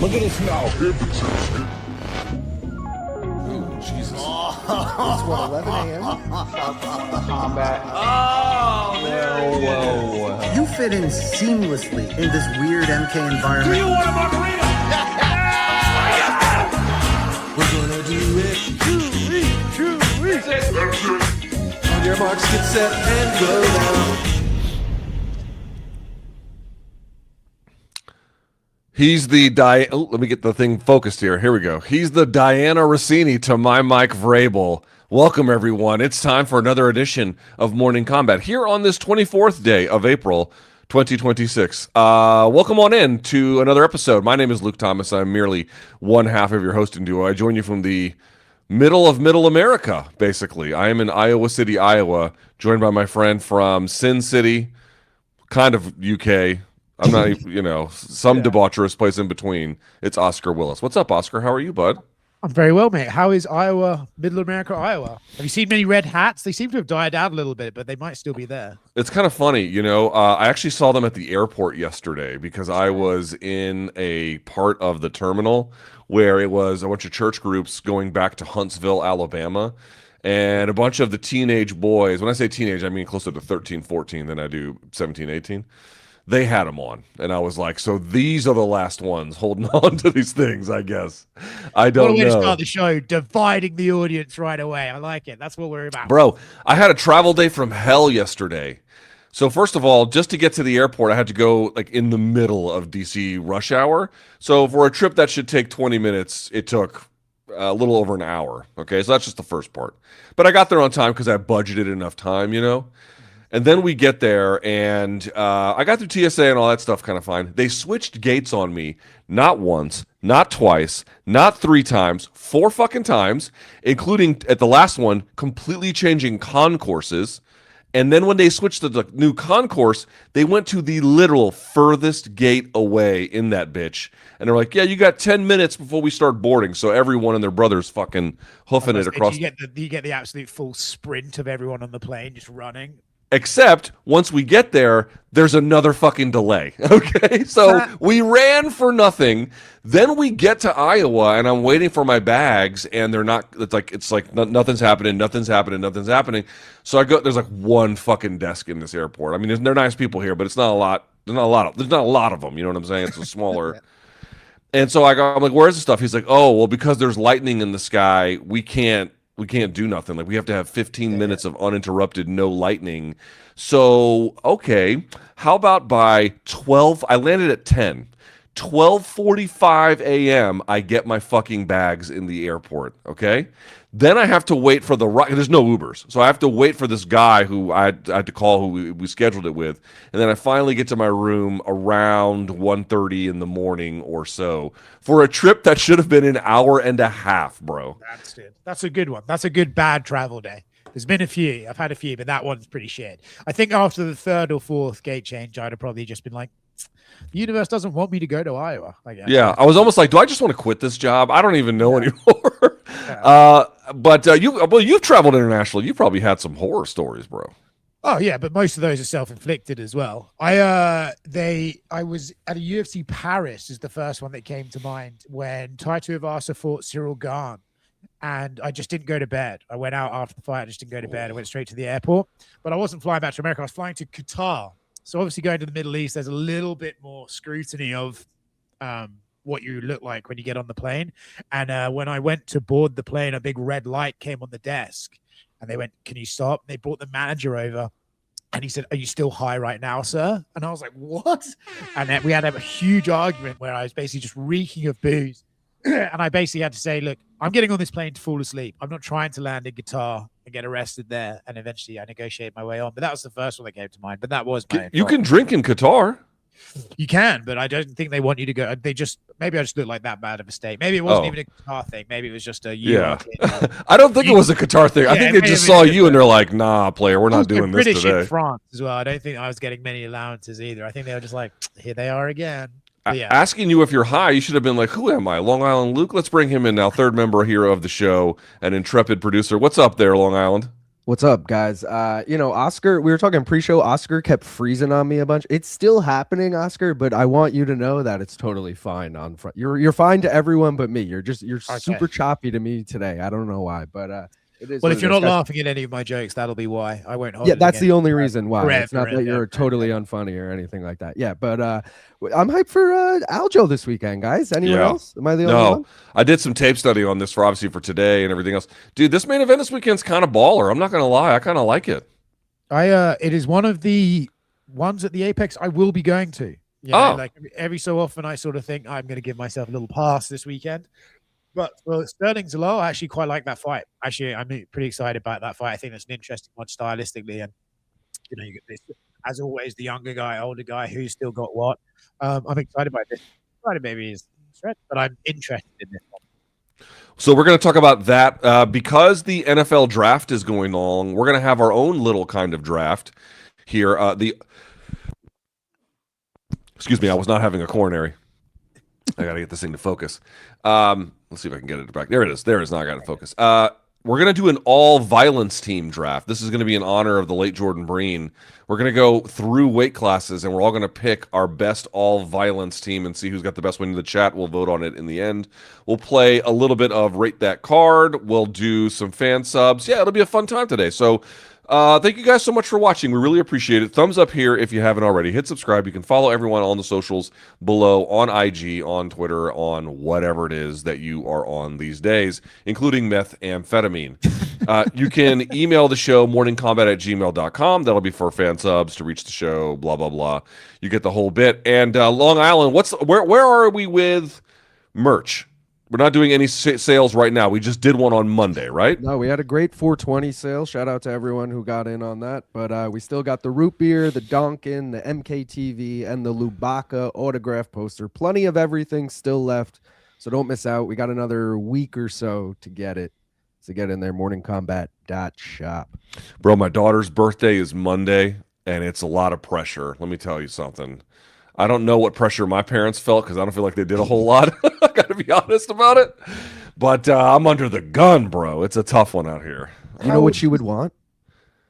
Look at us now, hypnotist. Oh, Jesus. It's what, 11 a.m.? Combat. Whoa. You fit in seamlessly in this weird MK environment. Do you want a margarita? We're gonna do it. That's it. On your marks, get set, and go now. He's the let me get the thing focused here. Here we go. He's the Diana Rossini to my Mike Vrabel. Welcome, everyone. It's time for another edition of Morning Kombat here on this 24th day of April, 2026. Welcome on in to another episode. My name is Luke Thomas. I'm merely one half of your hosting duo. I join you from the middle of Middle America, basically. I am in Iowa City, Iowa, joined by my friend from Sin City, kind of UK. I'm not, some debaucherous place in between. It's Oscar Willis. What's up, Oscar? How are you, bud? I'm very well, mate. How is Iowa, Middle America, Iowa? Have you seen many red hats? They seem to have died out a little bit, but they might still be there. It's kind of funny, I actually saw them at the airport yesterday because I was in a part of the terminal where it was a bunch of church groups going back to Huntsville, Alabama. And a bunch of the teenage boys, when I say teenage, I mean closer to 13, 14 than I do 17, 18. They had them on, and I was like, so these are the last ones holding on to these things, I guess. I don't know. What a way to start the show, dividing the audience right away. I like it. That's what we're about. Bro, I had a travel day from hell yesterday. So first of all, just to get to the airport, I had to go like in the middle of DC rush hour. So for a trip that should take 20 minutes, it took a little over an hour. Okay, so that's just the first part. But I got there on time because I budgeted enough time, And then we get there, and I got through TSA and all that stuff kind of fine. They switched gates on me, not once, not twice, not 3 times, 4 fucking times, including at the last one, completely changing concourses. And then when they switched to the new concourse, they went to the literal furthest gate away in that bitch. And they're like, yeah, you got 10 minutes before we start boarding. So everyone and their brothers fucking hoofing it across. You get the absolute full sprint of everyone on the plane just running. Except once we get there, there's another fucking delay. Okay, so we ran for nothing. Then we get to Iowa, and I'm waiting for my bags, and they're not. It's like nothing's happening. So I go. There's like one fucking desk in this airport. I mean, they're nice people here, but it's not a lot. There's not a lot of them. You know what I'm saying? It's a smaller. And so I'm like, where's the stuff? He's like, oh, well, because there's lightning in the sky, we can't do nothing. Like, we have to have 15 minutes of uninterrupted, no lightning. So, okay, how about by 12, I landed at 10. 12:45 a.m., I get my fucking bags in the airport, okay? Then I have to wait for the ride. There's no Ubers. So I have to wait for this guy who I had to call, who we scheduled it with. And then I finally get to my room around 1:30 in the morning or so for a trip that should have been an hour and a half, bro. That's good. That's a good one. That's a good bad travel day. There's been a few. I've had a few, but that one's pretty shit. I think after the 3rd or 4th gate change, I'd have probably just been like, the universe doesn't want me to go to Iowa. Yeah, I was almost like, do I just want to quit this job? I don't even know anymore. But you've traveled internationally. You probably had some horror stories, bro. Oh yeah, but most of those are self-inflicted as well. I was at a UFC Paris is the first one that came to mind when Tai Tuivasa fought Cyril Gane, and I just didn't go to bed. I went out after the fight. I just didn't go to bed. I went straight to the airport, but I wasn't flying back to America. I was flying to Qatar. So obviously going to the Middle East, there's a little bit more scrutiny of what you look like when you get on the plane. And when I went to board the plane, a big red light came on the desk. And they went, can you stop? They brought the manager over. And he said, are you still high right now, sir? And I was like, what? And then we had a huge argument where I was basically just reeking of booze. And I basically had to say, look, I'm getting on this plane to fall asleep. I'm not trying to land in Qatar and get arrested there. And eventually I negotiate my way on. But that was the first one that came to mind. But that was my You can drink in Qatar. You can, but I don't think they want you to go. Maybe I just look like that bad of a state. Maybe it wasn't even a Qatar thing. Maybe it was just a I don't think it was a Qatar thing. I think they just saw you and they're like, nah, player, we're not doing this British today. In France as well. I don't think I was getting many allowances either. I think they were just like, here they are again. Asking you if you're high, you should have been like, who am I? Long Island Luke? Let's bring him in now. Third member here of the show, an intrepid producer. What's up there, Long Island? What's up, guys? Oscar, we were talking pre-show. Oscar kept freezing on me a bunch. It's still happening, Oscar, but I want you to know that it's totally fine on front. You're fine to everyone but me. You're super choppy to me today. I don't know why, but it is. Well, if you're not laughing at any of my jokes, that'll be why. I won't hold Yeah, it that's the against only you reason why. forever It's not that and you're ever totally and unfunny or anything like that. Yeah, but I'm hyped for Aljo this weekend, guys. Anyone else? Am I the only one? I did some tape study on this obviously for today and everything else. Dude, this main event this weekend's kind of baller. I'm not gonna lie, I kind of like it. It is one of the ones at the Apex I will be going to. You know, like every so often I sort of think I'm going to give myself a little pass this weekend. But for Sterling Zalal, I actually quite like that fight. Actually, I'm pretty excited about that fight. I think that's an interesting one stylistically. And, you know, you get this, as always, the younger guy, older guy, who's still got what. I'm excited by this. Maybe is stretch, but I'm interested in this one. So we're going to talk about that because the NFL draft is going on. We're going to have our own little kind of draft here. Excuse me, I was not having a coronary. I got to get this thing to focus. Let's see if I can get it back. There it is. There it is. Now I got to focus. We're going to do an all-violence team draft. This is going to be in honor of the late Jordan Breen. We're going to go through weight classes, and we're all going to pick our best all-violence team and see who's got the best one in the chat. We'll vote on it in the end. We'll play a little bit of Rate That Card. We'll do some fan subs. Yeah, it'll be a fun time today. So thank you guys so much for watching. We really appreciate it. Thumbs up here if you haven't already. Hit subscribe. You can follow everyone on the socials below, on IG, on Twitter, on whatever it is that you are on these days, including methamphetamine. You can email the show, morningkombat@gmail.com. That'll be for fan subs to reach the show, blah, blah, blah. You get the whole bit. And Long Island, where are we with merch? We're not doing any sales right now. We just did one on Monday, right? No, we had a great 420 sale. Shout out to everyone who got in on that. But we still got the root beer, the Donkin, the MKTV, and the Lubaka autograph poster. Plenty of everything still left, so don't miss out. We got another week or so to get it. So get in there, morningkombat.shop. Bro, my daughter's birthday is Monday, and it's a lot of pressure. Let me tell you something. I don't know what pressure my parents felt because I don't feel like they did a whole lot. I got to be honest about it. But I'm under the gun, bro. It's a tough one out here. You know what she would want?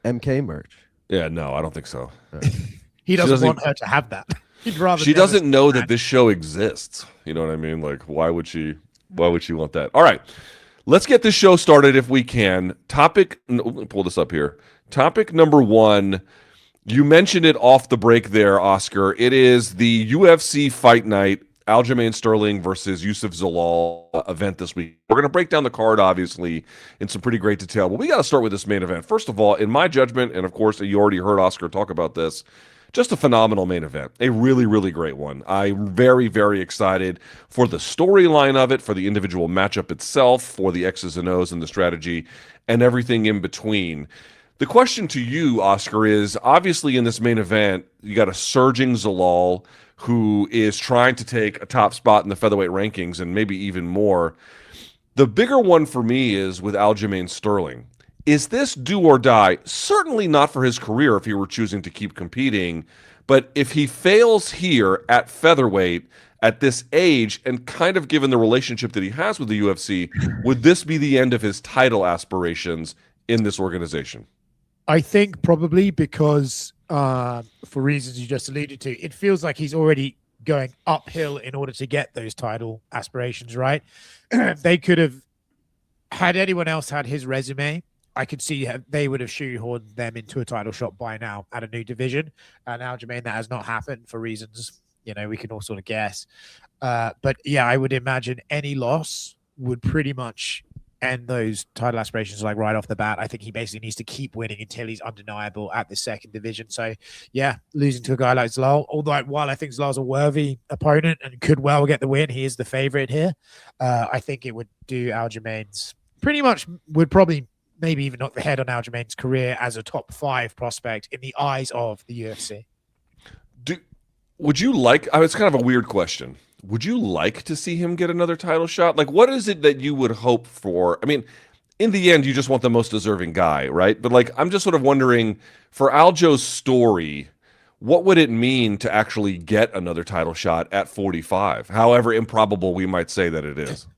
MK merch. Yeah, no, I don't think so. He doesn't want her to have that. He'd rather. She doesn't know that this show exists. You know what I mean? Like, why would she want that? All right. Let's get this show started if we can. Let me pull this up here. Topic number 1. You mentioned it off the break there, Oscar. It is the UFC Fight Night, Aljamian Sterling versus Youssef Zalal event this week. We're going to break down the card, obviously, in some pretty great detail. But we got to start with this main event. First of all, in my judgment, and of course, you already heard Oscar talk about this, just a phenomenal main event. A really, really great one. I'm very, very excited for the storyline of it, for the individual matchup itself, for the X's and O's and the strategy, and everything in between. The question to you, Oscar, is obviously in this main event, you got a surging Zalal who is trying to take a top spot in the featherweight rankings and maybe even more. The bigger one for me is with Aljamian Sterling. Is this do or die? Certainly not for his career if he were choosing to keep competing, but if he fails here at featherweight at this age and kind of given the relationship that he has with the UFC, would this be the end of his title aspirations in this organization? I think probably because for reasons you just alluded to, it feels like he's already going uphill in order to get those title aspirations, right? They could have, had anyone else had his resume, I could see they would have shoehorned them into a title shot by now at a new division. And Aljamain, that has not happened for reasons, you know, we can all sort of guess. But yeah, I would imagine any loss would pretty much end those title aspirations like right off the bat. I think he basically needs to keep winning until he's undeniable at the second division. So yeah, losing to a guy like Zalal, although while I think Zalal's a worthy opponent and could well get the win, he is the favorite here. I think it would do Aljamain's pretty much, would probably maybe even knock the head on Aljamain's career as a top 5 prospect in the eyes of the UFC. Would you like, it's kind of a weird question. Would you like to see him get another title shot? Like, what is it that you would hope for? I mean, in the end, you just want the most deserving guy, right? But like, I'm just sort of wondering, for Aljo's story, what would it mean to actually get another title shot at 45? However improbable we might say that it is.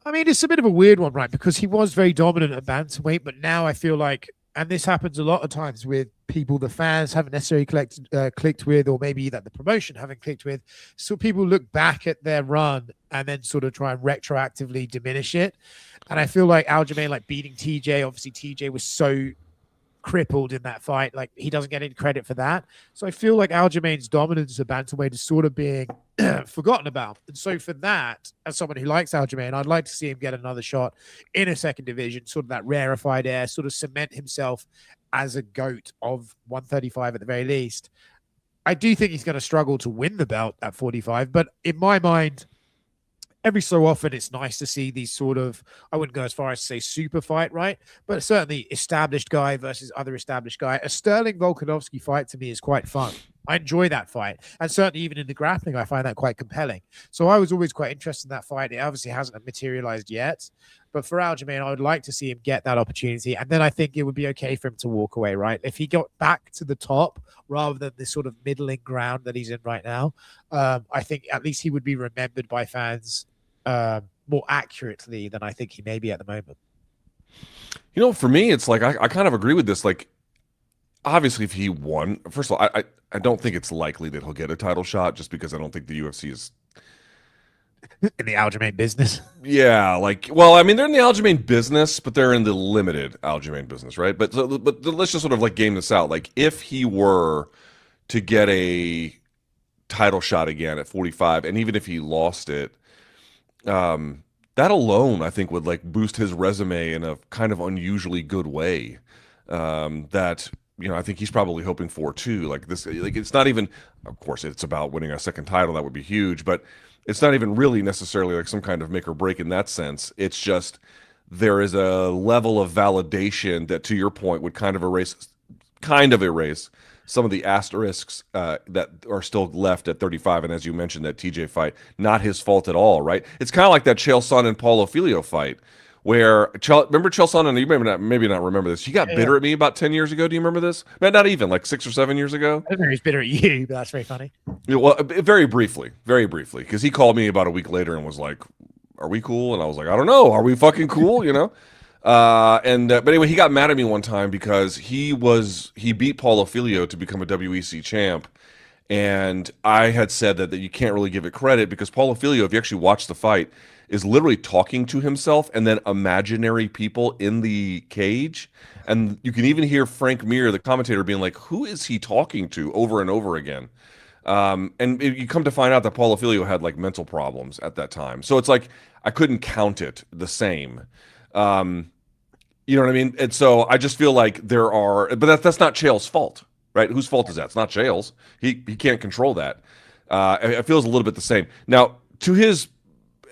I mean, it's a bit of a weird one, right? Because he was very dominant at bantamweight, but now I feel like and this happens a lot of times with people the fans haven't necessarily clicked with, or maybe that the promotion haven't clicked with. So people look back at their run and then sort of try and retroactively diminish it. And I feel like Aljamain, like beating TJ, obviously TJ was so crippled in that fight, like he doesn't get any credit for that. So I feel like Aljamain's dominance of bantamweight is sort of being forgotten about. And so for that, as someone who likes Aljamain, I'd like to see him get another shot in a second division, sort of that rarefied air, sort of cement himself as a GOAT of 135 at the very least. I do think he's going to struggle to win the belt at 45, but in my mind, every so often it's nice to see these sort of, I wouldn't go as far as to say super fight, right? But certainly established guy versus other established guy. A Sterling Volkanovski fight to me is quite fun. I enjoy that fight. And certainly even in the grappling, I find that quite compelling. So I was always quite interested in that fight. It obviously hasn't materialized yet. But for Aljamain, I would like to see him get that opportunity. And then I think it would be okay for him to walk away, right? If he got back to the top rather than this sort of middling ground that he's in right now, I think at least he would be remembered by fans more accurately than I think he may be at the moment. You know, for me, it's like I kind of agree with this. Like, obviously, if he won, first of all, I don't think it's likely that he'll get a title shot, just because I don't think the UFC is in the Aljamain business. Yeah, like, well, I mean, they're in the Aljamain business, but they're in the limited Aljamain business, right? But let's just sort of like game this out. Like, if he were to get a title shot again at 45, and even if he lost it, that alone, I think, would like boost his resume in a kind of unusually good way. That, you know, I think he's probably hoping for too. Like this, like it's not even, of course, it's about winning a second title. That would be huge, but it's not even really necessarily like some kind of make or break in that sense. It's just there is a level of validation that, to your point, would kind of erase some of the asterisks that are still left at 35. And as you mentioned, that TJ fight, not his fault at all, right? It's kind of like that Chael Sonnen and Paulo Filho fight, where remember Chael Sonnen, you maybe not remember this. He got bitter at me about 10 years ago. Do you remember this? Not even, like 6 or 7 years ago. I don't know he's bitter at you, but that's very funny. Yeah, well, very briefly, because he called me about a week later and was like, "Are we cool?" And I was like, "I don't know. Are we fucking cool?" You know. But anyway, he got mad at me one time because he beat Paulo Filho to become a WEC champ, and I had said that you can't really give it credit because Paulo Filho, if you actually watch the fight, is literally talking to himself and then imaginary people in the cage, and you can even hear Frank Mir, the commentator, being like, "Who is he talking to?" over and over again. And you come to find out that Paulo Filho had like mental problems at that time, so it's like I couldn't count it the same. You know what I mean? And so I just feel like there are, but that's not Chael's fault, right? Whose fault is that? It's not Chael's. He can't control that. It feels a little bit the same. Now, to his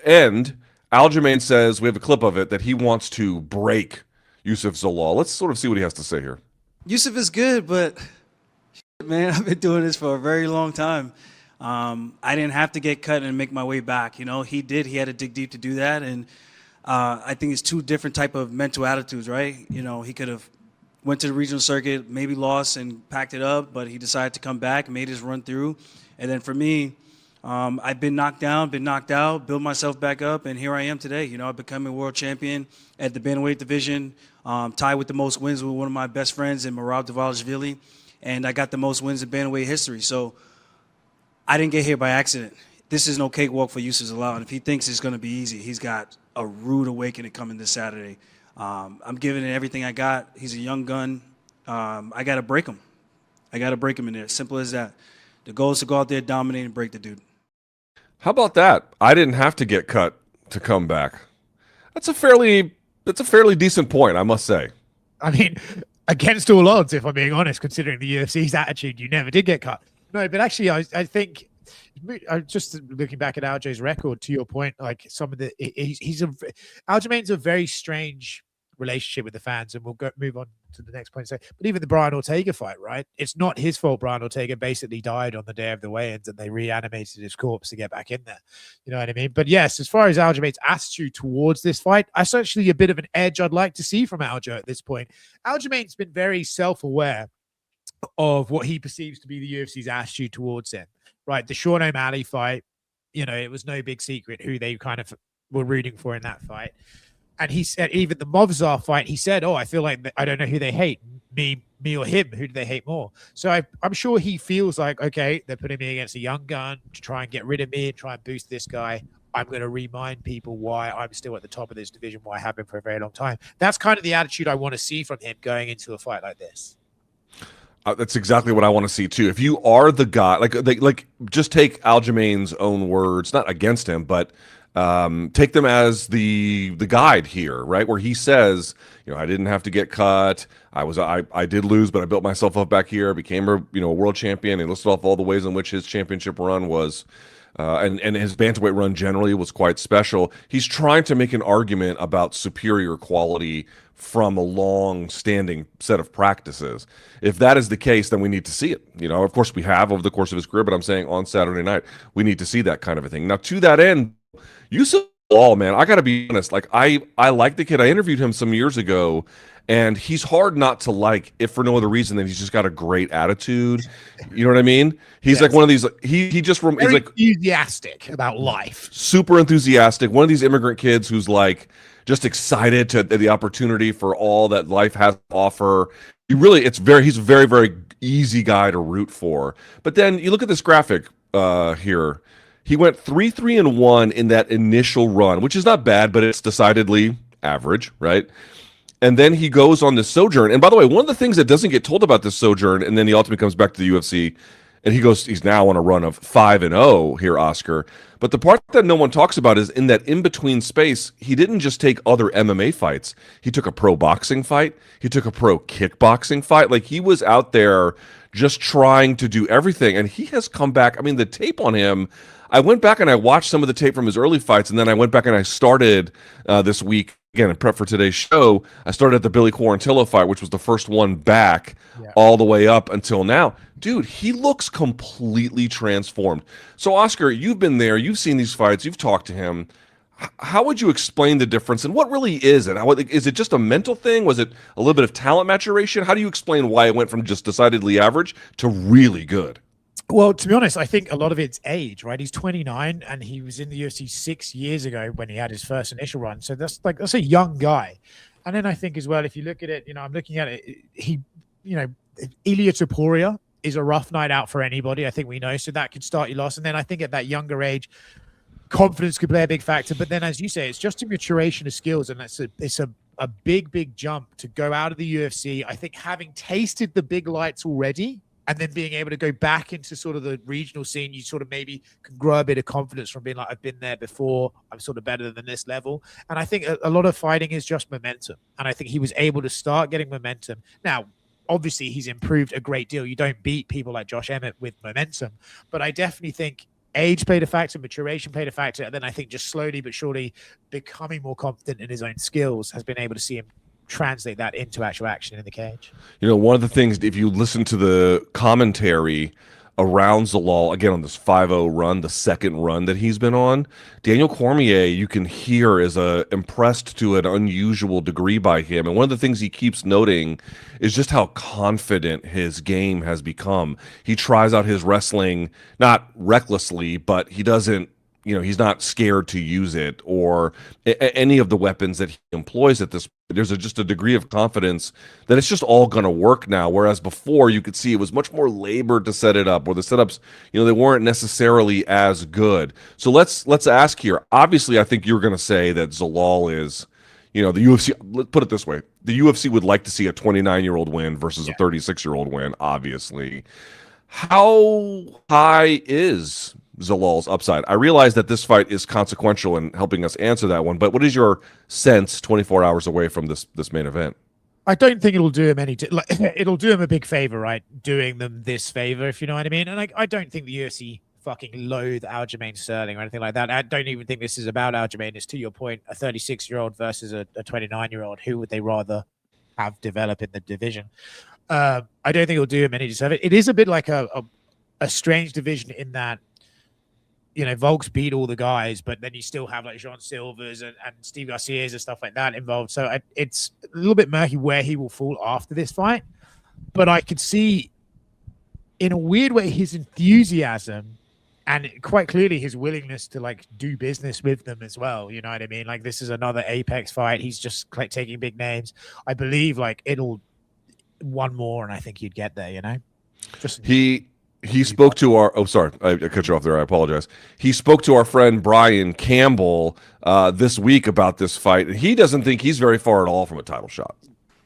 end, Aljamain says, we have a clip of it, that he wants to break Youssef Zalal. Let's sort of see what he has to say here. Youssef is good, but man, I've been doing this for a very long time. I didn't have to get cut and make my way back. You know, he did. He had to dig deep to do that, and I think it's two different type of mental attitudes, right? You know, he could have went to the regional circuit, maybe lost and packed it up, but he decided to come back, made his run through. And then for me, I've been knocked down, been knocked out, built myself back up, and here I am today. You know, I've become a world champion at the bantamweight division, tied with the most wins with one of my best friends in Morab, and I got the most wins in bantamweight history. So I didn't get here by accident. This is no cakewalk for Youssef Zalal, and if he thinks it's going to be easy, he's got a rude awakening coming this Saturday. I'm giving it everything I got. He's a young gun. I got to break him. I got to break him in there. Simple as that. The goal is to go out there, dominate, and break the dude. How about that? I didn't have to get cut to come back. That's a fairly decent point, I must say. I mean, against all odds, if I'm being honest, considering the UFC's attitude, you never did get cut. No, but actually, I think, just looking back at Alj's record, to your point, like some of the, Aljamain's a very strange relationship with the fans, and we'll move on to the next point. So, but even the Brian Ortega fight, right? It's not his fault. Brian Ortega basically died on the day of the weigh-ins, and they reanimated his corpse to get back in there. You know what I mean? But yes, as far as Aljamain's attitude towards this fight, that's actually a bit of an edge I'd like to see from Aljo at this point. Aljamain's been very self-aware of what he perceives to be the UFC's attitude towards him, right? The Sean O'Malley fight, you know, it was no big secret who they kind of were rooting for in that fight. And he said, even the Movzar fight, he said, "Oh, I feel like I don't know who they hate, me or him. Who do they hate more?" So I'm sure he feels like, okay, they're putting me against a young gun to try and get rid of me and try and boost this guy. I'm going to remind people why I'm still at the top of this division, why I have been for a very long time. That's kind of the attitude I want to see from him going into a fight like this. That's exactly what I want to see too. If you are the guy, like just take Aljamain's own words, not against him, but take them as the guide here, right? Where he says, I didn't have to get cut. I did lose, but I built myself up back here, became a world champion. He listed off all the ways in which his championship run was, and his bantamweight run generally was quite special. He's trying to make an argument about superior quality from a long-standing set of practices. If that is the case, then we need to see it. Of course we have over the course of his career, but I'm saying on Saturday night, we need to see that kind of a thing. Now, to that end, Youssef Zalal, man, I got to be honest. Like I like the kid. I interviewed him some years ago, and he's hard not to like, if for no other reason than he's just got a great attitude. You know what I mean? He's like one of these. He's like enthusiastic about life, super enthusiastic. One of these immigrant kids who's like just excited to the opportunity for all that life has to offer. He's a very, very easy guy to root for. But then you look at this graphic here. He went 3-3-1 in that initial run, which is not bad, but it's decidedly average, right? And then he goes on this sojourn. And by the way, one of the things that doesn't get told about this sojourn, and then he ultimately comes back to the UFC, and he's now on a run of 5-0 here, Oscar. But the part that no one talks about is in that in-between space, he didn't just take other MMA fights. He took a pro boxing fight. He took a pro kickboxing fight. Like, he was out there just trying to do everything. And he has come back. I mean, the tape on him, I went back and I watched some of the tape from his early fights, and then I went back and I started this week, again, in prep for today's show, I started at the Billy Quarantillo fight, which was the first one back all the way up until now. Dude, he looks completely transformed. So, Oscar, you've been there. You've seen these fights. You've talked to him. How would you explain the difference, and what really is it? Is it just a mental thing? Was it a little bit of talent maturation? How do you explain why it went from just decidedly average to really good? Well, to be honest, I think a lot of it's age, right? He's 29 and he was in the UFC 6 years ago when he had his first initial run. So that's a young guy. And then I think as well, if you look at it, I'm looking at it, Ilia Topuria is a rough night out for anybody. I think we know. So that could start you lost. And then I think at that younger age, confidence could play a big factor. But then, as you say, it's just a maturation of skills. And it's a big, big jump to go out of the UFC. I think having tasted the big lights already, and then being able to go back into sort of the regional scene, you sort of maybe can grow a bit of confidence from being like, I've been there before, I'm sort of better than this level. And I think a lot of fighting is just momentum. And I think he was able to start getting momentum. Now, obviously, he's improved a great deal. You don't beat people like Josh Emmett with momentum. But I definitely think age played a factor, maturation played a factor. And then I think just slowly but surely becoming more confident in his own skills has been able to see him translate that into actual action in the cage. One of the things, if you listen to the commentary around Zalal, again, on this 5-0 run, the second run that he's been on, Daniel Cormier, you can hear, is impressed to an unusual degree by him. And one of the things he keeps noting is just how confident his game has become. He tries out his wrestling, not recklessly, but he doesn't, he's not scared to use it or any of the weapons that he employs at this point. There's just a degree of confidence that it's just all going to work now. Whereas before you could see it was much more labor to set it up, or the setups, they weren't necessarily as good. So let's ask here. Obviously, I think you're going to say that Zalal is, the UFC, let's put it this way. The UFC would like to see a 29-year-old win versus a 36-year-old win, obviously. How high is Zalal's upside? I realize that this fight is consequential in helping us answer that one, but what is your sense 24 hours away from this main event? I don't think it'll do him it'll do him a big favor, right? Doing them this favor, if you know what I mean. And I don't think the UFC fucking loathe Aljamian Sterling or anything like that. I don't even think this is about Aljamain. It's, to your point, a 36-year-old versus a 29-year-old. Who would they rather have develop in the division? I don't think it'll do him any disservice. It is a bit like a strange division in that, Volk's beat all the guys, but then you still have like Jean Silvers and Steve Garcia's and stuff like that involved. So it's a little bit murky where he will fall after this fight. But I could see, in a weird way, his enthusiasm and quite clearly his willingness to like do business with them as well. You know what I mean? Like this is another Apex fight. He's just like taking big names. I believe like it'll one more, and I think you'd get there. You know, just he spoke to our. Oh, sorry, I cut you off there. I apologize. He spoke to our friend Brian Campbell this week about this fight, and he doesn't think he's very far at all from a title shot.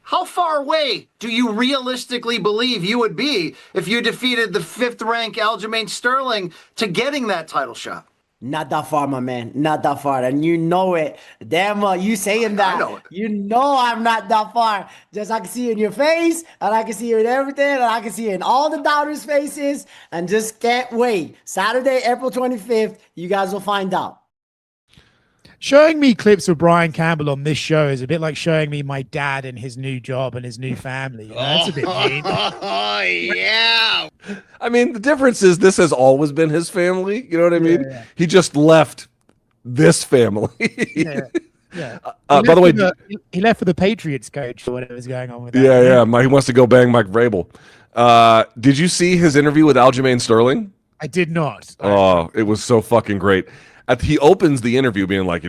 How far away do you realistically believe you would be if you defeated the 5th-ranked Aljamian Sterling to getting that title shot? Not that far, my man. Not that far. And you know it. Damn well, you saying that. I know it. You know I'm not that far. Just I can see it in your face, and I can see it in everything, and I can see it in all the doubters' faces, and just can't wait. Saturday, April 25th, you guys will find out. Showing me clips of Brian Campbell on this show is a bit like showing me my dad and his new job and his new family. You know, that's a bit mean. Oh, yeah. I mean, the difference is this has always been his family. You know what I mean? Yeah. He just left this family. Yeah. Yeah. By the way, he left for the Patriots coach or whatever was going on with that. yeah. He wants to go bang Mike Vrabel. Did you see his interview with Aljamain Sterling? I did not. Oh, it was so fucking great. He opens the interview being like,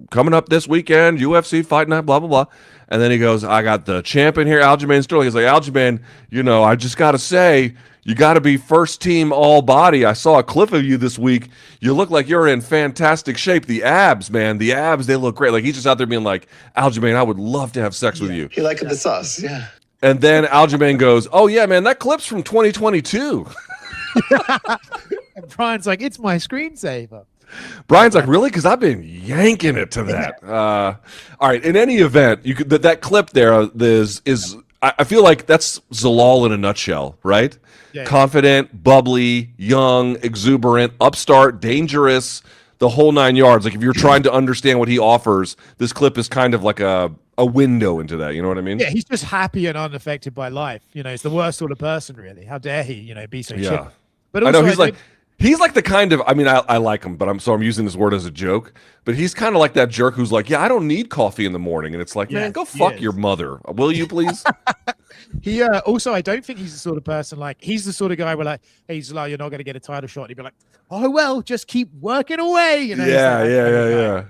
coming up this weekend, UFC fight night, blah, blah, blah. And then he goes, I got the champion here, Aljamain Sterling. He's like, Aljamain, I just got to say, you got to be first team all body. I saw a clip of you this week. You look like you're in fantastic shape. The abs, man, they look great. Like he's just out there being like, Aljamain, I would love to have sex with you. He liked the sauce, yeah. And then Aljamain goes, oh, yeah, man, that clip's from 2022. And Brian's like, it's my screensaver. Brian's like, really? Because I've been yanking it to that. All right. In any event, you could that clip there is I feel like that's Zalal in a nutshell, right? Yeah. Confident, bubbly, young, exuberant, upstart, dangerous, the whole 9 yards. Like if you're trying to understand what he offers, this clip is kind of like a window into that. You know what I mean? Yeah, he's just happy and unaffected by life. He's the worst sort of person, really. How dare he, be so chill. But also, I know he's like the kind of, I like him, but I'm using this word as a joke, but he's kind of like that jerk who's like, yeah, I don't need coffee in the morning. And it's like, man, go fuck your mother. Will you please? He also, I don't think he's the sort of person he's the sort of guy where like, hey, Zalal, you're not going to get a title shot. And he'd be like, oh, well, just keep working away. Yeah.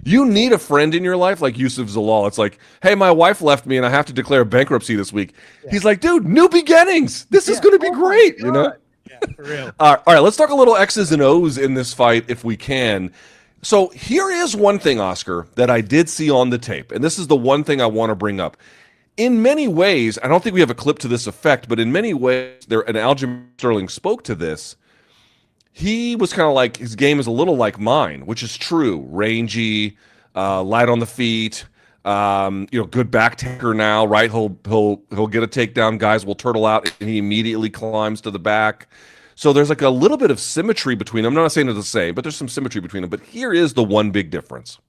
You need a friend in your life like Youssef Zalal. It's like, hey, my wife left me and I have to declare bankruptcy this week. Yeah. He's like, dude, new beginnings. This is going to be great. Yeah, for real. All right, let's talk a little X's and O's in this fight if we can. So here is one thing, Oscar, that I did see on the tape, and this is the one thing I want to bring up. In many ways, I don't think we have a clip to this effect, but in many ways, and Aljamain Sterling spoke to this, he was kind of like, his game is a little like mine, which is true. Rangy, light on the feet, good back taker now, right? He'll get a takedown, guys will turtle out, and he immediately climbs to the back. So there's like a little bit of symmetry between them. I'm not saying they're the same, but there's some symmetry between them. But here is the one big difference.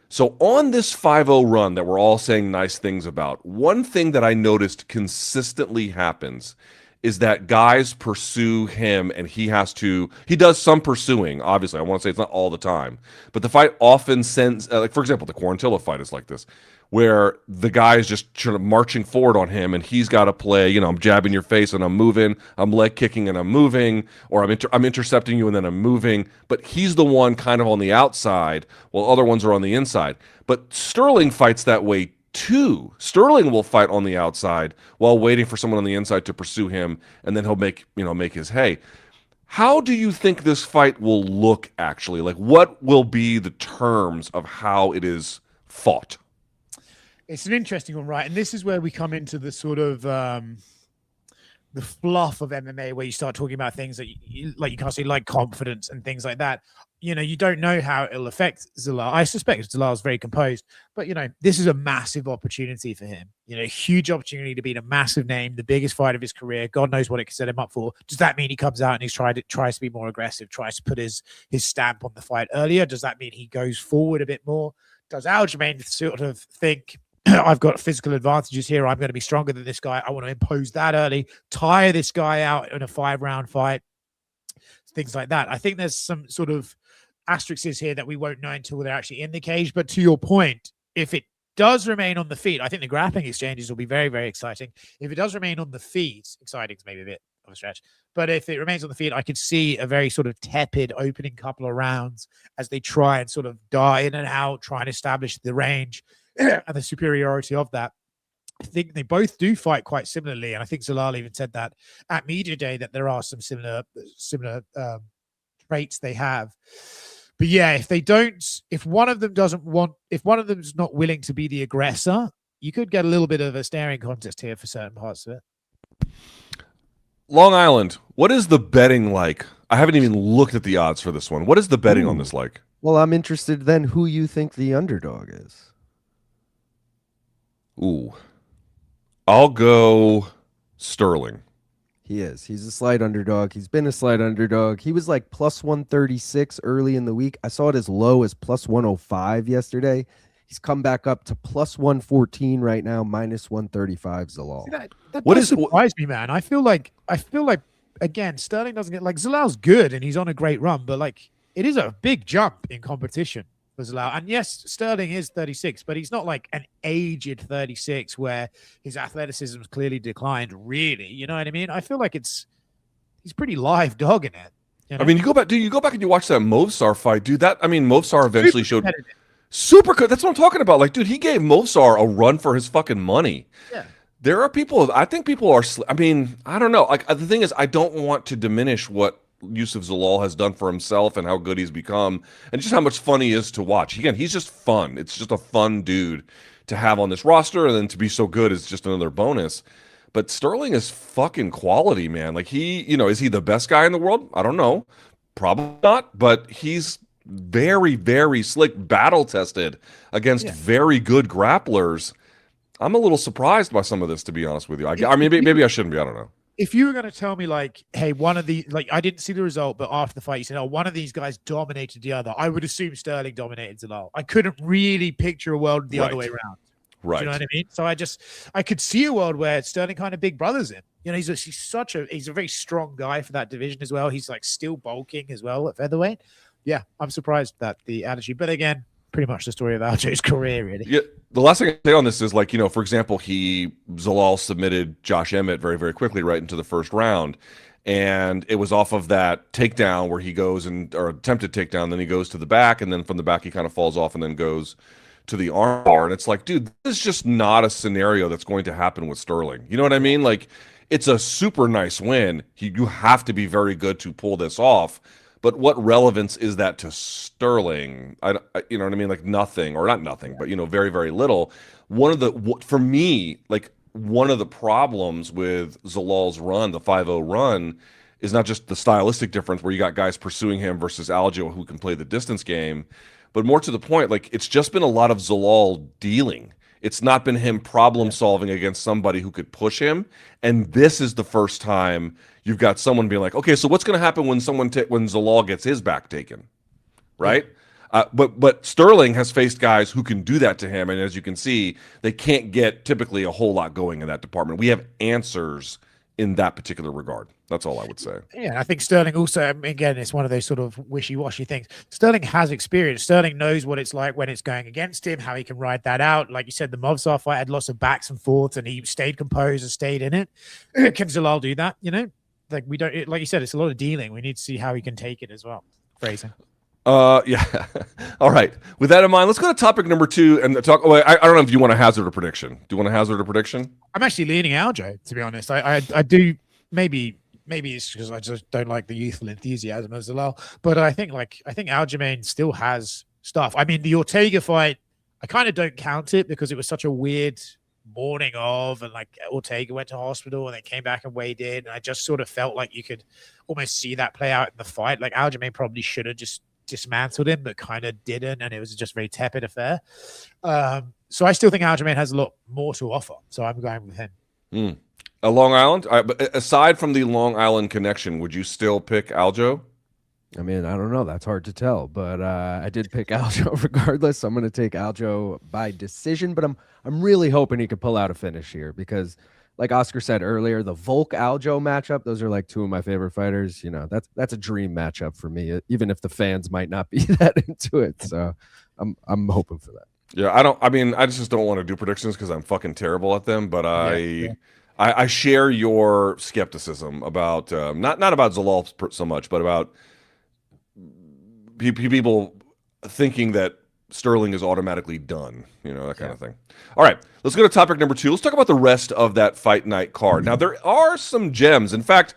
So on this 5-0 run that we're all saying nice things about, one thing that I noticed consistently happens is that guys pursue him and he does some pursuing, obviously. I want to say it's not all the time. But the fight often sends, for example, the Quarantilla fight is like this, where the guy is just sort of marching forward on him and he's got to play, I'm jabbing your face and I'm moving, I'm leg kicking and I'm moving, or I'm intercepting you and then I'm moving. But he's the one kind of on the outside while other ones are on the inside. But Sterling fights that way too. Sterling will fight on the outside while waiting for someone on the inside to pursue him, and then he'll make his hay. How do you think this fight will look actually? Like, what will be the terms of how it is fought? It's an interesting one, right? And this is where we come into the sort of the fluff of MMA, where you start talking about things that you can't say, like confidence and things like that. You don't know how it'll affect Zalal. I suspect Zalal's very composed, but this is a massive opportunity for him. Huge opportunity to beat a massive name, the biggest fight of his career. God knows what it could set him up for. Does that mean he comes out and tries to be more aggressive, tries to put his stamp on the fight earlier? Does that mean he goes forward a bit more? Does Aljamain sort of think, I've got physical advantages here, I'm going to be stronger than this guy, I want to impose that early, tire this guy out in a 5-round fight, things like that? I think there's some sort of asterisks here that we won't know until they're actually in the cage. But to your point, if it does remain on the feet, I think the grappling exchanges will be very, very exciting. If it does remain on the feet, exciting is maybe a bit of a stretch. But if it remains on the field, I could see a very sort of tepid opening couple of rounds as they try and sort of die in and out, try and establish the range and the superiority of that. I think they both do fight quite similarly, and I think Zalal even said that at media day that there are some similar traits they have. But yeah, if one of them's not willing to be the aggressor, you could get a little bit of a staring contest here for certain parts of it. Long Island, what is the betting like? I haven't even looked at the odds for this one. What is the betting on this like? Well, I'm interested then who you think the underdog is. Ooh. I'll go Sterling. He is. He's a slight underdog. He's been a slight underdog. He was like plus 136 early in the week. I saw it as low as plus 105 yesterday. He's come back up to plus 114 right now, minus 135 Zalal. That does surprise me, man. I feel like again, Sterling doesn't get like Zalal's good and he's on a great run, but like it is a big jump in competition for Zalal. And yes, Sterling is 36, but he's not like an aged 36 where his athleticism has clearly declined, really. You know what I mean? I feel like he's pretty live dog in it. You know? I mean, you go back and you watch that Movsar fight, dude. Movsar eventually showed super good. That's what I'm talking about. Like, dude, he gave Movsar a run for his fucking money. Yeah. There are people, I think people are, I mean, I don't know. Like, the thing is, I don't want to diminish what Youssef Zalal has done for himself and how good he's become and just how much fun he is to watch. Again, he's just fun. It's just a fun dude to have on this roster, and then to be so good is just another bonus. But Sterling is fucking quality, man. Like, is he the best guy in the world? I don't know. Probably not, but he's very, very slick, battle tested against very good grapplers. I'm a little surprised by some of this, to be honest with you. I mean, maybe I shouldn't be. I don't know. If you were going to tell me, like, hey, one of the, like, I didn't see the result, but after the fight, you said, oh, one of these guys dominated the other, I would assume Sterling dominated Zalal. I couldn't really picture a world the other way around. Right. Do you know what I mean? So I could see a world where Sterling kind of big brothers him. You know, he's a very strong guy for that division as well. He's like still bulking as well at featherweight. Yeah, I'm surprised that the attitude, but again, pretty much the story of Aljo's career, really. Yeah, the last thing I say on this is, like, for example, Zalal submitted Josh Emmett very, very quickly right into the first round, and it was off of that takedown where he goes or attempted takedown, then he goes to the back, and then from the back he kind of falls off and then goes to the armbar, and it's like, dude, this is just not a scenario that's going to happen with Sterling. You know what I mean? Like, it's a super nice win. You have to be very good to pull this off. But what relevance is that to Sterling? You know what I mean? Like nothing, or not nothing, but very, very little. For me, like one of the problems with Zalal's run, the 5-0 run, is not just the stylistic difference where you got guys pursuing him versus Aljo who can play the distance game, but more to the point, like it's just been a lot of Zalal dealing. It's not been him problem solving against somebody who could push him. And this is the first time you've got someone being like, okay, so what's going to happen when when Zalal gets his back taken, right? But Sterling has faced guys who can do that to him, and as you can see, they can't get typically a whole lot going in that department. We have answers in that particular regard. That's all I would say. Yeah, I think Sterling also, again, it's one of those sort of wishy-washy things. Sterling has experience. Sterling knows what it's like when it's going against him, how he can ride that out. Like you said, the Movsar fight had lots of backs and forths, and he stayed composed and stayed in it. Can Zalal do that? Like we don't. Like you said, it's a lot of dealing. We need to see how he can take it as well. Phrasing. Yeah. All right. With that in mind, let's go to topic number 2 and talk. Oh, I don't know if you want to hazard a prediction. Do you want to hazard a prediction? I'm actually leaning Aljo, to be honest. I do. Maybe it's because I just don't like the youthful enthusiasm of Zalal, but I think Aljamian still has stuff. I mean, the Ortega fight, I kind of don't count it because it was such a weird morning of, and like Ortega went to hospital and then came back and weighed in, and I just sort of felt like you could almost see that play out in the fight. Like Aljamian probably should have just dismantled him, but kind of didn't, and it was just a very tepid affair. So I still think Aljamian has a lot more to offer, so I'm going with him. A Long Island? But aside from the Long Island connection, would you still pick Aljo? I mean, I don't know. That's hard to tell, but I did pick Aljo regardless. I'm going to take Aljo by decision, but I'm really hoping he could pull out a finish here because, like Oscar said earlier, the Volk Aljo matchup, those are like two of my favorite fighters. That's a dream matchup for me, even if the fans might not be that into it. So I'm hoping for that. Yeah, I just don't want to do predictions because I'm fucking terrible at them, but I I share your skepticism about not about Zalal so much, but about people thinking that Sterling is automatically done, that kind of thing. All right, let's go to topic number 2. Let's talk about the rest of that fight night card. Now, there are some gems. In fact,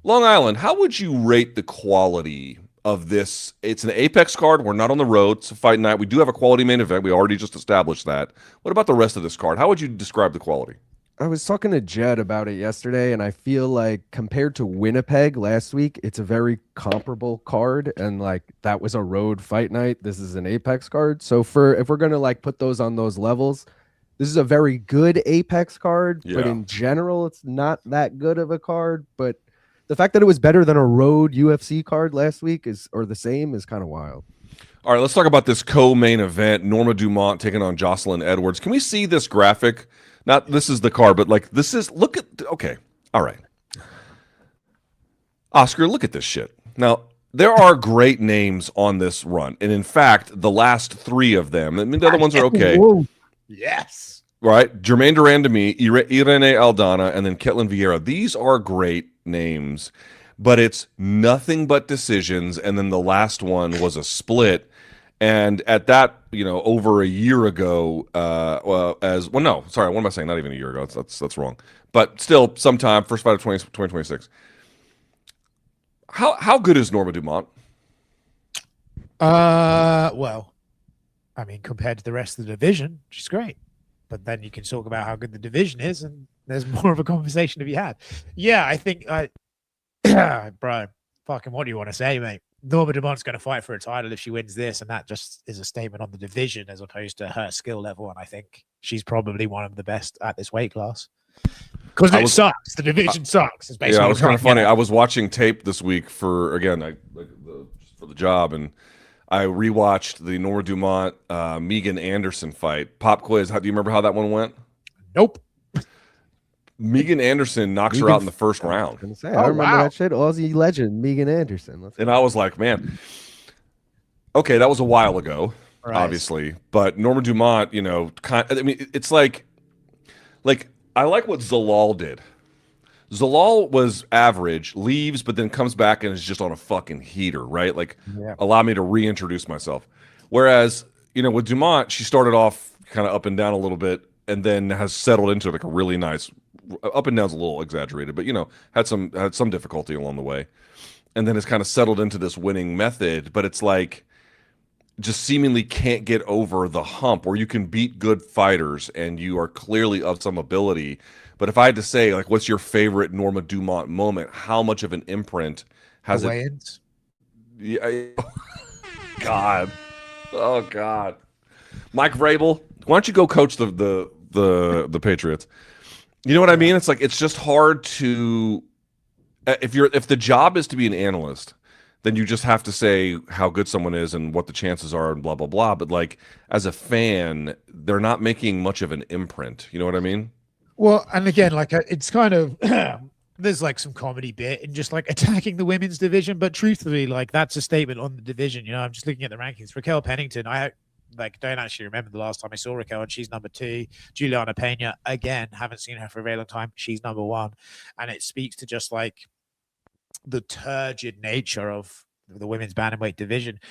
Long Island, how would you rate the quality of this? It's an Apex card. We're not on the road. It's a fight night. We do have a quality main event. We already just established that. What about the rest of this card? How would you describe the quality? I was talking to Jed about it yesterday, and I feel like compared to Winnipeg last week, it's a very comparable card. And like that was a road fight night. This is an Apex card. So if we're gonna like put those on those levels, this is a very good Apex card. Yeah. But in general, it's not that good of a card. But the fact that it was better than a road UFC card last week is kind of wild. All right, let's talk about this co-main event. Norma Dumont taking on Joselyne Edwards. Can we see this graphic? Not this is the card, but like this is, look at, okay, all right. Oscar, look at this shit. Now, there are great names on this run. And in fact, the last 3 of them, I mean, the other ones are okay. Whoa. Yes. Right? Jermaine Durandamy, Irene Aldana, and then Ketlin Vieira. These are great names, but it's nothing but decisions. And then the last one was a split. And at that, over a year ago, what am I saying? Not even a year ago. That's wrong. But still, sometime, first fight of 2026. How good is Norma Dumont? Well, I mean, compared to the rest of the division, she's great. But then you can talk about how good the division is, and there's more of a conversation to be had. Yeah, I think, bro, fucking what do you want to say, mate? Norma Dumont's going to fight for a title if she wins this, and that just is a statement on the division as opposed to her skill level. And I think she's probably one of the best at this weight class. Because it sucks. The division sucks. It's basically it was kind of funny. I was watching tape this week for the job, and I rewatched the Norma Dumont Megan Anderson fight. Pop quiz. Do you remember how that one went? Nope. Megan Anderson knocks her out in the first round. I remember that shit. Aussie legend, Megan Anderson. And I was like, man, okay, that was a while ago, obviously. But Norma Dumont, it's like I like what Zalal did. Zalal was average, leaves, but then comes back and is just on a fucking heater, right? Like, allow me to reintroduce myself. Whereas, with Dumont, she started off kind of up and down a little bit and then has settled into like a really nice, up and down's a little exaggerated, but had some difficulty along the way, and then has kind of settled into this winning method. But it's like just seemingly can't get over the hump where you can beat good fighters and you are clearly of some ability. But if I had to say, like, what's your favorite Norma Dumont moment? How much of an imprint has it? Weigh-ins? Yeah. God. Oh God. Mike Vrabel, why don't you go coach the Patriots? You know what I mean? It's like it's just hard to if the job is to be an analyst, then you just have to say how good someone is and what the chances are and blah blah blah. But like as a fan, they're not making much of an imprint. You know what I mean? Well, and again, like it's kind of there's like some comedy bit in just like attacking the women's division, but truthfully, like that's a statement on the division. I'm just looking at the rankings. Raquel Pennington, I don't actually remember the last time I saw Raquel, and she's number 2. Juliana Pena, again, haven't seen her for a very long time. She's number 1, and it speaks to just like the turgid nature of the women's bantamweight division.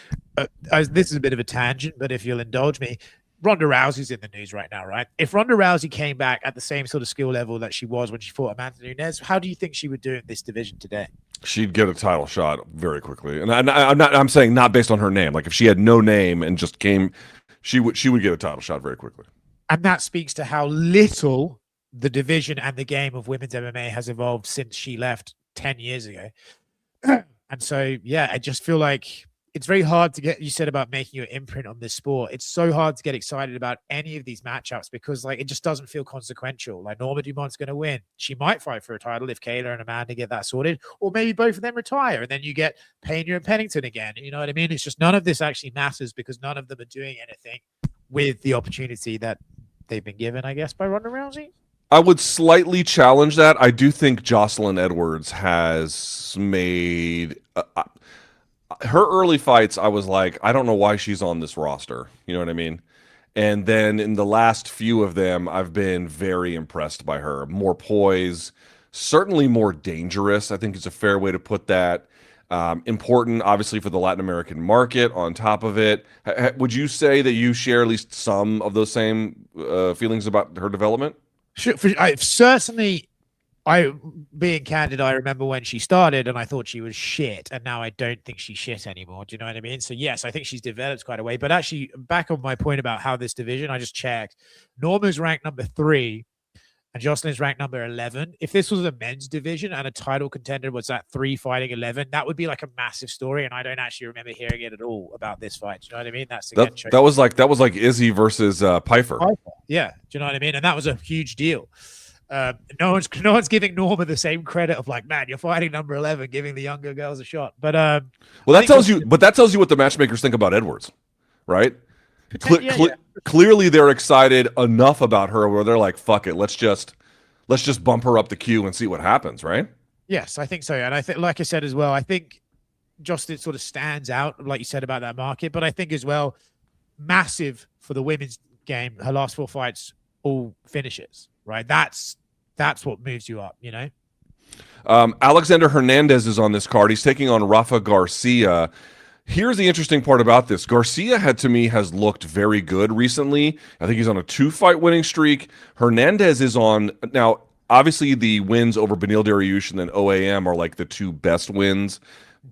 This is a bit of a tangent, but if you'll indulge me, Ronda Rousey's in the news right now, right? If Ronda Rousey came back at the same sort of skill level that she was when she fought Amanda Nunes, how do you think she would do in this division today? She'd get a title shot very quickly, and I'm saying not based on her name. Like if she had no name and just came, she would get a title shot very quickly. And that speaks to how little the division and the game of women's MMA has evolved since she left 10 years ago. And so, yeah, I just feel like it's very hard to get, you said about making your imprint on this sport. It's so hard to get excited about any of these matchups because like, it just doesn't feel consequential. Like Norma Dumont's going to win. She might fight for a title if Kayla and Amanda get that sorted, or maybe both of them retire. And then you get Pena and Pennington again. You know what I mean? It's just none of this actually matters because none of them are doing anything with the opportunity that they've been given, I guess, by Ronda Rousey. I would slightly challenge that. I do think Joselyne Edwards has made her early fights. I was like, I don't know why she's on this roster. You know what I mean? And then in the last few of them, I've been very impressed by her. More poise, certainly more dangerous, I think is a fair way to put that. Important, obviously, for the Latin American market on top of it. Would you say that you share at least some of those same feelings about her development? Sure, being candid, I remember when she started and I thought she was shit, and now I don't think she's shit anymore. Do you know what I mean? So yes, I think she's developed quite a way. But actually, back on my point about how this division, I just checked. Norma's ranked number 3, and Joselyne's ranked number 11. If this was a men's division and a title contender was at 3 fighting 11, that would be like a massive story. And I don't actually remember hearing it at all about this fight. Do you know what I mean? That was like Izzy versus Piper. Yeah, do you know what I mean? And that was a huge deal. No one's giving Norma the same credit of like, man, you're fighting number 11, giving the younger girls a shot. But well, that tells you what the matchmakers think about Edwards, right? Clearly, they're excited enough about her where they're like, fuck it, let's just bump her up the queue and see what happens, right? Yes, I think so. And I think, like I said as well, I think Joselyne sort of stands out, like you said about that market. But I think as well, massive for the women's game. Her last 4 fights, all finishes, right? That's what moves you up, you know? Alexander Hernandez is on this card. He's taking on Rafa Garcia. Here's the interesting part about this. Garcia has looked very good recently. I think he's on a 2-fight winning streak. Hernandez is on now. Obviously, the wins over Beneil Dariush and then OAM are like the 2 best wins,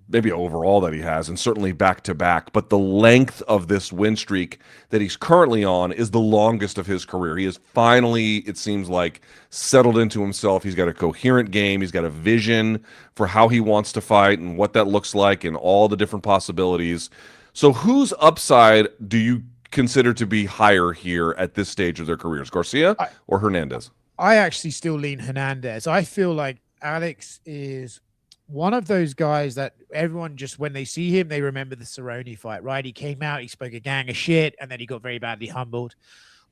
maybe overall, that he has, and certainly back-to-back. But the length of this win streak that he's currently on is the longest of his career. He has finally, it seems like, settled into himself. He's got a coherent game. He's got a vision for how he wants to fight and what that looks like and all the different possibilities. So whose upside do you consider to be higher here at this stage of their careers, Garcia or Hernandez? I actually still lean Hernandez. I feel like Alex is one of those guys that everyone just, when they see him, they remember the Cerrone fight, right? He came out, he spoke a gang of shit, and then he got very badly humbled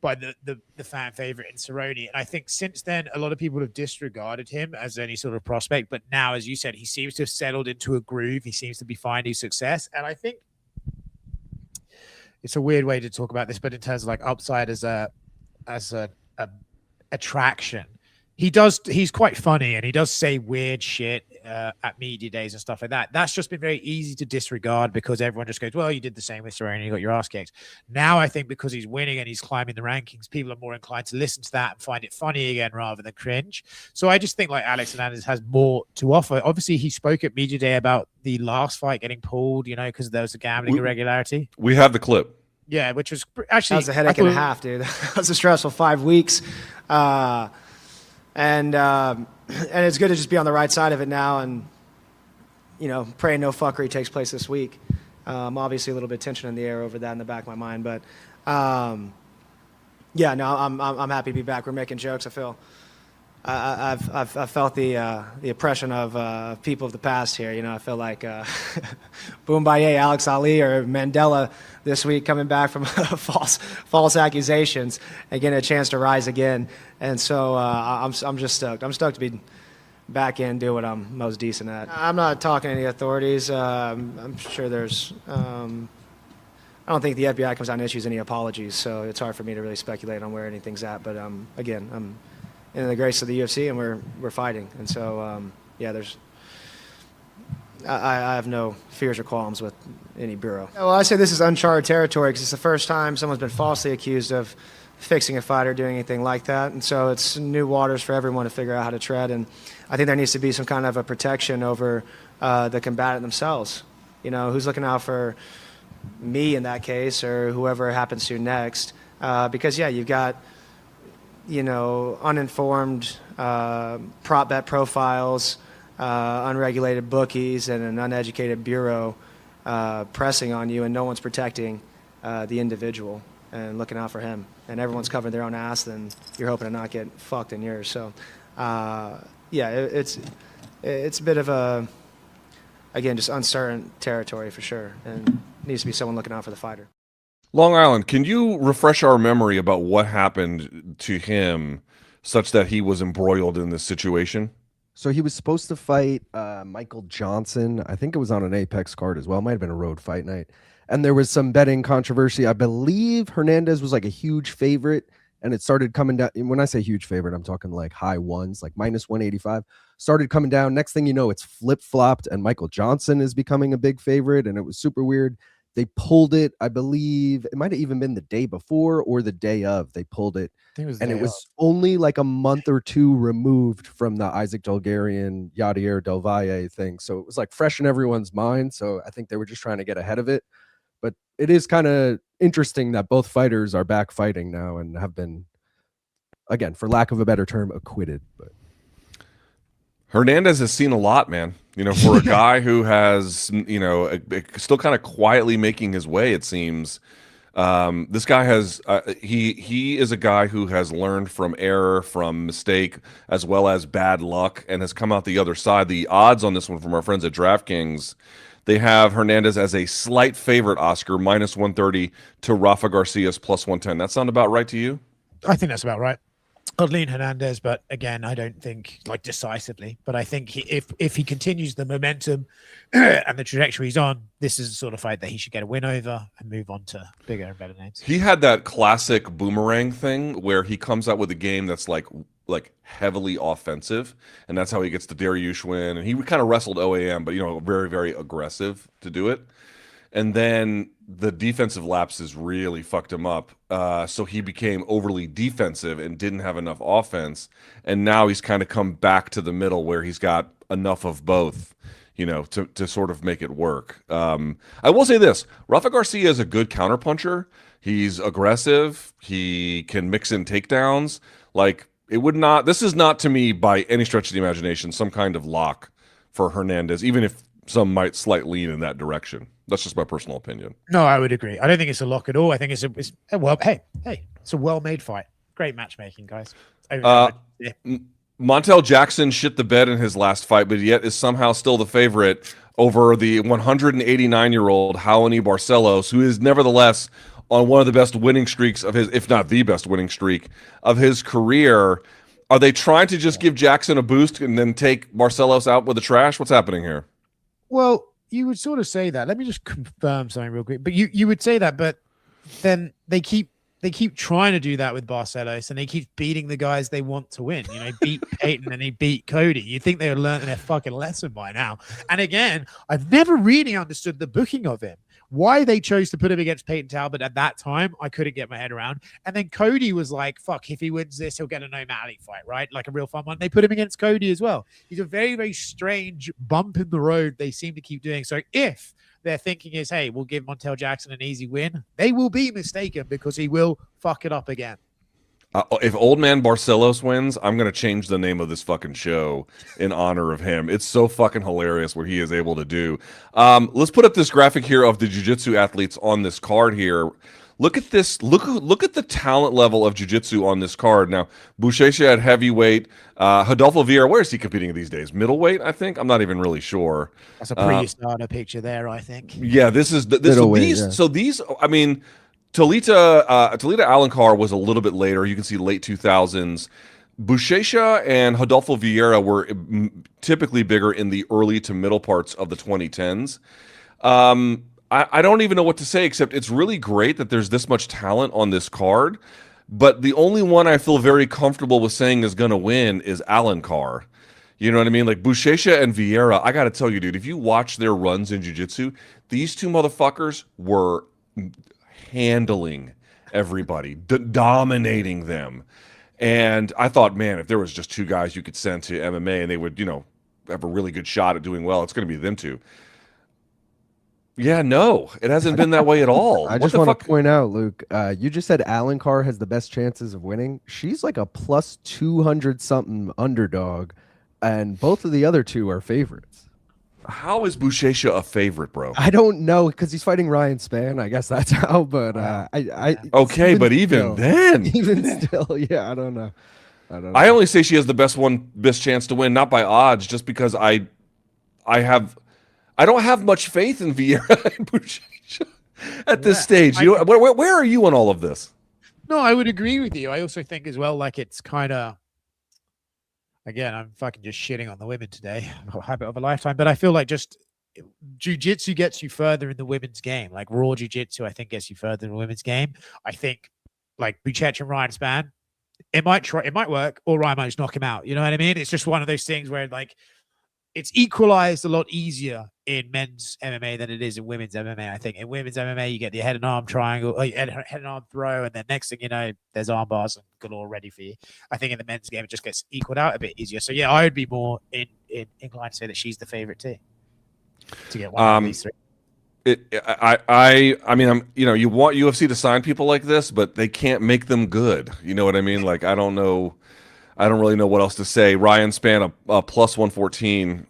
by the fan favorite in Cerrone. And I think since then, a lot of people have disregarded him as any sort of prospect. But now, as you said, he seems to have settled into a groove. He seems to be finding success. And I think it's a weird way to talk about this, but in terms of like upside as a attraction, he's quite funny, and he does say weird shit at media days and stuff like that. That's just been very easy to disregard because everyone just goes, well, you did the same with Cerrone and you got your ass kicked. Now I think because he's winning and he's climbing the rankings, people are more inclined to listen to that and find it funny again rather than cringe. So I just think like Alex Hernandez has more to offer. Obviously, he spoke at media day about the last fight getting pulled, you know, because there was a gambling irregularity. We have the clip. Yeah, which was actually... That was a headache and a half, dude. That was a stressful 5 weeks. And it's good to just be on the right side of it now, and you know, pray no fuckery takes place this week. Obviously, a little bit of tension in the air over that in the back of my mind, but yeah, no, I'm happy to be back. We're making jokes. I feel I've felt the oppression of people of the past here. You know, I feel like Boombaye, Alex Ali, or Mandela this week coming back from false accusations and getting a chance to rise again. And so I'm just stoked. I'm stoked to be back in, do what I'm most decent at. I'm not talking to any authorities. I'm sure there's. I don't think the FBI comes out and issues any apologies, so it's hard for me to really speculate on where anything's at. But again, I'm in the grace of the UFC, and we're fighting. And so yeah, I have no fears or qualms with any bureau. Well, I say this is uncharted territory because it's the first time someone's been falsely accused of fixing a fight or doing anything like that. And so it's new waters for everyone to figure out how to tread. And I think there needs to be some kind of a protection over the combatant themselves. You know, who's looking out for me in that case, or whoever it happens to next. Because, yeah, you've got, you know, uninformed prop bet profiles, unregulated bookies, and an uneducated bureau pressing on you, and no one's protecting the individual and looking out for him. And everyone's covering their own ass, then you're hoping to not get fucked in yours. So, yeah, it's a bit of a, again, just uncertain territory for sure, and needs to be someone looking out for the fighter. Long Island, can you refresh our memory about what happened to him such that he was embroiled in this situation? So he was supposed to fight Michael Johnson. I think it was on an Apex card as well. It might have been a road fight night. And there was some betting controversy. I believe Hernandez was like a huge favorite, and it started coming down. When I say huge favorite, I'm talking like high ones, like minus 185. Started coming down. Next thing you know, it's flip-flopped, and Michael Johnson is becoming a big favorite, and it was super weird. They pulled it, I believe. It might have even been the day before or the day of. They pulled it. It was only like a month or two removed from the Isaac Dolgarian, Yadier Del Valle thing. So it was like fresh in everyone's mind. So I think they were just trying to get ahead of it. But it is kind of interesting that both fighters are back fighting now and have been, again, for lack of a better term, acquitted. But Hernandez has seen a lot, man. You know, for a guy who has, you know, still kind of quietly making his way, it seems. This guy has, he is a guy who has learned from error, from mistake, as well as bad luck, and has come out the other side. The odds on this one from our friends at DraftKings, they have Hernandez as a slight favorite, Oscar, minus 130 to Rafa Garcia's plus 110. That sound about right to you? I think that's about right. I'd lean Hernandez, but again, I don't think like decisively. But I think if he continues the momentum and the trajectory he's on, this is the sort of fight that he should get a win over and move on to bigger and better names. He had that classic boomerang thing where he comes out with a game that's like heavily offensive, and that's how he gets the Dariush win. And he kind of wrestled OAM, but you know, very, very aggressive to do it. And then the defensive lapses really fucked him up. So he became overly defensive and didn't have enough offense. And now he's kind of come back to the middle where he's got enough of both, you know, to sort of make it work. I will say this. Rafa Garcia is a good counterpuncher. He's aggressive. He can mix in takedowns. Like, it would not, this is not to me by any stretch of the imagination some kind of lock for Hernandez, even if some might slightly lean in that direction. That's just my personal opinion. No, I would agree. I don't think it's a lock at all. I think it's a well, hey, it's a well-made fight. Great matchmatching, guys. Montel Jackson shit the bed in his last fight, but yet is somehow still the favorite over the 189-year-old Raoni Barcelos, who is nevertheless on one of the best winning streaks of his, if not the best winning streak of his career. Are they trying to just give Jackson a boost and then take Barcelos out with the trash? What's happening here? Well, you would sort of say that. Let me just confirm something real quick. But you would say that, but then they keep trying to do that with Barcelos, and they keep beating the guys they want to win. You know, he beat Peyton and he beat Cody. You'd think they would learn their fucking lesson by now. And again, I've never really understood the booking of him. Why they chose to put him against Peyton Talbot at that time, I couldn't get my head around. And then Cody was like, fuck, if he wins this, he'll get an O'Malley fight, right? Like a real fun one. They put him against Cody as well. He's a very, very strange bump in the road they seem to keep doing. So if their thinking is, hey, we'll give Montel Jackson an easy win, they will be mistaken because he will fuck it up again. If old man Barcelos wins, I'm going to change the name of this fucking show in honor of him. It's so fucking hilarious what he is able to do. Let's put up this graphic here of the jiu-jitsu athletes on this card here. Look at this. Look at the talent level of jiu-jitsu on this card. Now, Buchecha at heavyweight. Rodolfo Vieira, where is he competing these days? Middleweight, I think. I'm not even really sure. That's a pre-starter picture there, I think. Yeah, this is so these. I mean, Talita Alencar was a little bit later. You can see late 2000s. Buchecha and Rodolfo Vieira were typically bigger in the early to middle parts of the 2010s. I don't even know what to say, except it's really great that there's this much talent on this card. But the only one I feel very comfortable with saying is going to win is Alencar. You know what I mean? Like Buchecha and Vieira, I got to tell you, dude, if you watch their runs in jiu-jitsu, these two motherfuckers were handling everybody, dominating them. And I thought, man, if there was just two guys you could send to MMA and they would, you know, have a really good shot at doing well, it's going to be them two. Yeah, no, it hasn't been that way at all. I just want to point out, Luke, you just said Alencar has the best chances of winning. She's like a plus 200 something underdog, and both of the other two are favorites. How is Buchecha a favorite, bro? I don't know, because he's fighting Ryan Spann. I guess that's how. But okay, but even then, yeah, I don't know. I only say she has the best chance to win, not by odds, just because I don't have much faith in Vieira and Buchecha at this stage. Where are you on all of this? No, I would agree with you. I also think as well, like it's kind of, again, I'm fucking just shitting on the women today. Habit of a lifetime. But I feel like just jiu-jitsu gets you further in the women's game. Like raw jiu-jitsu, I think gets you further in the women's game. I think like Buchecha and Ryan Spann, it might work, or Ryan might just knock him out. You know what I mean? It's just one of those things where like it's equalized a lot easier in men's MMA than it is in women's MMA. I think in women's MMA, you get the head and arm triangle, head and arm throw, and then next thing you know, there's arm bars and galore ready for you. I think in the men's game, it just gets equaled out a bit easier. So yeah, I would be more inclined to say that she's the favorite too to get one of these three. I mean, you want UFC to sign people like this, but they can't make them good. You know what I mean? Like, I don't really know what else to say. Ryan Spann, a plus 114.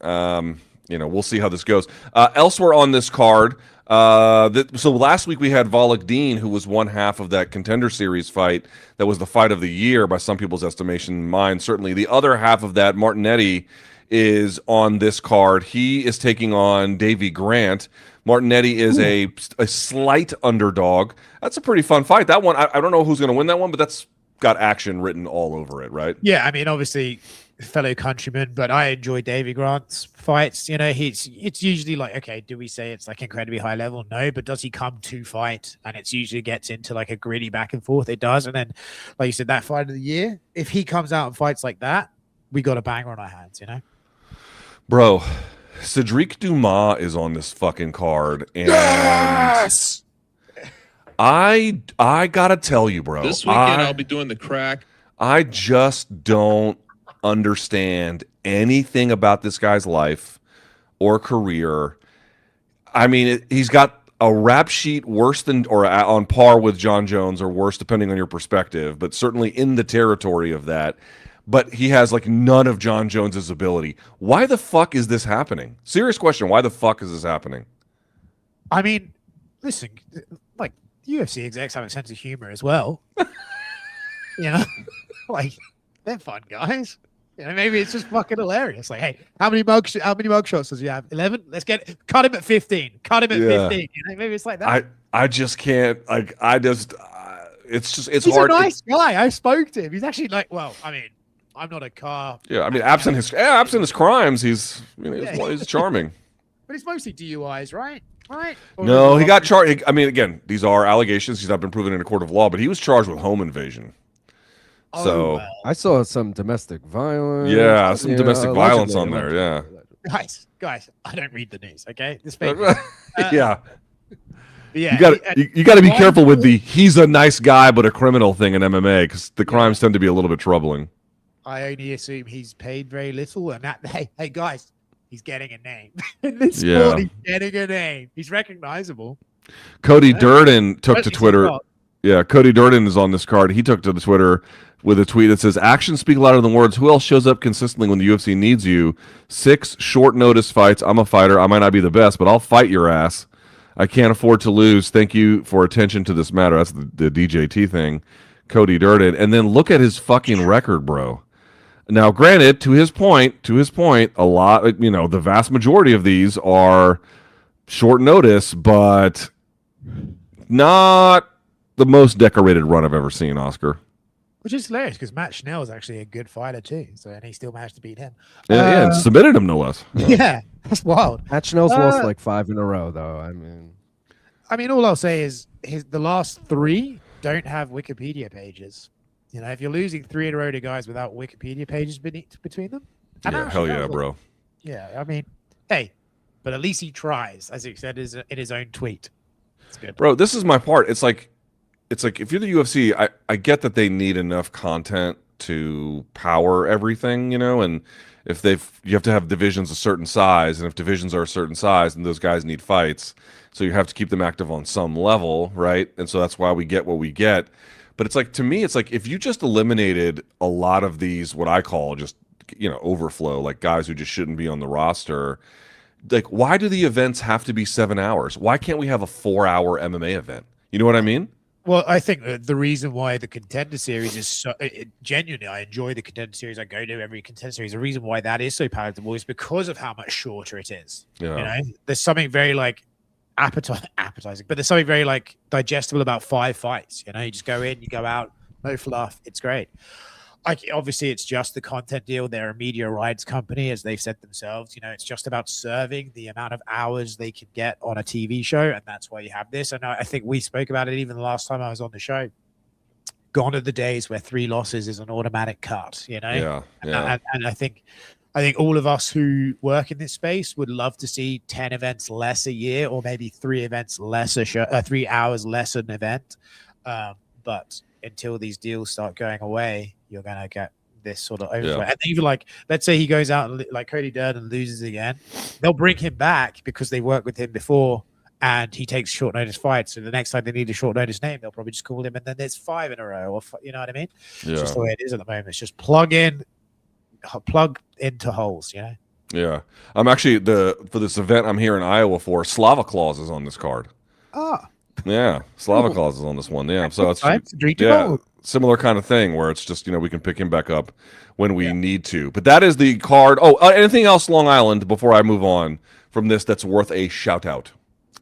We'll see how this goes. Elsewhere on this card, so last week we had Volek Dean, who was one half of that Contender Series fight. That was the fight of the year by some people's estimation, mine certainly. The other half of that, Martinetti, is on this card. He is taking on Davy Grant. Martinetti is a slight underdog. That's a pretty fun fight. That one, I don't know who's going to win that one, but that's got action written all over it, right? Yeah, I mean, obviously, fellow countryman, but I enjoy Davy Grant's fights. You know, it's usually like, okay, do we say it's like incredibly high level? No, but does he come to fight? And it's usually gets into like a gritty back and forth. It does. And then, like you said, that fight of the year, if he comes out and fights like that, we got a banger on our hands, you know? Bro, Cedric Dumas is on this fucking card, and Yes! I gotta tell you, bro. This weekend I'll be doing the crack. I just don't understand anything about this guy's life or career. I mean, he's got a rap sheet worse than or on par with John Jones or worse, depending on your perspective, but certainly in the territory of that. But he has like none of John Jones's ability. Why the fuck is this happening? Serious question. Why the fuck is this happening? I mean, listen, like UFC execs have a sense of humor as well. You know, like they're fun guys. You know, maybe it's just fucking hilarious. Like, hey, how many mug shots does he have? 11. Let's cut him at 15. Cut him at 15. You know, maybe it's like that. I just can't. Like, it's He's hard. He's a nice guy. I spoke to him. He's actually like, well, I mean, I'm not a car. Yeah, I mean, absent his crimes, he's he's charming. But it's mostly DUIs, right? Right? No, he got charged. I mean, again, these are allegations. He's not been proven in a court of law, but he was charged with home invasion. So well. I saw some domestic violence. Yeah, some domestic violence on there. Yeah, guys, I don't read the news. Okay, this yeah. Yeah, you got to be careful with the he's a nice guy but a criminal thing in MMA because the crimes tend to be a little bit troubling. I only assume he's paid very little, and that hey guys, he's getting a name in this sport. He's getting a name. He's recognizable. Cody Durden took to Twitter. Yeah, Cody Durden is on this card. He took to the Twitter with a tweet that says, "Actions speak louder than words. Who else shows up consistently when the UFC needs you? 6 short notice fights. I'm a fighter. I might not be the best, but I'll fight your ass. I can't afford to lose. Thank you for attention to this matter." That's the DJT thing. Cody Durden. And then look at his fucking record, bro. Now, granted, to his point, a lot, the vast majority of these are short notice, but not the most decorated run I've ever seen, Oscar. Which is hilarious because Matt Schnell is actually a good fighter too, and he still managed to beat him. And submitted him no less. Yeah, that's wild. Matt Schnell's lost like 5 in a row, though. I mean, all I'll say is the last 3 don't have Wikipedia pages. You know, if you're losing 3 in a row to guys without Wikipedia pages between them, yeah, hell yeah, bro. Yeah, I mean, hey, but at least he tries, as he said in his own tweet. It's good, bro. This is my part. It's like if you're the UFC, I get that they need enough content to power everything, and if you have to have divisions a certain size, and if divisions are a certain size, and those guys need fights, so you have to keep them active on some level, right? And so that's why we get what we get. But it's like, to me, it's like if you just eliminated a lot of these, what I call just, overflow, like guys who just shouldn't be on the roster, like why do the events have to be 7 hours? Why can't we have a 4-hour MMA event? You know what I mean? Well, I think the reason why the Contender Series is so genuinely, I enjoy the Contender Series. I go to every Contender Series. The reason why that is so palatable is because of how much shorter it is. Yeah. There's something very like appetizing, but there's something very like digestible about 5 fights. You just go in, you go out, no fluff. It's great. obviously it's just the content deal. They're a media rights company, as they've said themselves. You know, it's just about serving the amount of hours they can get on a TV show, and that's why you have this. And I think we spoke about it even the last time I was on the show. Gone are the days where 3 losses is an automatic cut. You know, and I think all of us who work in this space would love to see 10 events less a year, or maybe 3 events less 3 hours less an event. But until these deals start going away, you're gonna get this sort of overflow. And even like, let's say he goes out and like Cody Durden loses again, they'll bring him back because they worked with him before, and he takes short notice fights. So the next time they need a short notice name, they'll probably just call him, and then there's 5 in a row. Or you know what I mean? Yeah. It's just the way it is at the moment. It's just plug into holes. You know. Yeah, I'm actually for this event I'm here in Iowa for. Slava Claus is on this card. Ah. Yeah, Slava Claus is on this one. Yeah, so it's similar kind of thing where it's just, you know, we can pick him back up when we need to. But that is the card. Oh, anything else Long Island before I move on from this that's worth a shout out?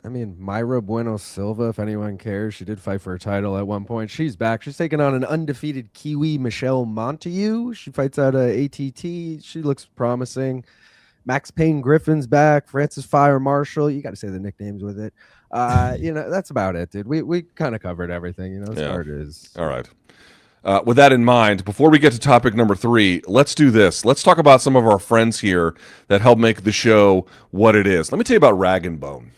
I mean, Mayra Bueno Silva, if anyone cares, she did fight for a title at one point. She's back. She's taking on an undefeated Kiwi, Michelle Montague. She fights out of ATT. She looks promising. Max Payne Griffin's back. Francis Fire Marshall. You got to say the nicknames with it. You know, that's about it, dude. We kind of covered everything. You know, as hard as. All right. With that in mind, before we get to topic number 3, let's do this. Let's talk about some of our friends here that help make the show what it is. Let me tell you about Rag and Bone.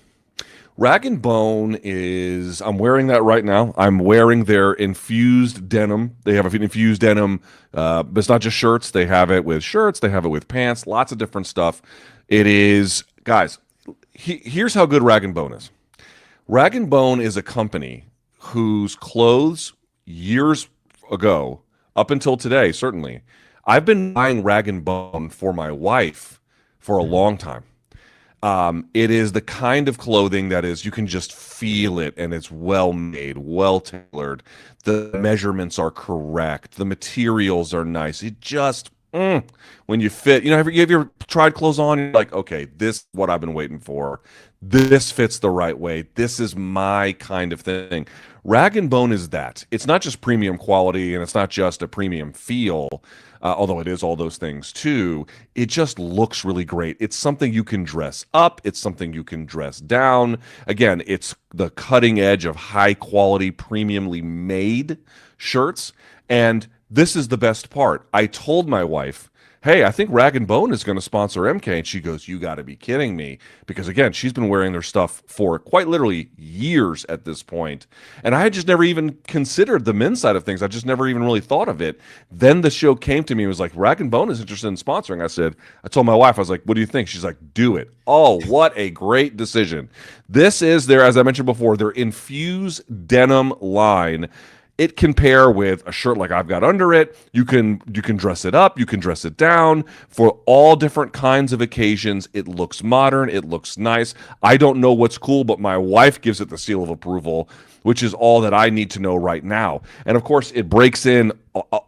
Rag and Bone is, I'm wearing that right now. I'm wearing their infused denim. They have an infused denim, but it's not just shirts. They have it with shirts. They have it with pants, lots of different stuff. It is, guys, here's how good Rag and Bone is. Rag and Bone is a company whose clothes years ago, up until today, certainly, I've been buying Rag and Bone for my wife for a long time. It is the kind of clothing that is, you can just feel it, and it's well made, well tailored. The measurements are correct. The materials are nice. It just, when you fit, you know, have you ever tried clothes on? You're like, okay, this is what I've been waiting for. This fits the right way. This is my kind of thing. Rag and Bone is that. It's not just premium quality, and it's not just a premium feel, although it is all those things too. It just looks really great. It's something you can dress up. It's something you can dress down. Again, it's the cutting edge of high quality, premiumly made shirts. And this is the best part. I told my wife, hey, I think Rag and Bone is going to sponsor MK. And she goes, you got to be kidding me. Because again, she's been wearing their stuff for quite literally years at this point. And I had just never even considered the men's side of things. I just never even really thought of it. Then the show came to me. It was like, Rag and Bone is interested in sponsoring. I told my wife, I was like, what do you think? She's like, do it. Oh, what a great decision. This is their, as I mentioned before, their infused denim line. It can pair with a shirt like I've got under it. You can dress it up. You can dress it down for all different kinds of occasions. It looks modern. It looks nice. I don't know what's cool, but my wife gives it the seal of approval, which is all that I need to know right now. And of course, it breaks in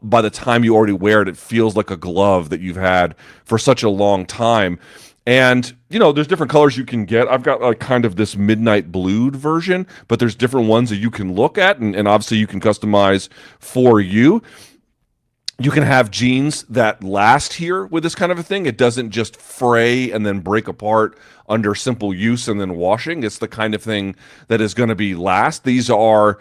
by the time you already wear it. It feels like a glove that you've had for such a long time. And, you know, there's different colors you can get. I've got like kind of this midnight blued version, but there's different ones that you can look at, and obviously you can customize for you. You can have jeans that last here with this kind of a thing. It doesn't just fray and then break apart under simple use and then washing. It's the kind of thing that is going to be last. These are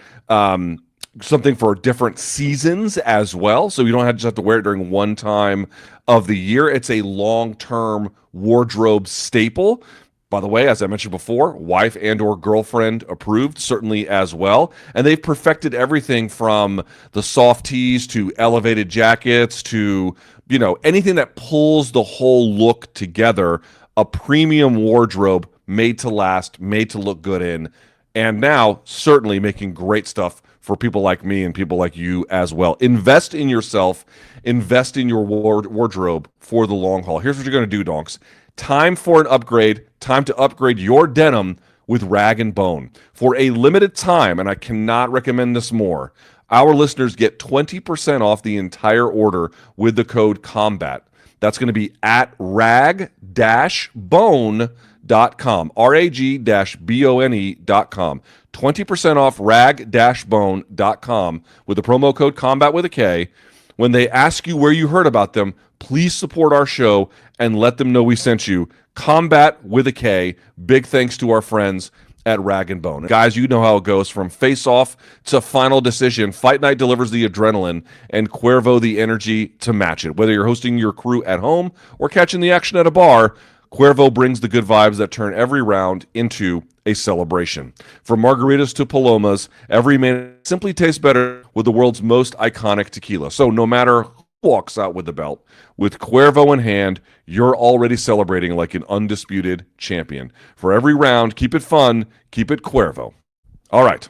something for different seasons as well. So you don't just have to wear it during one time of the year. It's a long-term wardrobe staple. By the way, as I mentioned before, wife and or girlfriend approved, certainly as well. And they've perfected everything from the soft tees to elevated jackets to, you know, anything that pulls the whole look together. A premium wardrobe made to last, made to look good in. And now certainly making great stuff for people like me and people like you as well. Invest in yourself. Invest in your wardrobe for the long haul. Here's what you're going to do, donks. Time for an upgrade. Time to upgrade your denim with Rag and Bone. For a limited time, and I cannot recommend this more, our listeners get 20% off the entire order with the code COMBAT. That's going to be at rag-bone.com. rag-bone.com. 20% off rag-bone.com with the promo code COMBAT with a K. When they ask you where you heard about them, please support our show and let them know we sent you. Combat with a K. Big thanks to our friends at Rag and Bone. Guys, you know how it goes from face-off to final decision. Fight Night delivers the adrenaline and Cuervo the energy to match it. Whether you're hosting your crew at home or catching the action at a bar, Cuervo brings the good vibes that turn every round into a celebration. From margaritas to palomas, every man simply tastes better with the world's most iconic tequila. So no matter who walks out with the belt, with Cuervo in hand, you're already celebrating like an undisputed champion. For every round, keep it fun, keep it Cuervo. All right.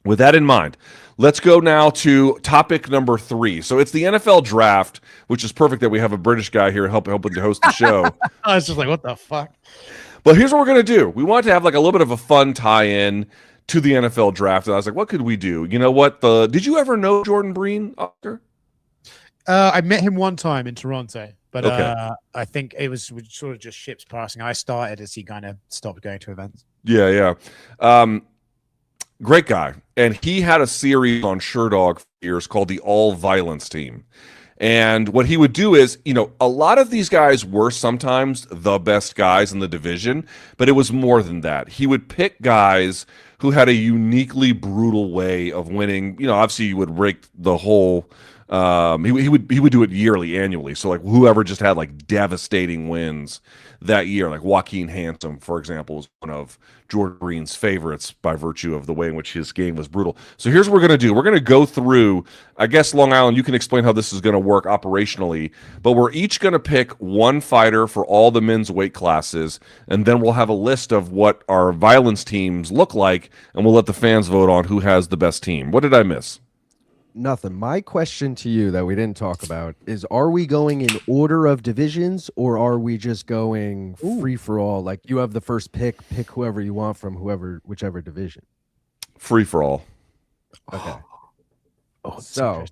With that in mind, let's go now to topic number 3. So it's the NFL draft, which is perfect that we have a British guy here helping to host the show. I was just like, what the fuck? But here's what we're going to do. We want to have like a little bit of a fun tie-in to the NFL draft. And I was like, what could we do? You know what? Did you ever know Jordan Breen, Oscar? I met him one time in Toronto, but Okay. I think it was sort of just ships passing. I started as he kind of stopped going to events. Yeah. Great guy. And he had a series on Sherdog for years called the All Violence Team. And what he would do is, a lot of these guys were sometimes the best guys in the division, but it was more than that. He would pick guys who had a uniquely brutal way of winning. Obviously he would rake the whole he would do it annually. So like whoever just had like devastating wins that year, like Joaquin Handsome, for example, was one of Jordan Breen's favorites by virtue of the way in which his game was brutal. So here's what we're going to do. We're going to go through, I guess, Long Island, you can explain how this is going to work operationally, but we're each going to pick one fighter for all the men's weight classes, and then we'll have a list of what our violence teams look like, and we'll let the fans vote on who has the best team. What did I miss? Nothing. My question to you that we didn't talk about is, are we going in order of divisions, or are we just going free for all? Like you have the first pick whoever you want from whichever division. Free for all. Okay. So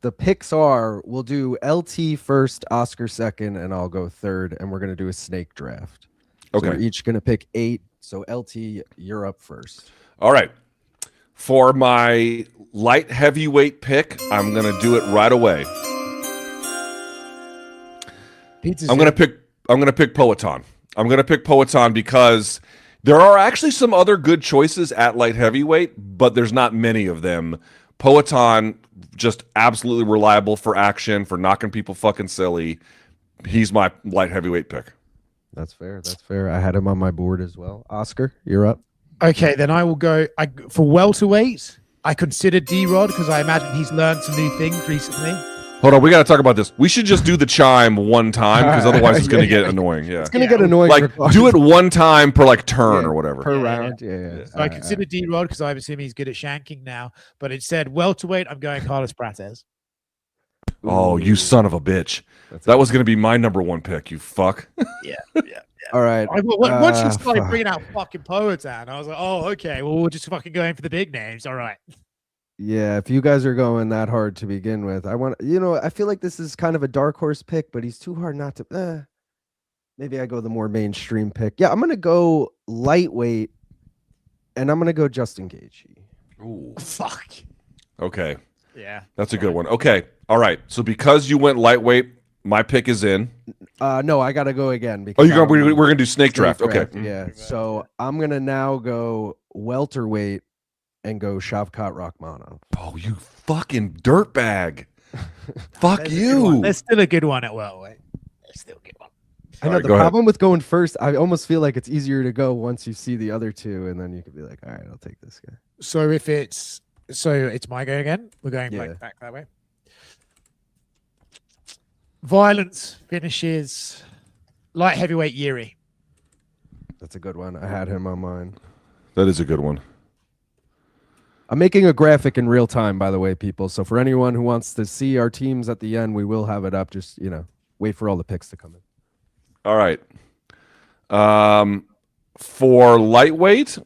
the picks are, we'll do LT first, Oscar second, and I'll go third, and we're going to do a snake draft. Okay. So we're each going to pick 8. So LT, you're up first. All right. For my light heavyweight pick, I'm going to do it right away. I'm going to pick Poatan. I'm going to pick Poatan because there are actually some other good choices at light heavyweight, but there's not many of them. Poatan, just absolutely reliable for action, for knocking people fucking silly. He's my light heavyweight pick. That's fair. I had him on my board as well. Oscar, you're up. Okay, then I will go for welterweight. I consider D-Rod because I imagine he's learned some new things recently. Hold on, we got to talk about this. We should just do the chime one time because otherwise it's going to get annoying. Yeah, it's going to get annoying. Like do it one time per like turn or whatever. Per round. Yeah. So I consider D-Rod because I assume he's good at shanking now. But it said welterweight. I'm going Carlos Prates. Oh, you son of a bitch! That was going to be my number 1 pick. You fuck. Yeah. All right. Once you started bringing out fucking Poatan, I was like, oh, okay. Well, we're just fucking going for the big names. All right. Yeah, if you guys are going that hard to begin with, I feel like this is kind of a dark horse pick, but he's too hard not to. Maybe I go the more mainstream pick. Yeah, I'm gonna go lightweight, and I'm gonna go Justin Gaethje. Ooh. Fuck. Okay. Yeah. That's a good one. Okay. All right. So because you went lightweight, my pick is in. No, I gotta go again because we're gonna do snake draft. Okay. Yeah. So I'm gonna now go welterweight and go Shavkat Rakhmonov. Oh, you fucking dirtbag. Fuck you. There's still a good one at welterweight. There's still a good one. I know the problem with going first, I almost feel like it's easier to go once you see the other two, and then you could be like, all right, I'll take this guy. So it's my go again. We're going back that way. Violence finishes light heavyweight Jiri. That's a good one. I had him on mine. That is a good one. I'm making a graphic in real time, by the way, people. So for anyone who wants to see our teams at the end, we will have it up. Just, wait for all the picks to come in. All right. For lightweight,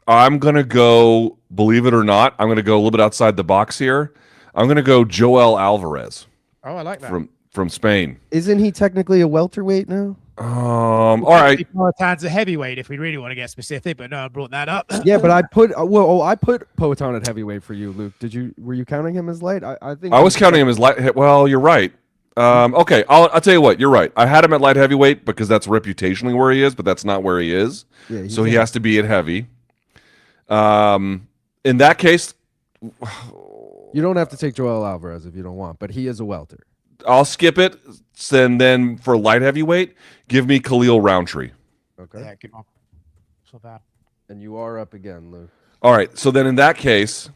I'm going to go, believe it or not, I'm going to go a little bit outside the box here. I'm going to go Joel Alvarez. Oh, I like that. From Spain. Isn't he technically a welterweight now? All right. Poatan's a heavyweight if we really want to get specific, but no one brought that up. Yeah, but I put I put Poatan at heavyweight for you, Luke. Were you counting him as light? I think I was counting him as light. Well, you're right. Okay, I'll tell you what. You're right. I had him at light heavyweight because that's reputationally where he is, but that's not where he is. Yeah, so he has to be at heavy. In that case, you don't have to take Joel Alvarez if you don't want, but he is a welter. I'll skip it. And then for light heavyweight, give me Khalil Roundtree. Okay. Yeah, good one. It's not bad. And you are up again, Luke. All right. So then in that case,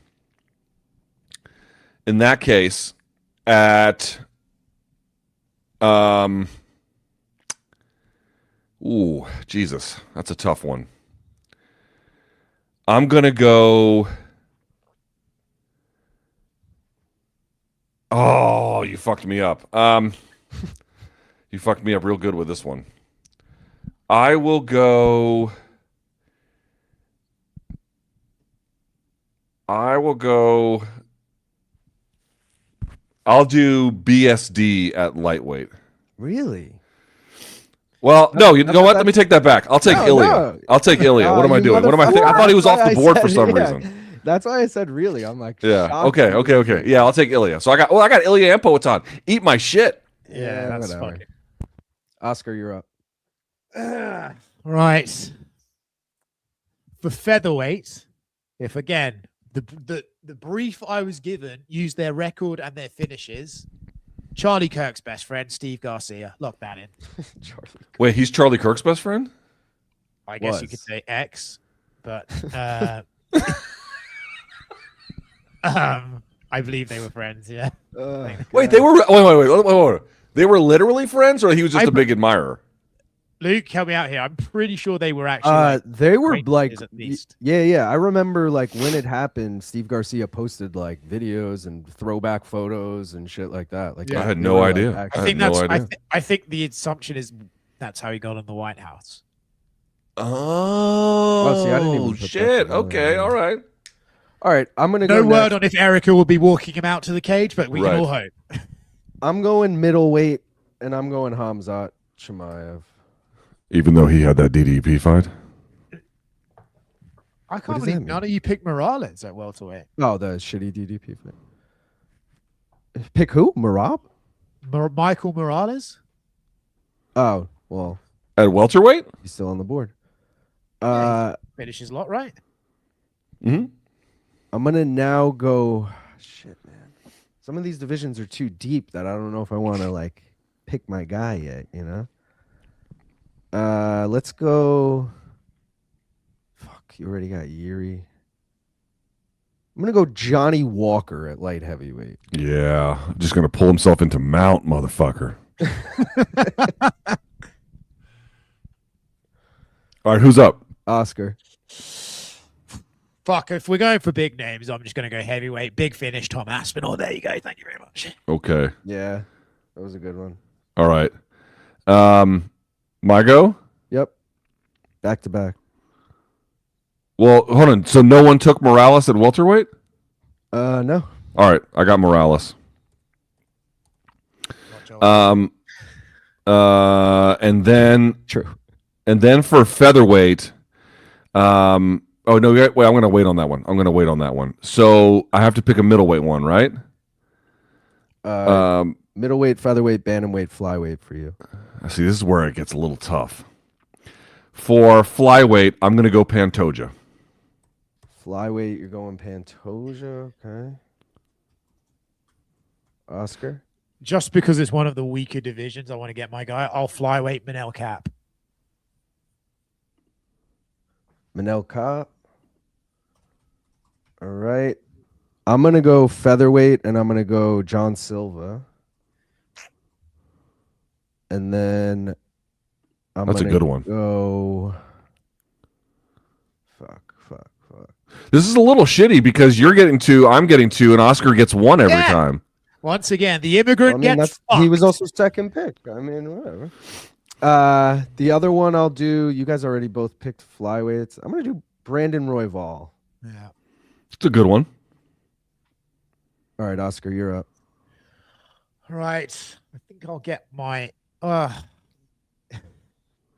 at ooh, Jesus, that's a tough one. I'm gonna go. Oh, you fucked me up. You fucked me up real good with this one. I will go. I'll do BSD at lightweight. Really? Well, no, you know what? Let me take that back. I'll take Ilia. No. I'll take Ilia. What am I doing? What am I thinking? I thought he was off the board for some reason. That's why I said really. I'm like, yeah. Okay. Yeah, I'll take Ilia. So I got Ilia and Poatan. Eat my shit. Yeah, that's fucking. Oscar, you're up. Right. For featherweight, if again the brief I was given used their record and their finishes, Charlie Kirk's best friend, Steve Garcia. Lock that in. Wait, he's Charlie Kirk's best friend? I guess you could say ex, but I believe they were friends. Yeah. Wait, they were. Wait. They were literally friends, or he was just a big admirer. Luke, help me out here. I'm pretty sure they were actually. They were like, at least. Yeah. I remember like when it happened, Steve Garcia posted like videos and throwback photos and shit like that. Like, I had no idea. Like, I think the assumption is that's how he got in the White House. Oh, see, I didn't even shit. Okay, all right. I'm gonna go. No word on if Erica will be walking him out to the cage, but we can all hope. I'm going middleweight, and I'm going Hamzat Chimaev. Even though he had that DDP fight? I can't believe none of you picked Morales at welterweight. Oh, the shitty DDP fight. Pick who? Marab? Michael Morales? Oh, well. At welterweight? He's still on the board. Finishes lot, right? Mm-hmm. I'm going to now go... Shit, man. Some of these divisions are too deep that I don't know if I want to, like, pick my guy yet, you know? Let's go. Fuck, you already got Jiri. I'm gonna go Johnny Walker at light heavyweight. Yeah, just gonna pull himself into mount, motherfucker. All right, who's up? Oscar. Fuck, if we're going for big names, I'm just gonna go heavyweight. Big finish, Tom Aspinall. There you go. Thank you very much. Okay. Yeah, that was a good one. All right. My go? Yep. Back to back. Well, hold on. So no one took Morales at welterweight? No. All right, I got Morales. And then for featherweight, oh no, wait, I'm going to wait on that one. So I have to pick a middleweight one, right? Middleweight, featherweight, bantamweight, flyweight for you. See, this is where it gets a little tough. For flyweight, I'm going to go Pantoja. Flyweight, you're going Pantoja, okay. Oscar? Just because it's one of the weaker divisions, I want to get my guy. I'll flyweight Manel Cap. Manel Cap. All right. I'm going to go featherweight, and I'm going to go John Silva. And then that's a good one. Go. Fuck. This is a little shitty because you're getting two, I'm getting two, and Oscar gets one every time. Once again, the immigrant gets fucked. He was also second pick. I mean, whatever. The other one I'll do. You guys already both picked flyweights. I'm gonna do Brandon Royval. Yeah, it's a good one. All right, Oscar, you're up. All right, I think I'll get my.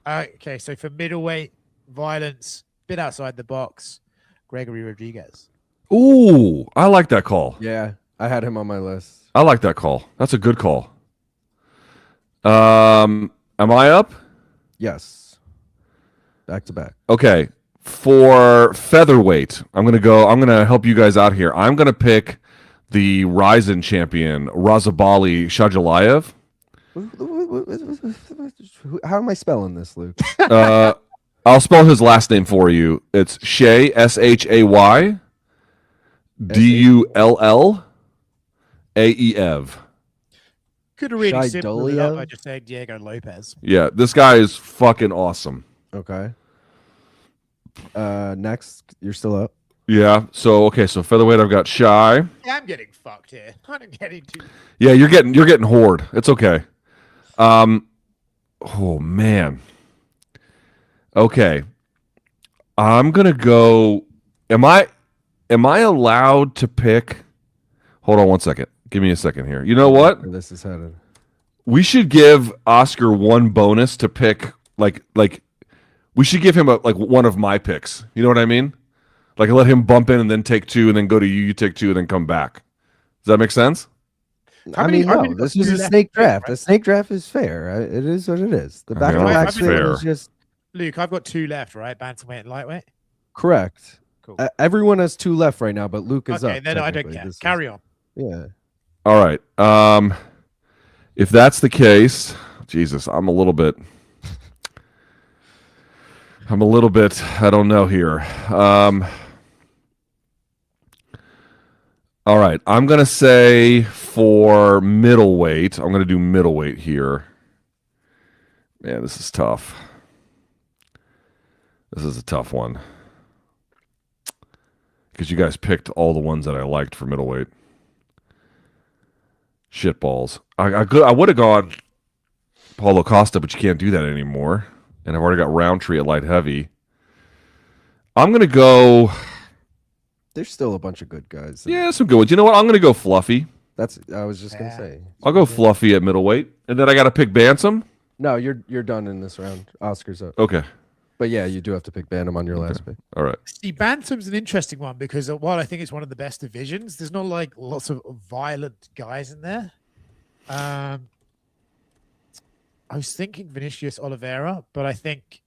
Okay, so for middleweight violence, bit outside the box, Gregory Rodriguez. Ooh, I like that call. Yeah, I had him on my list. I like that call. That's a good call. Am I up? Yes. Back to back. Okay. For featherweight, I'm gonna help you guys out here. I'm gonna pick the Ryzen champion, Razabali Shajalayev. How am I spelling this, Luke? I'll spell his last name for you. It's Shay, Shay, Dullaev. Could have really simple it up Shidoliev? by just saying Diego Lopez. Yeah, this guy is fucking awesome. Okay. Next, you're still up. Yeah. So featherweight, I've got Shy. Yeah, I'm getting fucked here. I'm getting too. Yeah, you're getting whored. It's okay. Oh man. Okay. I'm gonna go. Am I allowed to pick? Hold on one second. Give me a second here. You know what? Where this is headed. We should give Oscar one bonus to pick. Like we should give him one of my picks. You know what I mean? Like let him bump in and then take two, and then go to you. You take two, and then come back. Does that make sense? I mean, no, this is a snake draft. The snake draft is fair. It is what it is. The back to back is just. Luke, I've got 2 left, right? Bantamweight and lightweight. Correct. Cool. Everyone has 2 left right now, but Luke is up. Okay, then I don't care. Carry on. Yeah. All right. If that's the case, Jesus, I'm a little bit. I don't know here. All right. I'm gonna say for middleweight, I'm gonna do middleweight here. Man, this is tough. This is a tough one because you guys picked all the ones that I liked for middleweight. Shitballs. I would have gone Paulo Costa, but you can't do that anymore. And I've already got Roundtree at light heavy. I'm going to go... There's still a bunch of good guys. Yeah, some good ones. You know what? I'm going to go Fluffy. I was just going to say. I'll go Fluffy at middleweight. And then I got to pick Bantam? No, you're done in this round. Oscar's up. Okay. But yeah, you do have to pick Bantam on your last pick. All right. See, Bantam's an interesting one because while I think it's one of the best divisions, there's not like lots of violent guys in there. I was thinking Vinicius Oliveira, but I think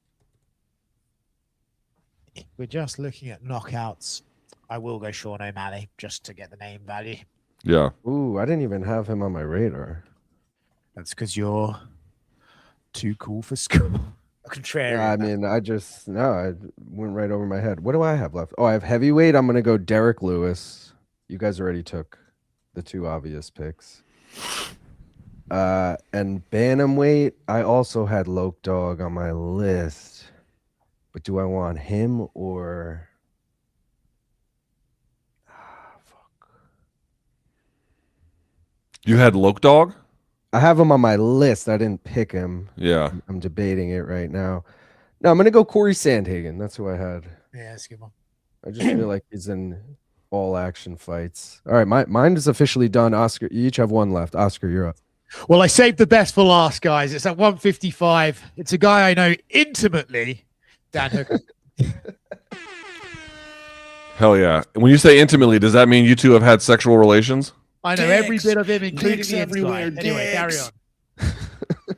if we're just looking at knockouts, I will go Sean O'Malley just to get the name value. Yeah. Ooh, I didn't even have him on my radar. That's because you're too cool for school. Contrary. Yeah, I mean, I went right over my head. What do I have left? Oh, I have heavyweight. I'm going to go Derek Lewis. You guys already took the 2 obvious picks. And bantamweight, I also had Loke Dog on my list. But do I want him or... fuck. You had Loke Dog? I have him on my list. I didn't pick him. Yeah. I'm debating it right now. No, I'm going to go Corey Sandhagen. That's who I had. Yeah, that's a good one. I just feel like he's in all action fights. All right, mine is officially done. Oscar, you each have 1 left. Oscar, you're up. Well, I saved the best for last, guys. It's at 155. It's a guy I know intimately, Dan Hooker. Hell yeah. When you say intimately, does that mean you two have had sexual relations? I know every bit of him, including Dicks the everywhere, inside. Anyway, carry dicks. on.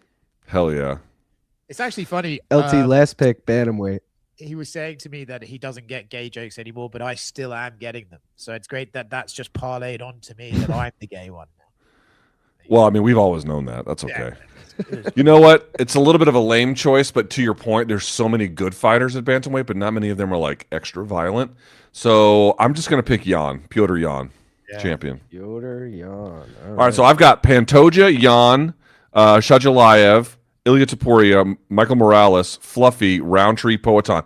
Hell yeah. It's actually funny. LT, last pick, bantamweight. He was saying to me that he doesn't get gay jokes anymore, but I still am getting them. So it's great that that's just parlayed on to me that I'm the gay one. Well, I mean, we've always known that. That's okay. You know what? It's a little bit of a lame choice, but to your point, there's so many good fighters at bantamweight, but not many of them are like extra violent. So I'm just going to pick Piotr Jan, champion. Piotr Jan. All right, so I've got Pantoja, Jan, Shajalayev, Ilia Topuria, Michael Morales, Fluffy, Roundtree, Poatan.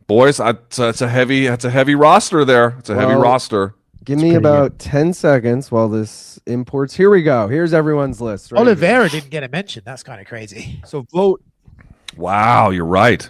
Boys, that's a heavy roster there. It's a heavy roster. Give me about 10 seconds while this imports. Here we go. Here's everyone's list. Right Oliveira didn't get a mention. That's kind of crazy. So vote. Wow, you're right.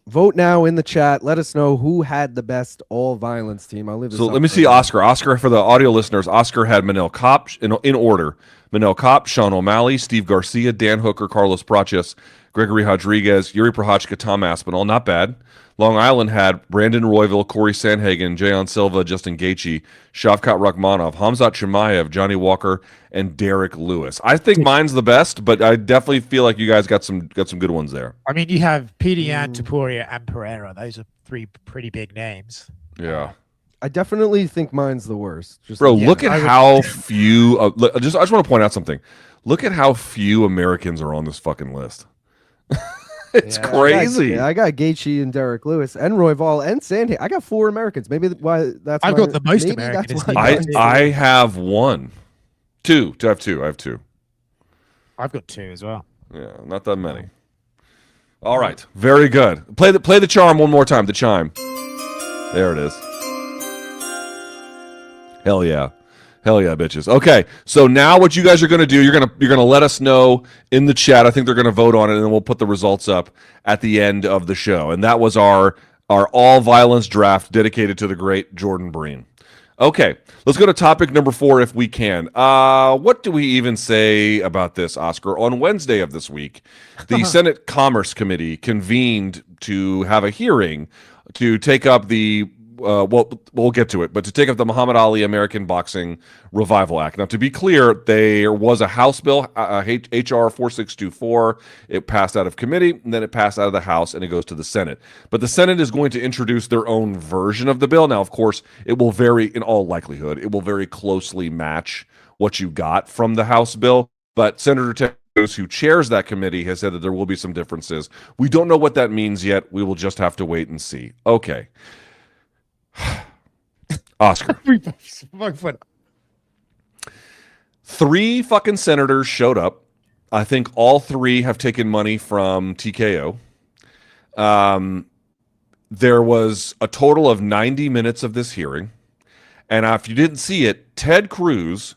Vote now in the chat. Let us know who had the best all violence team. I'll leave this So up let me see Oscar. Oscar, for the audio listeners, Oscar had Manel Kopp in order. Manel Kopp, Sean O'Malley, Steve Garcia, Dan Hooker, Carlos Praches, Gregory Rodriguez, Yuri Prochazka, Tom Aspinall. Not bad. Long Island had Brandon Royville, Corey Sandhagen, Jayon Silva, Justin Gaethje, Shavkat Rakhmonov, Hamzat Chimaev, Johnny Walker, and Derek Lewis. I think mine's the best, but I definitely feel like you guys got some good ones there. I mean, you have PDN, Taporia, and Pereira. Those are three pretty big names. Yeah. I definitely think mine's the worst. Bro, look at how few. I just want to point out something. Look at how few Americans are on this fucking list. It's crazy. I got Gaethje and Derek Lewis and Royval and Sandhagen. I got 4 Americans. Maybe why that's. I've got the most Americans. I have 1, 2. I have 2. I've got 2 as well. Yeah, not that many. All right, very good. Play the charm one more time. The chime. There it is. Hell yeah, bitches. Okay, so now what you guys are gonna do? You're gonna let us know in the chat. I think they're gonna vote on it, and then we'll put the results up at the end of the show. And that was our all violence draft dedicated to the great Jordan Breen. Okay, let's go to topic number 4 if we can. What do we even say about this, Oscar? On Wednesday of this week, the Senate Commerce Committee convened to have a hearing to take up the we'll get to it, but to take up the Muhammad Ali American Boxing Revival Act. Now, to be clear, there was a House bill, HR 4624. It passed out of committee, and then it passed out of the House, and it goes to the Senate. But the Senate is going to introduce their own version of the bill. Now, of course, it will vary in all likelihood. It will very closely match what you got from the House bill. But Senator Ted Cruz, who chairs that committee, has said that there will be some differences. We don't know what that means yet. We will just have to wait and see. Okay. Oscar. 3 fucking senators showed up. I think all 3 have taken money from TKO. There was a total of 90 minutes of this hearing. And if you didn't see it, Ted Cruz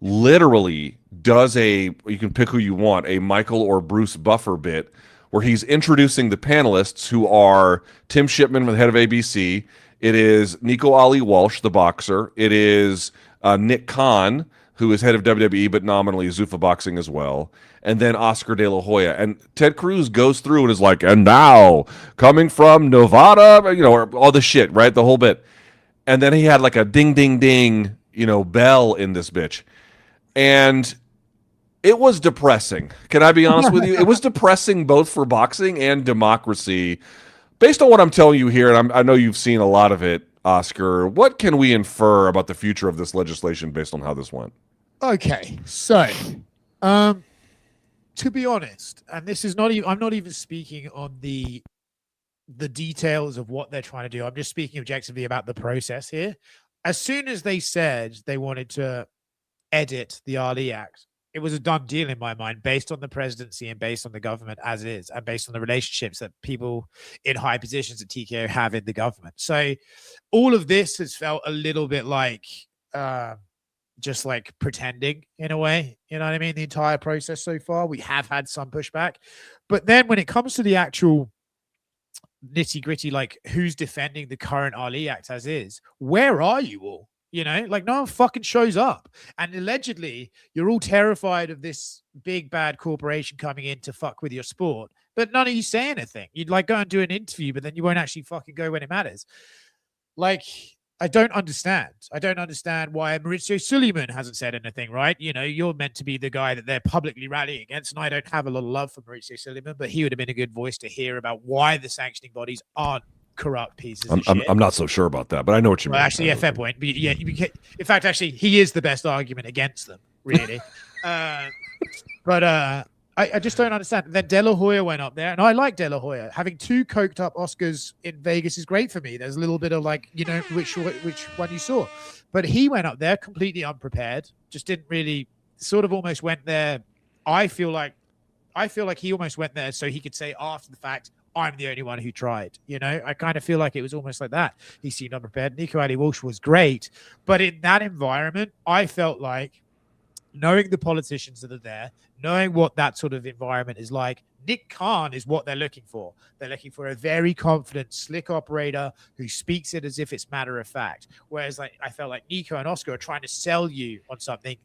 literally does you can pick who you want, a Michael or Bruce Buffer bit, where he's introducing the panelists, who are Tim Shipman, the head of ABC. It is Nico Ali Walsh, the boxer. It is Nick Khan, who is head of WWE, but nominally Zuffa Boxing as well. And then Oscar De La Hoya. And Ted Cruz goes through and is like, and now, coming from Nevada, or all the shit, right? The whole bit. And then he had like a ding, ding, ding, bell in this bitch. And it was depressing. Can I be honest with you? It was depressing both for boxing and democracy. Based on what I'm telling you here, and I know you've seen a lot of it, Oscar, what can we infer about the future of this legislation based on how this went? Okay, so to be honest, and this is not even, I'm not even speaking on the details of what they're trying to do. I'm just speaking objectively about the process here. As soon as they said they wanted to edit the Ali Act, it was a done deal in my mind, based on the presidency and based on the government as is, and based on the relationships that people in high positions at TKO have in the government. So all of this has felt a little bit like just like pretending in a way. You know what I mean? The entire process so far, we have had some pushback. But then when it comes to the actual nitty gritty, like who's defending the current Ali Act as is, where are you all? Like no one fucking shows up. And allegedly, you're all terrified of this big bad corporation coming in to fuck with your sport. But none of you say anything. You'd like go and do an interview, but then you won't actually fucking go when it matters. Like, I don't understand. I don't understand why Maurizio Suleiman hasn't said anything, right? You're meant to be the guy that they're publicly rallying against. And I don't have a lot of love for Maurizio Suleiman, but he would have been a good voice to hear about why the sanctioning bodies aren't corrupt pieces of shit. I'm not so sure about that, but I know what you mean. Actually, fair point. But yeah, in fact, actually, he is the best argument against them, really. But I just don't understand. Then De La Hoya went up there, and I like De La Hoya. Having 2 coked up Oscars in Vegas is great for me. There's a little bit of like, which one you saw. But he went up there completely unprepared, just didn't really, sort of almost went there. I feel like he almost went there so he could say after the fact, I'm the only one who tried. I kind of feel like it was almost like that. He seemed unprepared. Nico Ali Walsh was great. But in that environment, I felt like, knowing the politicians that are there, knowing what that sort of environment is like, Nick Khan is what they're looking for. They're looking for a very confident, slick operator who speaks it as if it's matter of fact. Whereas I felt like Nico and Oscar are trying to sell you on something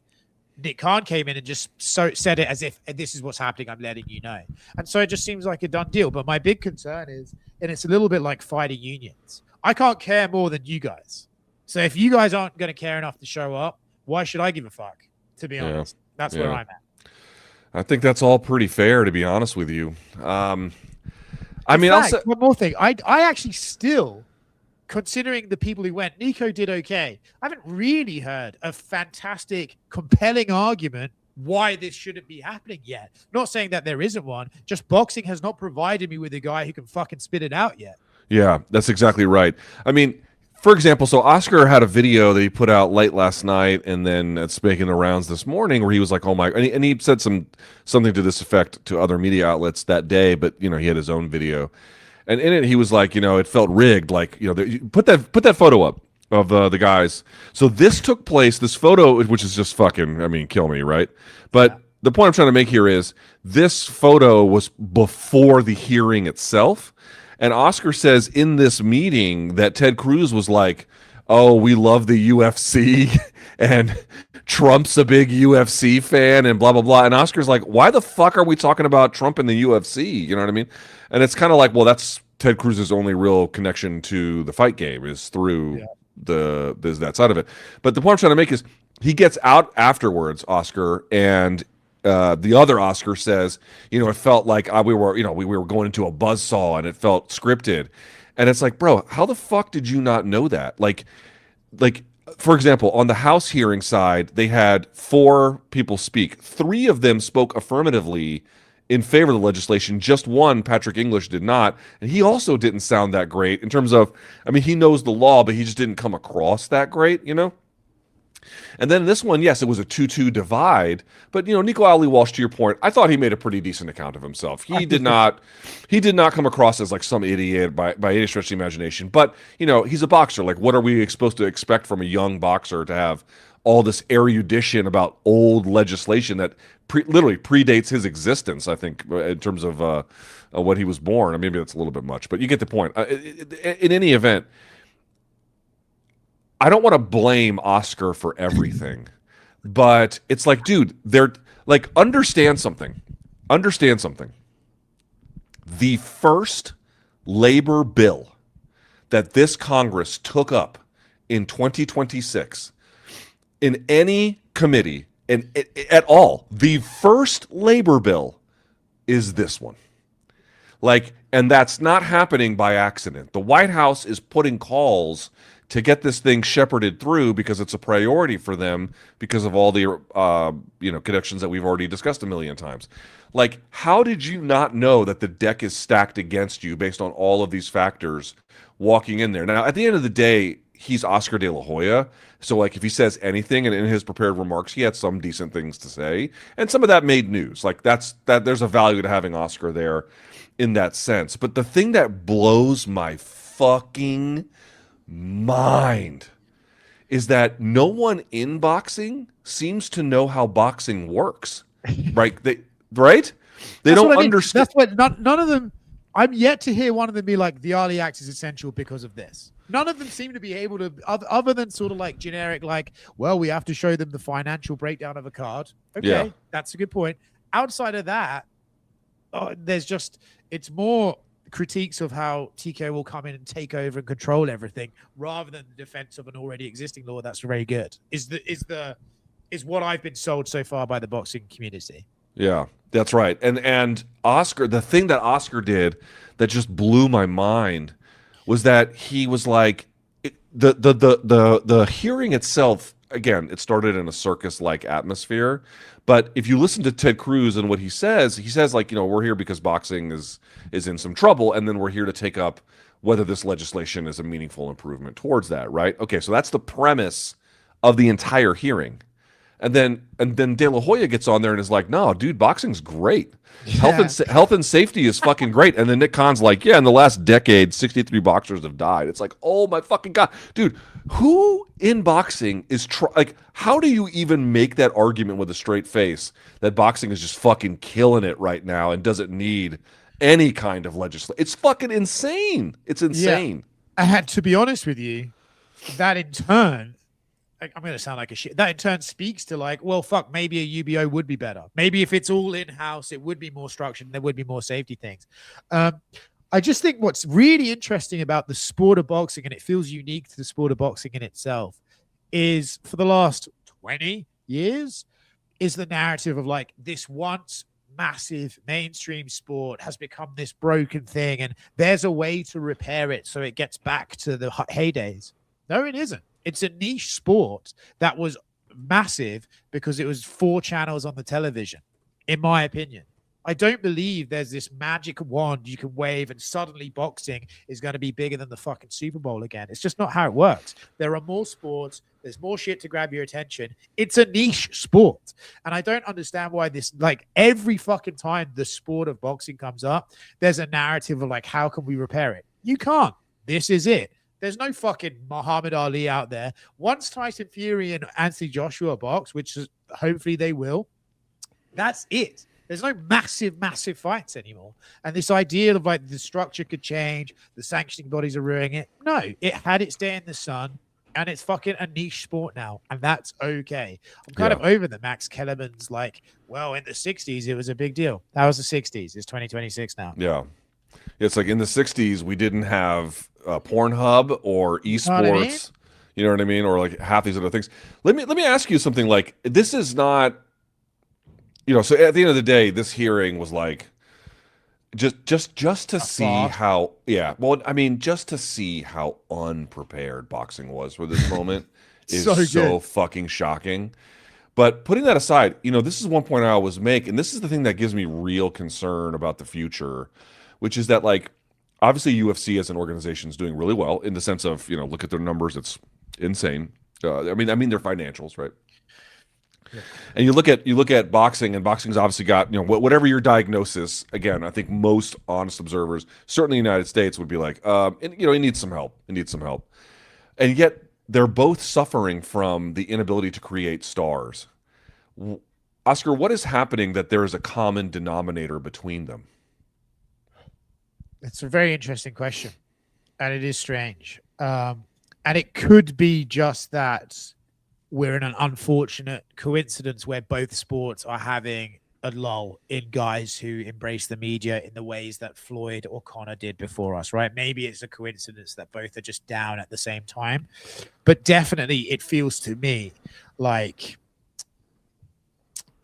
Nick Khan came in and just said it as if this is what's happening. I'm letting you know. And so it just seems like a done deal. But my big concern is, and it's a little bit like fighting unions. I can't care more than you guys. So if you guys aren't going to care enough to show up, why should I give a fuck? To be honest, that's where I'm at. I think that's all pretty fair, to be honest with you. I mean, I'll one more thing. I actually still, considering the people who went, Nico did okay. I haven't really heard a fantastic, compelling argument why this shouldn't be happening yet. Not saying that there isn't one. Just boxing has not provided me with a guy who can fucking spit it out yet. Yeah, that's exactly right. I mean, for example, so Oscar had a video that he put out late last night, and then it's making the rounds this morning, where he was like, "Oh my!" And he said something to this effect to other media outlets that day, but he had his own video, and in it he was like, it felt rigged. Like, put that photo up of the guys. So this took place. This photo, which is just fucking, kill me, right? But the point I'm trying to make here is this photo was before the hearing itself. And Oscar says in this meeting that Ted Cruz was like, "Oh, we love the UFC and Trump's a big UFC fan and blah, blah, blah." And Oscar's like, "Why the fuck are we talking about Trump and the UFC?" You know what I mean? And it's kind of like, well, that's Ted Cruz's only real connection to the fight game is through there's that side of it. But the point I'm trying to make is he gets out afterwards, Oscar, and the other Oscar says, it felt like we were going into a buzzsaw and it felt scripted. And it's like, bro, how the fuck did you not know that? Like, for example, on the House hearing side, they had 4 people speak. 3 of them spoke affirmatively in favor of the legislation. Just one, Patrick English, did not. And he also didn't sound that great in terms of, he knows the law, but he just didn't come across that great, And then this one, yes, it was a 2-2 divide, but Nico Ali Walsh, to your point, I thought he made a pretty decent account of himself. He did not come across as like some idiot by any stretch of the imagination. But he's a boxer. Like, what are we supposed to expect from a young boxer to have all this erudition about old legislation that literally predates his existence? I think in terms of when he was born. Maybe that's a little bit much, but you get the point. In any event, I don't want to blame Oscar for everything, but it's like, dude, they're like, understand something. The first labor bill that this Congress took up in 2026 in any committee and at all, the first labor bill is this one. Like, and that's not happening by accident. The White House is putting calls to get this thing shepherded through because it's a priority for them because of all the connections that we've already discussed a million times. Like, how did you not know that the deck is stacked against you based on all of these factors walking in there? Now, at the end of the day, he's Oscar De La Hoya, so like if he says anything, and in his prepared remarks, he had some decent things to say, and some of that made news. Like that there's a value to having Oscar there in that sense. But the thing that blows my fucking mind is that no one in boxing seems to know how boxing works. Right? They don't understand. That's what none of them. I'm yet to hear one of them be like, the Ali Act is essential because of this. None of them seem to be able to, other than sort of like generic, like, well, we have to show them the financial breakdown of a card. Okay, that's a good point. Outside of that, it's more critiques of how TK will come in and take over and control everything rather than the defense of an already existing law that's very good is what I've been sold so far by the boxing community. Yeah, that's right. And Oscar, the thing that Oscar did that just blew my mind was that he was like, the hearing itself, again, it started in a circus-like atmosphere. But if you listen to Ted Cruz and what he says like, we're here because boxing is in some trouble, and then we're here to take up whether this legislation is a meaningful improvement towards that, right? Okay, so that's the premise of the entire hearing. And then De La Hoya gets on there and is like, "No, dude, boxing's great. Health and safety is fucking great." And then Nick Khan's like, "Yeah, in the last decade, 63 boxers have died." It's like, oh my fucking God. Dude, who in boxing is like, how do you even make that argument with a straight face that boxing is just fucking killing it right now and doesn't need any kind of legislation? It's fucking insane. It's insane. Yeah. And to be honest with you, that in turn like, I'm going to sound like a shit. That in turn speaks to like, well, fuck, maybe a UBO would be better. Maybe if it's all in-house, it would be more structured and there would be more safety things. I just think what's really interesting about the sport of boxing, and it feels unique to the sport of boxing in itself, is for the last 20 years, is the narrative of like this once massive mainstream sport has become this broken thing and there's a way to repair it so it gets back to the heydays. No, it isn't. It's a niche sport that was massive because it was 4 channels on the television, in my opinion. I don't believe there's this magic wand you can wave and suddenly boxing is going to be bigger than the fucking Super Bowl again. It's just not how it works. There are more sports. There's more shit to grab your attention. It's a niche sport. And I don't understand why this, like every fucking time the sport of boxing comes up, there's a narrative of like, how can we repair it? You can't. This is it. There's no fucking Muhammad Ali out there. Once Tyson Fury and Anthony Joshua box, which is, hopefully they will, that's it. There's no massive, massive fights anymore. And this idea of like the structure could change, the sanctioning bodies are ruining it. No, it had its day in the sun and it's fucking a niche sport now. And that's okay. I'm kind of over the Max Kellerman's like, well, in the 60s, it was a big deal. That was the 60s. It's 2026 now. Yeah. It's like in the 60s, we didn't have Pornhub or esports. You know what I mean? Or like half these other things. Let me ask you something. Like, this is not, you know, so at the end of the day, this hearing was like just to see how, well, I mean, just to see how unprepared boxing was for this moment is so fucking shocking. But putting that aside, you know, this is one point I always make, and this is the thing that gives me real concern about the future, which is that, like, obviously UFC as an organization is doing really well in the sense of, you know, look at their numbers. It's insane. I mean their financials, right? Yeah. And you look at boxing, and boxing's obviously got, you know, whatever your diagnosis. Again, I think most honest observers, certainly in the United States, would be like, you know, it needs some help. It needs some help. And yet they're both suffering from the inability to create stars. Oscar, what is happening that there is a common denominator between them? It's a very interesting question, and it is strange. And it could be just that we're in an unfortunate coincidence where both sports are having a lull in guys who embrace the media in the ways that Floyd or Conor did before us, right? Maybe it's a coincidence that both are just down at the same time. But definitely it feels to me like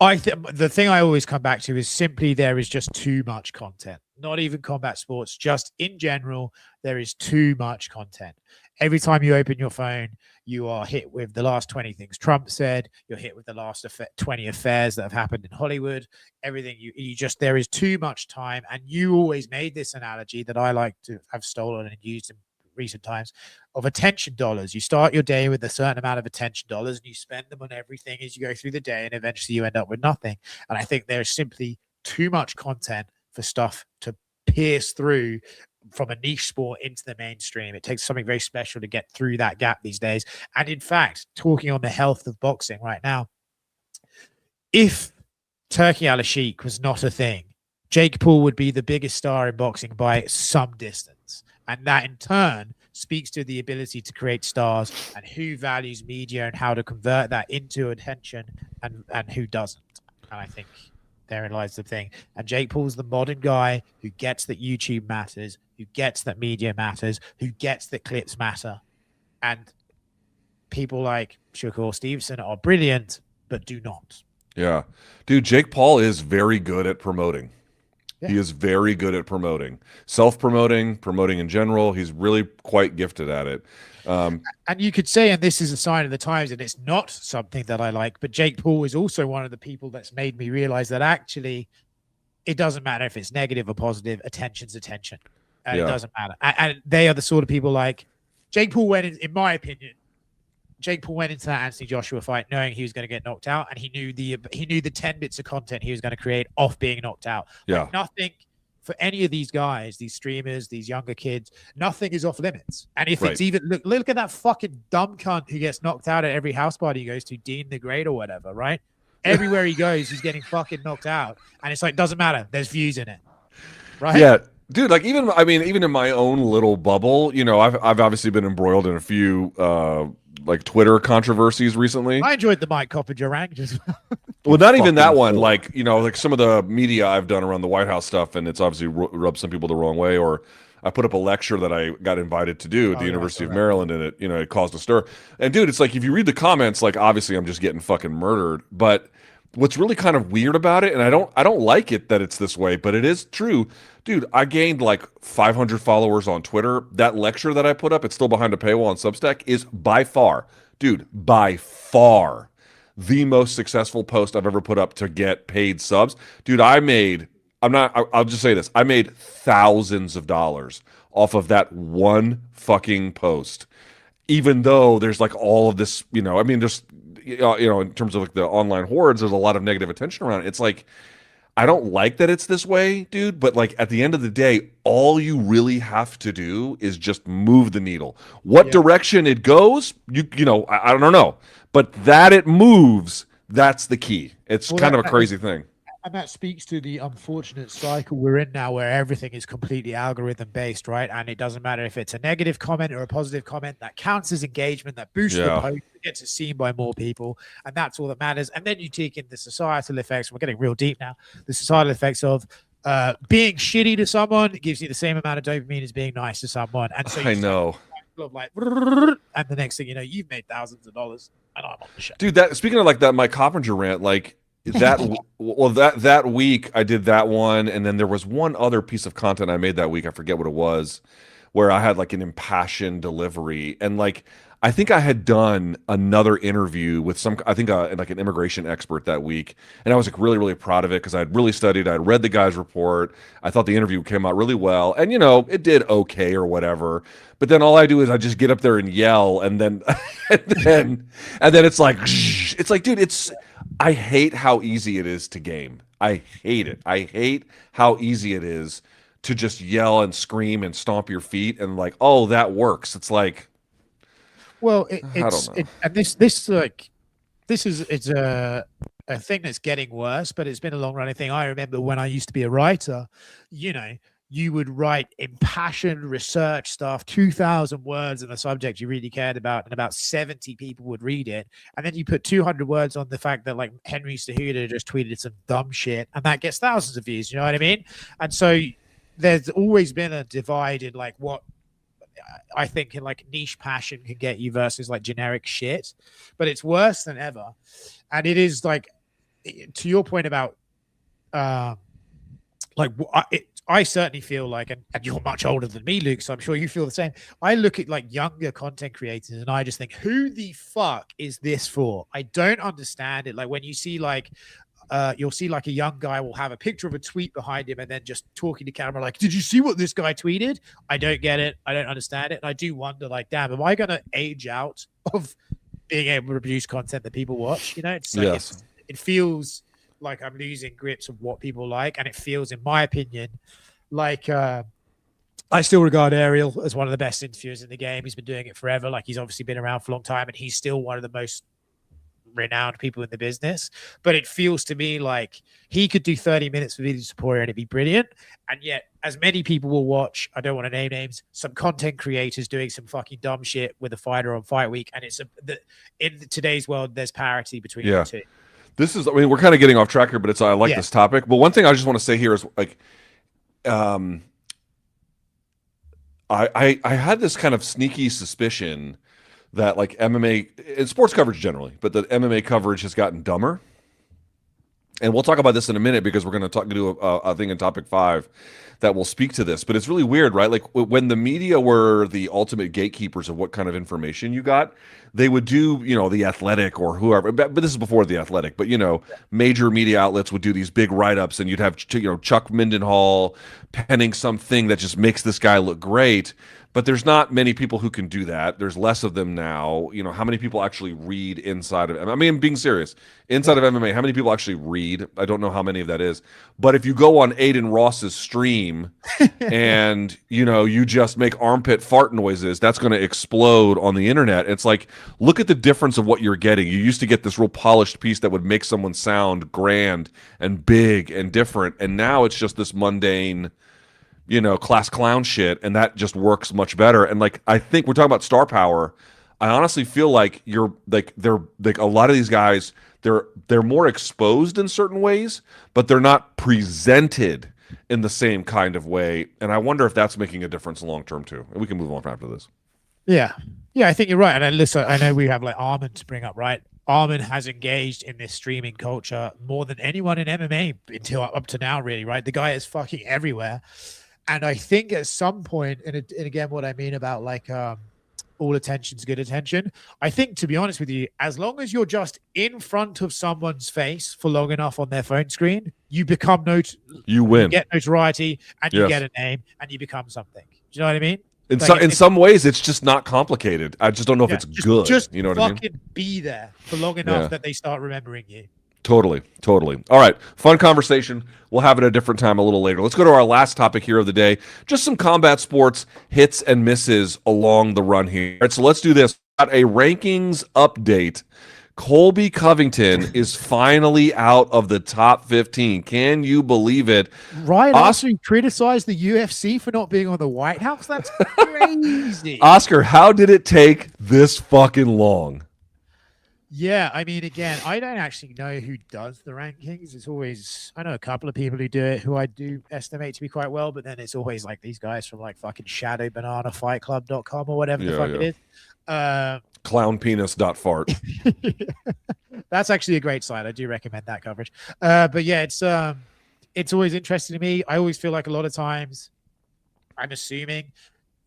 the thing I always come back to is simply there is just too much content. Not even combat sports, just in general, there is too much content. Every time you open your phone, you are hit with the last 20 things Trump said. You're hit with the last 20 affairs that have happened in Hollywood. Everything you just, there is too much time. And you always made this analogy that I like to have stolen and used in recent times of attention dollars. You start your day with a certain amount of attention dollars and you spend them on everything as you go through the day, and eventually you end up with nothing. And I think there's simply too much content for stuff to pierce through from a niche sport into the mainstream. It takes something very special to get through that gap these days. And in fact, talking on the health of boxing right now, if Turkey Al-Sheikh was not a thing, Jake Paul would be the biggest star in boxing by some distance. And that in turn speaks to the ability to create stars and who values media and how to convert that into attention and who doesn't. And I think therein lies the thing. And Jake Paul's the modern guy who gets that YouTube matters, who gets that media matters, who gets that clips matter. And people like Shakur Stevenson are brilliant, but do not. Yeah. Dude, Jake Paul is very good at promoting. Yeah. He is very good at promoting. Self-promoting, promoting in general. He's really quite gifted at it. And you could say, and this is a sign of the times, and it's not something that I like, but Jake Paul is also one of the people that's made me realize that actually it doesn't matter if it's negative or positive. Attention's attention. It doesn't matter. And they are the sort of people like Jake Paul in my opinion, Jake Paul went into that Anthony Joshua fight knowing he was going to get knocked out, and he knew the 10 bits of content he was going to create off being knocked out. Yeah. Like nothing for any of these guys, these streamers, these younger kids, nothing is off limits. And if it's even look at that fucking dumb cunt who gets knocked out at every house party he goes to, Dean the Great or whatever, right? Everywhere he goes, he's getting fucking knocked out, and it's like doesn't matter. There's views in it, right? Yeah. Dude, like even in my own little bubble, you know, I've obviously been embroiled in a few like Twitter controversies recently. I enjoyed the Mike Coppinger rant as well. Well, not even that one. Like, you know, like some of the media I've done around the White House stuff, and it's obviously rubbed some people the wrong way. Or I put up a lecture that I got invited to do at the University of Maryland, and it caused a stir. And dude, it's like if you read the comments, like obviously I'm just getting fucking murdered. But what's really kind of weird about it, and I don't like it that it's this way, but it is true. Dude, I gained like 500 followers on Twitter. That lecture that I put up, it's still behind a paywall on Substack, is by far the most successful post I've ever put up to get paid subs. Dude, I'll just say this. I made thousands of dollars off of that one fucking post. Even though there's like all of this, you know, I mean, there's, you know, in terms of like the online hordes, there's a lot of negative attention around it. It's like, I don't like that it's this way, dude, but like at the end of the day, all you really have to do is just move the needle. What direction it goes, you know, I don't know, but that it moves, that's the key. It's kind of a crazy thing. And that speaks to the unfortunate cycle we're in now where everything is completely algorithm based, right? And it doesn't matter if it's a negative comment or a positive comment, that counts as engagement, that boosts the post, it gets seen by more people. And that's all that matters. And then you take in the societal effects. We're getting real deep now. The societal effects of being shitty to someone gives you the same amount of dopamine as being nice to someone. And so I know. Like, and the next thing you know, you've made thousands of dollars and I'm on the show. Dude, that speaking of like that Mike Coppinger rant, like that week I did that one, and then there was one other piece of content I made that week, I forget what it was, where I had like an impassioned delivery, and like I think I had done another interview with like an immigration expert that week, and I was like really, really proud of it because I had really studied, I had read the guy's report, I thought the interview came out really well, and you know, it did okay or whatever, but then all I do is I just get up there and yell, and then and then it's like dude, I hate how easy it is to game. I hate it. I hate how easy it is to just yell and scream and stomp your feet and like, oh, that works. It's like, well, I don't know. And this is a thing that's getting worse, but it's been a long running thing. I remember when I used to be a writer, you know, you would write impassioned research stuff, 2,000 words on a subject you really cared about, and about 70 people would read it. And then you put 200 words on the fact that like Henry Cejudo just tweeted some dumb shit, and that gets thousands of views. You know what I mean? And so there's always been a divide in like what I think in like niche passion can get you versus like generic shit. But it's worse than ever. And it is like, to your point about I certainly feel like, and you're much older than me, Luke, so I'm sure you feel the same. I look at like younger content creators and I just think, who the fuck is this for? I don't understand it. Like when you see like, you'll see like a young guy will have a picture of a tweet behind him and then just talking to camera like, did you see what this guy tweeted? I don't get it. I don't understand it. And I do wonder like, damn, am I going to age out of being able to produce content that people watch? You know, it's like, it feels like I'm losing grips of what people like, and it feels, in my opinion, like I still regard Ariel as one of the best interviewers in the game. He's been doing it forever. Like he's obviously been around for a long time, and he's still one of the most renowned people in the business. But it feels to me like he could do 30 minutes for Video Superior and it'd be brilliant. And yet, as many people will watch, I don't want to name names, some content creators doing some fucking dumb shit with a fighter on Fight Week, and it's in today's world, there's parity between the two. This is, I mean, we're kind of getting off track here, but I like this topic. But one thing I just want to say here is like, I had this kind of sneaky suspicion that like MMA and sports coverage generally, but the MMA coverage has gotten dumber. And we'll talk about this in a minute because we're going to do a thing in topic 5 that will speak to this. But it's really weird, right? Like when the media were the ultimate gatekeepers of what kind of information you got, they would do, you know, The Athletic or whoever. But this is before The Athletic. But, you know, major media outlets would do these big write-ups, and you'd have, you know, Chuck Mindenhall penning something that just makes this guy look great. But there's not many people who can do that. There's less of them now. You know, how many people actually read inside of MMA? I mean, I'm being serious. Inside of MMA, how many people actually read? I don't know how many of that is. But if you go on Aiden Ross's stream and, you know, you just make armpit fart noises, that's going to explode on the internet. It's like, look at the difference of what you're getting. You used to get this real polished piece that would make someone sound grand and big and different. And now it's just this mundane, you know, class clown shit, and that just works much better. And like, I think we're talking about star power. I honestly feel like they're like a lot of these guys, they're more exposed in certain ways, but they're not presented in the same kind of way. And I wonder if that's making a difference long term too. And we can move on after this. Yeah. Yeah, I think you're right. And then, listen, I know we have like Arman to bring up, right? Arman has engaged in this streaming culture more than anyone in MMA until up to now, really, right? The guy is fucking everywhere. And I think at some point, and again, what I mean about like all attention's good attention, I think, to be honest with you, as long as you're just in front of someone's face for long enough on their phone screen, you become you win. You get notoriety and you get a name and you become something. Do you know what I mean? In some ways, it's just not complicated. I just don't know if it's good. Just you know what I mean? Fucking be there for long enough that they start remembering you. Totally. All right. Fun conversation. We'll have it at a different time a little later. Let's go to our last topic here of the day. Just some combat sports hits and misses along the run here. All right, so let's do this. Got a rankings update. Colby Covington is finally out of the top 15. Can you believe it? Right. Also, criticized the UFC for not being on the White House. That's crazy. Oscar, how did it take this fucking long? Yeah, I mean, again, I don't actually know who does the rankings. It's always, I know a couple of people who do it who I do estimate to be quite well, but then it's always like these guys from like fucking shadowbananafightclub.com or whatever the fuck it is. Clownpenis.fart. That's actually a great site. I do recommend that coverage. But yeah, it's always interesting to me. I always feel like a lot of times I'm assuming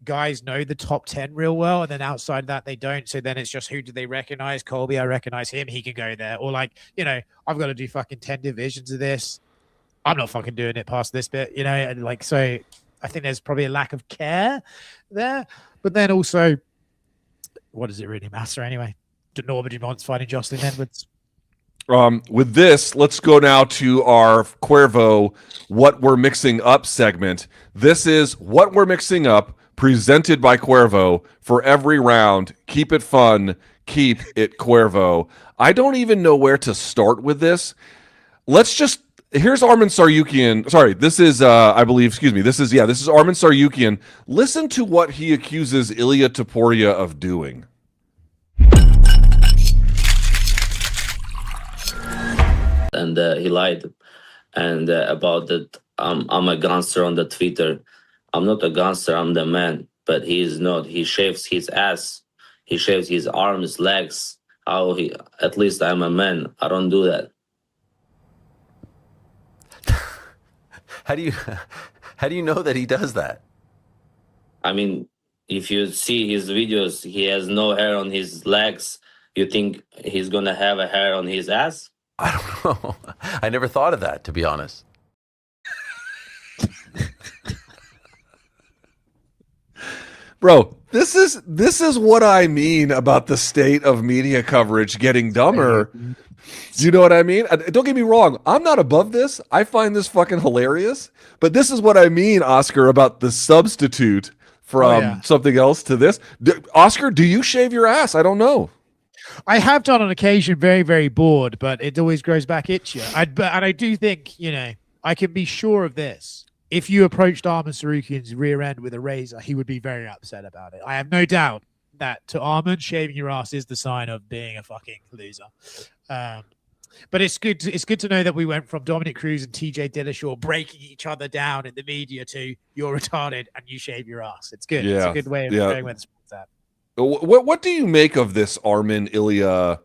guys know the top 10 real well, and then outside that they don't. So then it's just, who do they recognize? Colby, I recognize him. He can go there. Or like, you know, I've got to do fucking 10 divisions of this. I'm not fucking doing it past this bit, you know? And like, so I think there's probably a lack of care there. But then also, what does it really matter anyway? Norma Dumont's fighting Joselyne Edwards. With this, let's go now to our Cuervo What We're Mixing Up segment. This is What We're Mixing Up, presented by Cuervo. For every round, keep it fun, keep it Cuervo. I don't even know where to start with this. Here's Arman Tsarukyan. Sorry, this is this is Arman Tsarukyan. Listen to what he accuses Ilia Topuria of doing. And he lied, and about that I'm a gangster on the Twitter. I'm not a gangster, I'm the man, but he is not. He shaves his ass, he shaves his arms, legs. At least I'm a man. I don't do that. How do you know that he does that? I mean, if you see his videos, he has no hair on his legs. You think he's gonna have a hair on his ass? I don't know. I never thought of that, to be honest. Bro, this is what I mean about the state of media coverage getting dumber. Do you know what I mean? Don't get me wrong. I'm not above this. I find this fucking hilarious. But this is what I mean, Oscar, about the substitute from something else to this. Oscar, do you shave your ass? I don't know. I have done on occasion, very, very bored, but it always grows back itchier. And I do think, you know, I can be sure of this. If you approached Arman Tsarukyan's rear end with a razor, he would be very upset about it. I have no doubt that to Arman, shaving your ass is the sign of being a fucking loser. But it's good to know that we went from Dominic Cruz and TJ Dillashaw breaking each other down in the media to you're retarded and you shave your ass. It's good. It's a good way of going with the sport's at. What do you make of this Arman Ilia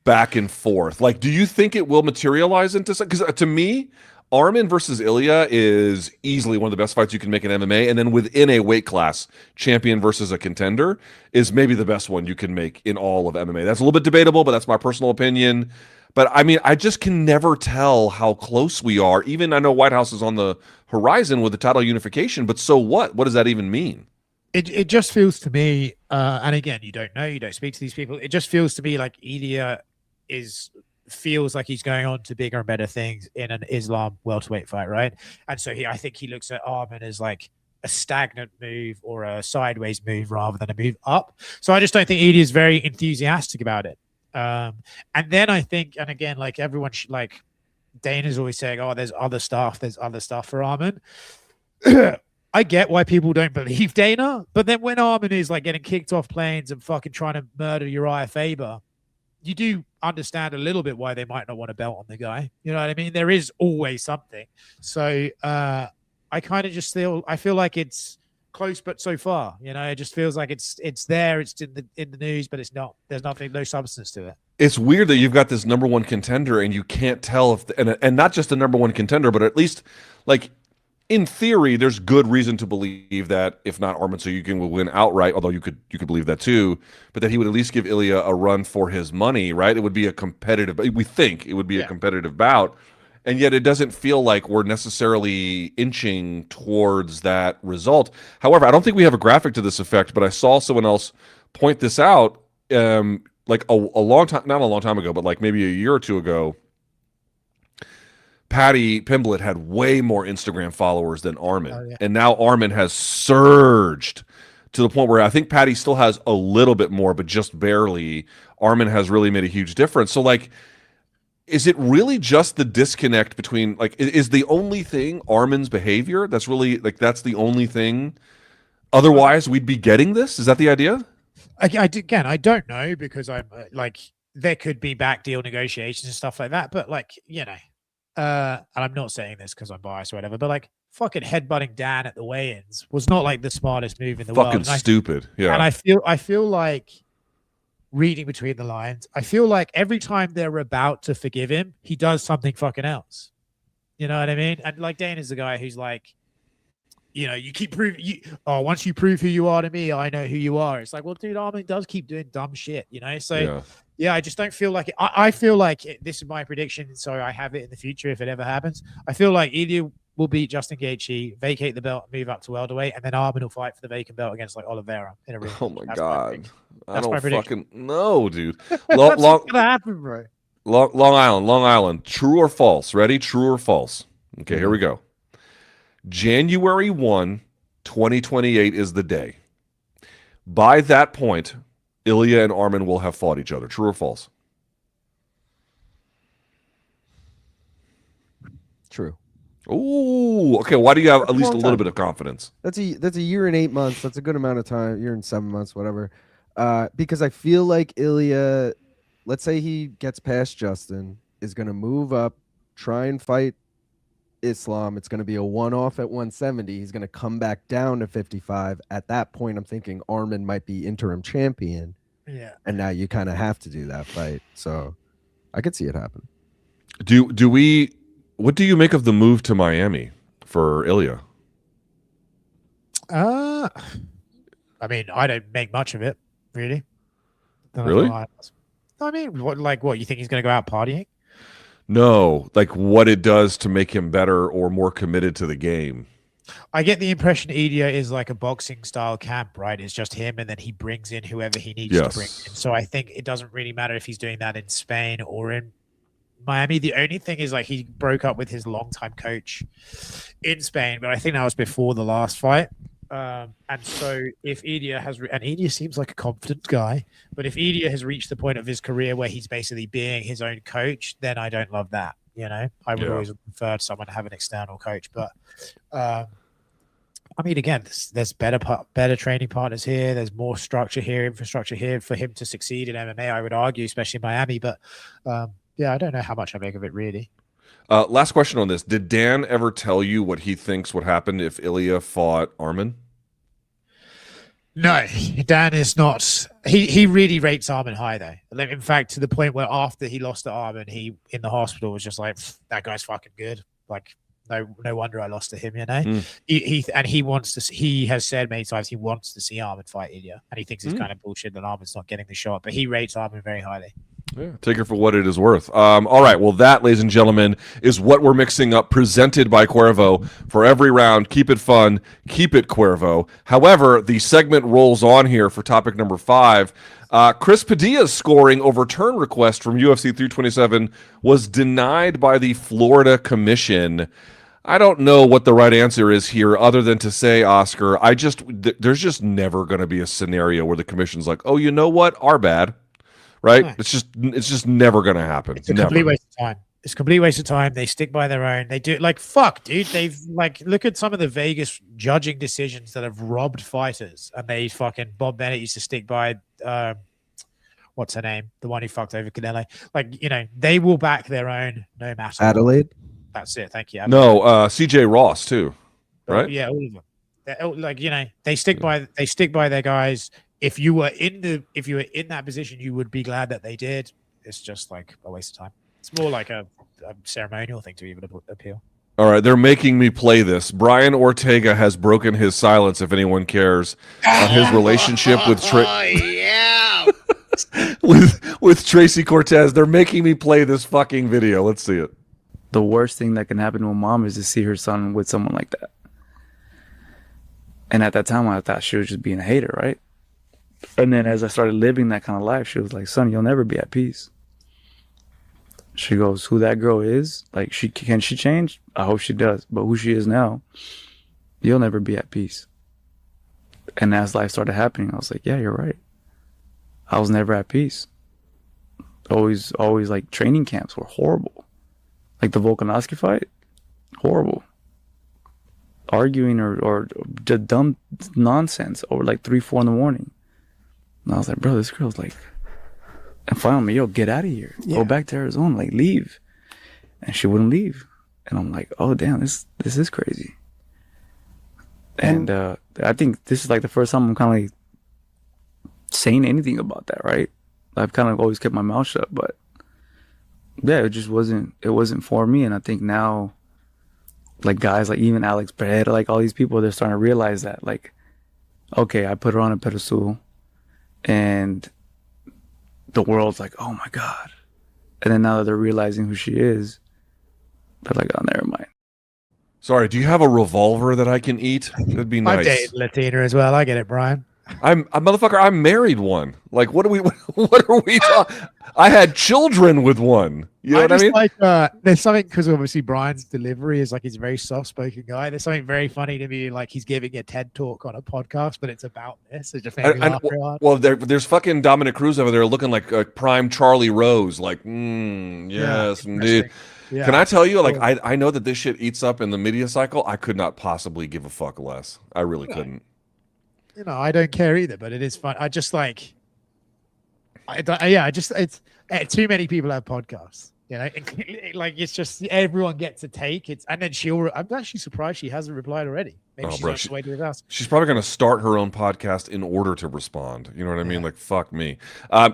back and forth? Like, do you think it will materialize into something? Because to me, Arman versus Ilia is easily one of the best fights you can make in MMA, and then within a weight class, champion versus a contender is maybe the best one you can make in all of MMA. That's a little bit debatable, but that's my personal opinion. But I mean, I just can never tell how close we are. Even I know White House is on the horizon with the title unification, but so what? What does that even mean? It just feels to me, and again, you don't know, you don't speak to these people. It just feels to me like Ilia feels like he's going on to bigger and better things in an Islam welterweight fight, right? And so I think he looks at Arman as like a stagnant move or a sideways move rather than a move up. So I just don't think Ilia is very enthusiastic about it. And then I think, and again, like everyone, like Dana's always saying, oh, there's other stuff for Arman. I get why people don't believe Dana, but then when Arman is like getting kicked off planes and fucking trying to murder Uriah Faber, you do understand a little bit why they might not want to belt on the guy. You know what I mean? There is always something. So I kind of just feel like it's close, but so far, you know, it just feels like it's there. It's in the news, but it's not. There's no substance to it. It's weird that you've got this number one contender and you can't tell if and not just the number one contender, but at least like. In theory, there's good reason to believe that if not Arman Tsuyukin will win outright, although you could believe that too, but that he would at least give Ilia a run for his money, right? It would be a competitive. We think it would be a competitive bout, and yet it doesn't feel like we're necessarily inching towards that result. However, I don't think we have a graphic to this effect, but I saw someone else point this out, like a long time, not a long time ago, but like maybe a year or two ago. Paddy Pimblett had way more Instagram followers than Arman, and now Arman has surged to the point where I think Paddy still has a little bit more, but just barely. Arman has really made a huge difference. So, like, is it really just the disconnect between, like, is the only thing Arman's behavior? That's really, like, that's the only thing? Otherwise, we'd be getting this? Is that the idea? Again, I don't know, because I'm like, there could be back deal negotiations and stuff like that, but like, you know. And I'm not saying this because I'm biased or whatever, but like fucking headbutting Dan at the weigh-ins was not like the smartest move in the world. Fucking stupid. Yeah. And I feel like, reading between the lines, I feel like every time they're about to forgive him, he does something fucking else. You know what I mean? And like Dana's the guy who's like, you know, you keep proving once you prove who you are to me, I know who you are. It's like, well, dude, Arman does keep doing dumb shit, you know? So yeah, I just don't feel like it. I feel like this is my prediction, so I have it in the future if it ever happens. I feel like Ilia will beat Justin Gaethje, vacate the belt, move up to welterweight, and then Arman will fight for the vacant belt against like Oliveira in a ring. Oh my god, I don't fucking dude. That's what's gonna happen, bro. Long Island. True or false? Ready? True or false? Okay, here we go. January 1, 2028 is the day. By that point, Ilia and Arman will have fought each other. True or false? True. Ooh, okay. Why do you have at least a little bit of confidence? That's a year and 8 months. That's a good amount of time. Year and 7 months, whatever. Because I feel like Ilia, let's say he gets past Justin, is going to move up, try and fight Islam. It's going to be a one-off at 170. He's going to come back down to 55. At that point, I'm thinking Arman might be interim champion. Yeah. And now you kind of have to do that fight. So I could see it happen. What do you make of the move to Miami for Ilia? I mean, I don't make much of it, really. Really? I mean, what you think he's going to go out partying? No, like what it does to make him better or more committed to the game. I get the impression Ilia is like a boxing style camp, right? It's just him, and then he brings in whoever he needs to bring in. So I think it doesn't really matter if he's doing that in Spain or in Miami. The only thing is, like, he broke up with his longtime coach in Spain, but I think that was before the last fight. And so if Ilia and Ilia seems like a confident guy, but if Ilia has reached the point of his career where he's basically being his own coach, then I don't love that. You know, I would always prefer someone to have an external coach. But I mean, again, there's better training partners here. There's more structure here, infrastructure here for him to succeed in MMA, I would argue, especially in Miami. But yeah, I don't know how much I make of it, really. Last question on this. Did Dan ever tell you what he thinks would happen if Ilia fought Arman? No, Dan is not. He really rates Arman high, though. In fact, to the point where after he lost to Arman, he in the hospital was just like, that guy's fucking good. Like, no wonder I lost to him, you know? He has said many times he wants to see Arman fight Ilia, and he thinks it's kind of bullshit that Arman's not getting the shot, but he rates Arman very highly. Yeah, take it for what it is worth. All right, well, that, ladies and gentlemen, is what we're mixing up, presented by Cuervo. For every round, keep it fun, keep it Cuervo. However, the segment rolls on here for topic number 5. Chris Padilla's scoring overturn request from UFC 327 was denied by the Florida Commission. I don't know what the right answer is here, other than to say, Oscar, there's just never going to be a scenario where the commission's like, oh, you know what? Our bad. Right? No. It's just never going to happen. It's a complete waste of time. It's a complete waste of time. They stick by their own. They do like fuck, dude. They've like look at some of the Vegas judging decisions that have robbed fighters, and they fucking Bob Bennett used to stick by. What's her name? The one who fucked over Canelo. Like they will back their own no matter. Adelaide. That's it. Thank you. No, CJ Ross too, right? Yeah, all of them. Like they stick by their guys. If you were in that position, you would be glad that they did. It's just like a waste of time. It's more like a ceremonial thing to even appeal. All right, they're making me play this. Brian Ortega has broken his silence, if anyone cares, on his relationship with with Tracy Cortez. They're making me play this fucking video. Let's see it. The worst thing that can happen to a mom is to see her son with someone like that. And at that time, I thought she was just being a hater, right? And then as I started living that kind of life, she was like, son, you'll never be at peace. She goes, who that girl is, like, can she change? I hope she does. But who she is now, you'll never be at peace. And as life started happening, I was like, yeah, you're right. I was never at peace. Always like training camps were horrible. Like the Volkanovski fight, horrible. Arguing or just dumb nonsense over like 3-4 in the morning. And I was like, bro, this girl's like, and finally, yo, get out of here. Go back to Arizona, like leave. And she wouldn't leave. And I'm like, oh damn, this is crazy. And I think this is like the first time I'm kind of like saying anything about that, right? I've kind of always kept my mouth shut, but yeah, it just wasn't for me. And I think now, like guys like even Alex Pereira, like all these people, they're starting to realize that, like, okay, I put her on a pedestal and the world's like, oh my God. And then now that they're realizing who she is, they're like, oh, never mind. Sorry, do you have a revolver that I can eat? That'd be nice. I've dated Latina as well. I get it, Brian. I married one. Like, what are we talking? I had children with one. You know what I mean? Like, there's something, because obviously Brian's delivery is like, he's a very soft-spoken guy. There's something very funny to me, like he's giving a TED talk on a podcast, but it's about this. It just made me laugh real hard. Well, there's fucking Dominic Cruz over there looking like a prime Charlie Rose. Like, yes, indeed. Yeah. Can I tell you, like, I know that this shit eats up in the media cycle. I could not possibly give a fuck less. I really couldn't. I don't care either, but it is fun. I just like, it's too many people have podcasts, like it's just everyone gets a take. And then I'm actually surprised she hasn't replied already. Maybe she's on the way to his house. She's probably going to start her own podcast in order to respond. You know what I mean? Like, fuck me.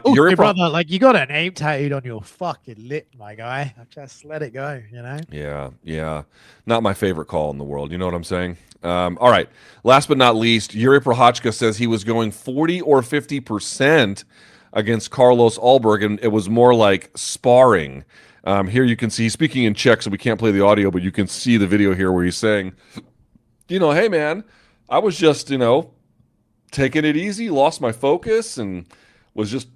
Your brother, like, you got a name tattooed on your fucking lip, my guy. Just let it go, Yeah. Not my favorite call in the world. You know what I'm saying? All right. Last but not least, Jiri Prochazka says he was going 40 or 50% against Carlos Ulberg, and it was more like sparring. Here you can see, speaking in Czech, so we can't play the audio, but you can see the video here where he's saying, hey, man, I was just, taking it easy, lost my focus, and was just,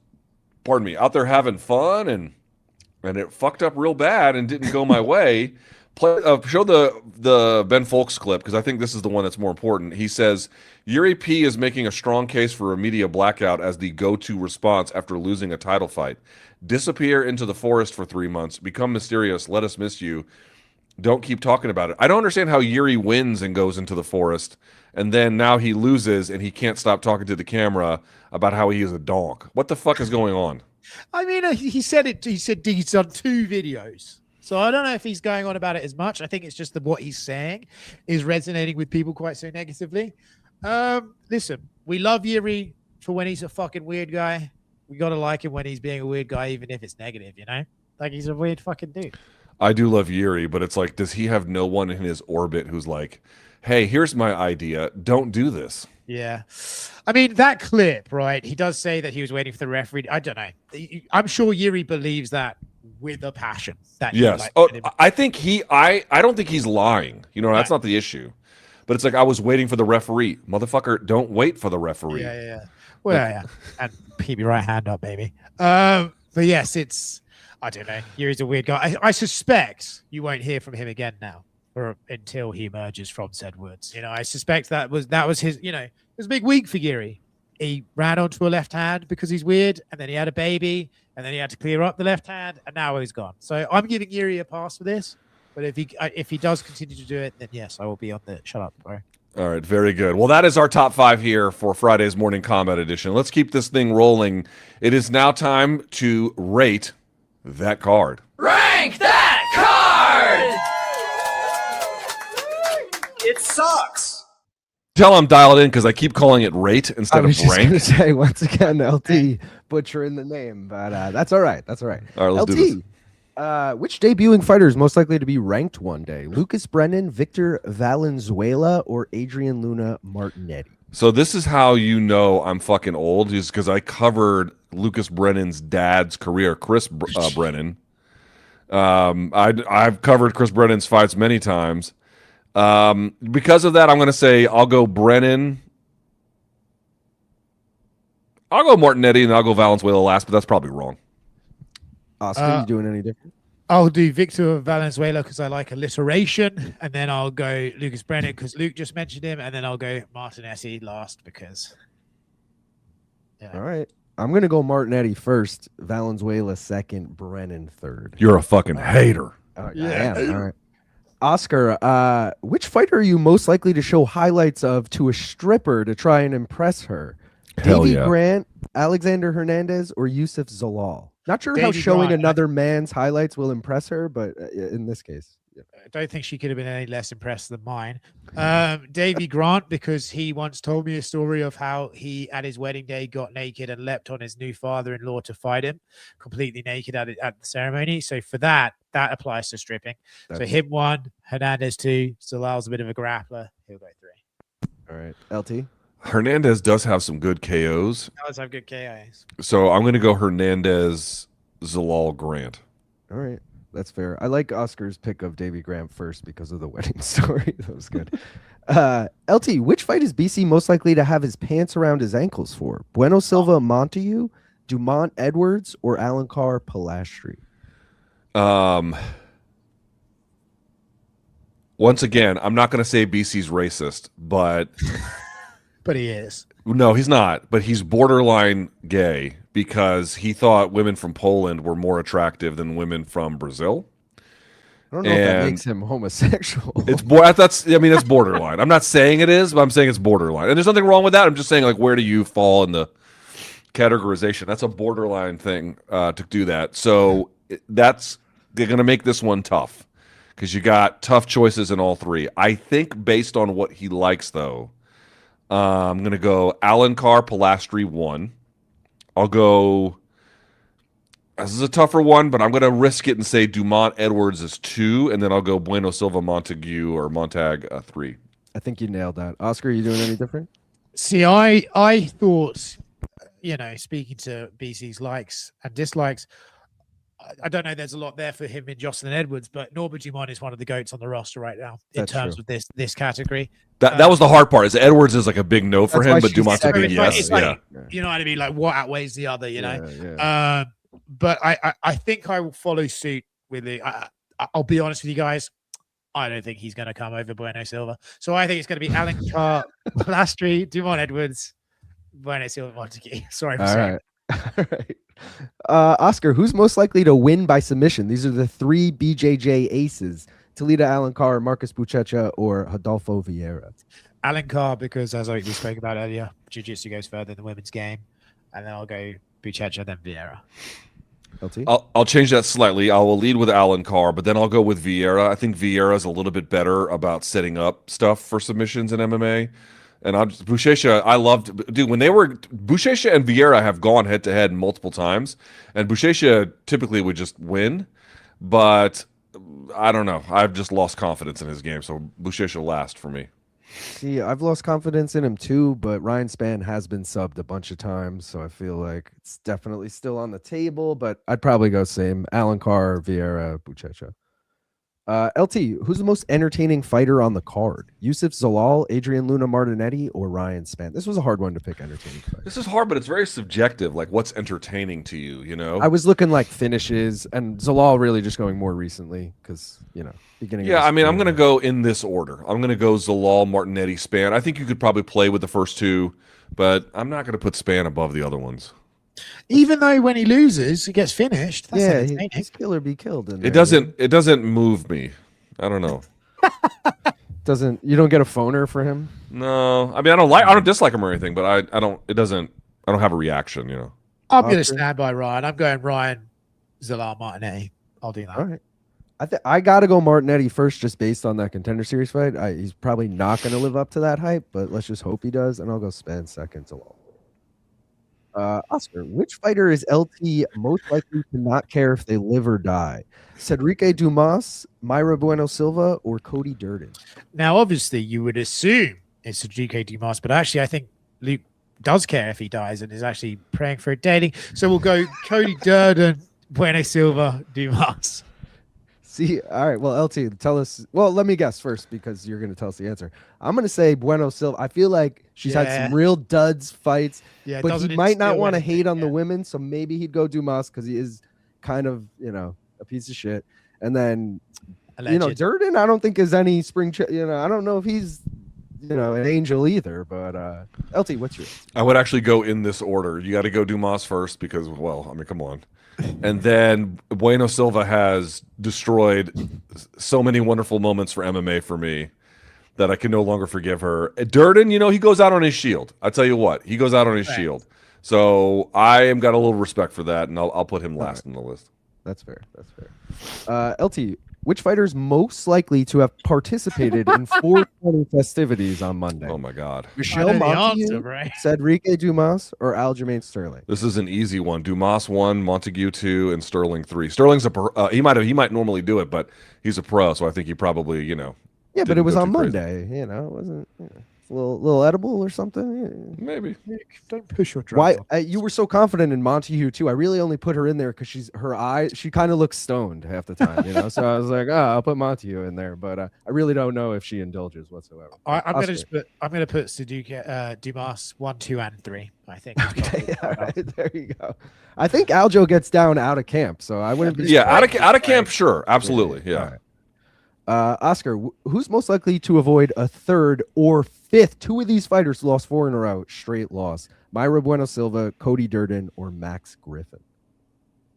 out there having fun, and it fucked up real bad and didn't go my way. Show the Ben Folks clip, because I think this is the one that's more important. He says, Jiri P is making a strong case for a media blackout as the go-to response after losing a title fight. Disappear into the forest for 3 months. Become mysterious. Let us miss you. Don't keep talking about it. I don't understand how Jiri wins and goes into the forest, and then now he loses and he can't stop talking to the camera about how he is a donk. What the fuck is going on? I mean, he said he's done 2 videos. So I don't know if he's going on about it as much. I think it's just that what he's saying is resonating with people quite so negatively. Listen, we love Jiri for when he's a fucking weird guy. We got to like him when he's being a weird guy, even if it's negative, Like, he's a weird fucking dude. I do love Jiri, but it's like, does he have no one in his orbit who's like, hey, here's my idea. Don't do this. Yeah. I mean, that clip, right? He does say that he was waiting for the referee. I don't know. I'm sure Jiri believes that with a passion. Yes. I think I don't think he's lying. That's not the issue. But it's like, I was waiting for the referee. Motherfucker, don't wait for the referee. Yeah. Well, yeah. And keep your right hand up, baby. But yes, I don't know. Jiri's a weird guy. I suspect you won't hear from him again now, or until he emerges from said woods. I suspect that was his. It was a big week for Jiri. he ran onto a left hand because he's weird, and then he had a baby, and then he had to clear up the left hand, and now he's gone. So I'm giving Jiri a pass for this. But if he does continue to do it, then yes, I will be on the shut up, bro. All right, very good. Well, that is our top 5 here for Friday's Morning Kombat edition. Let's keep this thing rolling. It is now time to rate that card. Rank that card! It sucks. Tell I'm dialed in because I keep calling it rate instead I was of just rank. gonna say once again, LT butchering the name, but that's all right. That's all right. All right, let's LT, do this. Which debuting fighter is most likely to be ranked one day? Lucas Brennan, Victor Valenzuela, or Adrian Luna Martinetti? So this is how you know I'm fucking old, is because I covered Lucas Brennan's dad's career, Chris Brennan. I've covered Chris Brennan's fights many times. Because of that, I'm going to say I'll go Brennan. I'll go Martinetti, and I'll go Valenzuela last, but that's probably wrong. Oscar, you doing any different? I'll do Victor Valenzuela because I like alliteration, and then I'll go Lucas Brennan because Luke just mentioned him, and then I'll go Martinetti last because. Yeah. All right. I'm going to go Martinetti first, Valenzuela second, Brennan third. You're a fucking hater. Yeah. All right. Oscar, which fighter are you most likely to show highlights of to a stripper to try and impress her? Hell Davey yeah. Grant, Alexander Hernandez, or Youssef Zalal? Not sure how Davey showing Grant. another man's highlights will impress her, but in this case. Yeah. I don't think she could have been any less impressed than mine. Davey Grant, because he once told me a story of how he, at his wedding day, got naked and leapt on his new father-in-law to fight him, completely naked at the ceremony. So for that applies to stripping. So him 1, Hernandez 2, Zalal's a bit of a grappler. He'll go 3. All right. LT? Hernandez does have some good KOs. He does have good KOs. So I'm going to go Hernandez, Zalal, Grant. All right. That's fair. I like Oscar's pick of Davey Grant first because of the wedding story. That was good. LT, which fight is BC most likely to have his pants around his ankles for? Bueno Silva Montague, Dumont Edwards, or Alan Carr Pilastri? Once again, I'm not going to say BC's racist, but But he is. no, he's not. But he's borderline gay because he thought women from Poland were more attractive than women from Brazil. I don't know if that makes him homosexual. It's it's borderline. I'm not saying it is, but I'm saying it's borderline. And there's nothing wrong with that. I'm just saying, like, where do you fall in the categorization? That's a borderline thing to do that. So they're going to make this one tough because you got tough choices in all 3. I think based on what he likes, though, I'm going to go Alan Carr Pilastri 1. I'll go. This is a tougher one, but I'm going to risk it and say Dumont Edwards is 2, and then I'll go Bueno Silva Montague or Montag 3. I think you nailed that. Oscar, are you doing any different? See, I thought, speaking to BC's likes and dislikes, I don't know. There's a lot there for him in Joselyne Edwards, but Norma Dumont is one of the goats on the roster right now in That's terms true. of this category. That was the hard part. Is Edwards is like a big no for That's him, why but she's Dumont's a second. big It's like- yes. it's like, you know what I mean? Like what outweighs the other, you know? Yeah. But I think I will follow suit with it. I'll be honest with you guys. I don't think he's going to come over Bueno Silva. So I think it's going to be Alan Carr, Pilastri, Dumont Edwards, Bueno Silva Montague. Sorry for All saying. right. All right. Oscar, who's most likely to win by submission? These are the 3 BJJ aces: Toledo Alan Carr, Marcus Buchecha, or Adolfo Vieira. Alan Carr, because as we spoke about earlier, jiu-jitsu goes further than the women's game. And then I'll go Buchecha, then Vieira. LT? I'll change that slightly. I will lead with Alan Carr, but then I'll go with Vieira. I think Vieira is a little bit better about setting up stuff for submissions in MMA. And Buchecha, I loved, dude, when Buchecha and Vieira have gone head to head multiple times, and Buchecha typically would just win, but I don't know. I've just lost confidence in his game, so Buchecha last for me. See, I've lost confidence in him too, but Ryan Spann has been subbed a bunch of times, so I feel like it's definitely still on the table, but I'd probably go same. Alan Carr, Vieira, Buchecha. LT, who's the most entertaining fighter on the card? Youssef Zalal, Adrian Luna Martinetti, or Ryan Spann? This was a hard one to pick entertaining fighter. This is hard, but it's very subjective. Like, what's entertaining to you, you know? I was looking like finishes, and Zalal really just going more recently because, you know, beginning. Yeah, I mean, I'm going to go in this order. I'm going to go Zalal, Martinetti, Spann. I think you could probably play with the first two, but I'm not going to put Spann above the other ones. Even though when he loses, he gets finished. That's entertaining. He's kill or be killed. It doesn't move me. I don't know. You don't get a phoner for him? No, I mean, I don't dislike him or anything, but I don't have a reaction, you know. I'm going to stand by Ryan. I'm going Ryan, Zalal, Martinetti. I'll do that. All right. I got to go Martinetti first just based on that Contender Series fight. He's probably not going to live up to that hype, but let's just hope he does, and I'll go Spann second to Oscar, which fighter is LT most likely to not care if they live or die? Cedric Dumas, Mayra Bueno Silva, or Cody Durden? Now, obviously, you would assume it's Cedric Dumas, but actually, I think Luke does care if he dies and is actually praying for it dating. So we'll go Cody Durden, Bueno Silva, Dumas. See, all right. Well, LT, tell us. Well, let me guess first because you're going to tell us the answer. I'm going to say Bueno Silva. I feel like she's had some real duds fights, but he might not want to hate on the women, so maybe he'd go Dumas because he is kind of, you know, a piece of shit. And then, you know, Durden, I don't think is any you know, I don't know if he's, you know, an angel either. But LT, what's yours? I would actually go in this order. You got to go Dumas first because, well, I mean, come on. And then Bueno Silva has destroyed so many wonderful moments for MMA for me that I can no longer forgive her. Durden, you know, he goes out on his shield. I tell you what, he goes out on his shield. So I am got a little respect for that, and I'll put him last on the list. That's fair. That's fair. LT, which fighter is most likely to have participated in 420 festivities on Monday? Oh my God! Michelle Montague, Cedric Dumas, or Aljamian Sterling? This is an easy one. Dumas 1, Montague 2, and Sterling 3. Sterling's he might normally do it, but he's a pro, so I think he probably, you know. Yeah, but it was on Monday. You know, it wasn't. You know, a little edible or something. Yeah. Maybe. Don't push your drugs. Why you were so confident in Montague too? I really only put her in there because her eyes. She kind of looks stoned half the time, you know. So I was like, I'll put Montague in there, but I really don't know if she indulges whatsoever. I'm going to put Dumas 1, 2, and 3. I think. Okay, all right, there you go. I think Aljo gets down out of camp, so I wouldn't be. Yeah, out of camp, sure, absolutely, yeah. Oscar, who's most likely to avoid a third or fifth? Two of these fighters lost 4 in a row, straight loss. Mayra Bueno Silva, Cody Durden, or Max Griffin?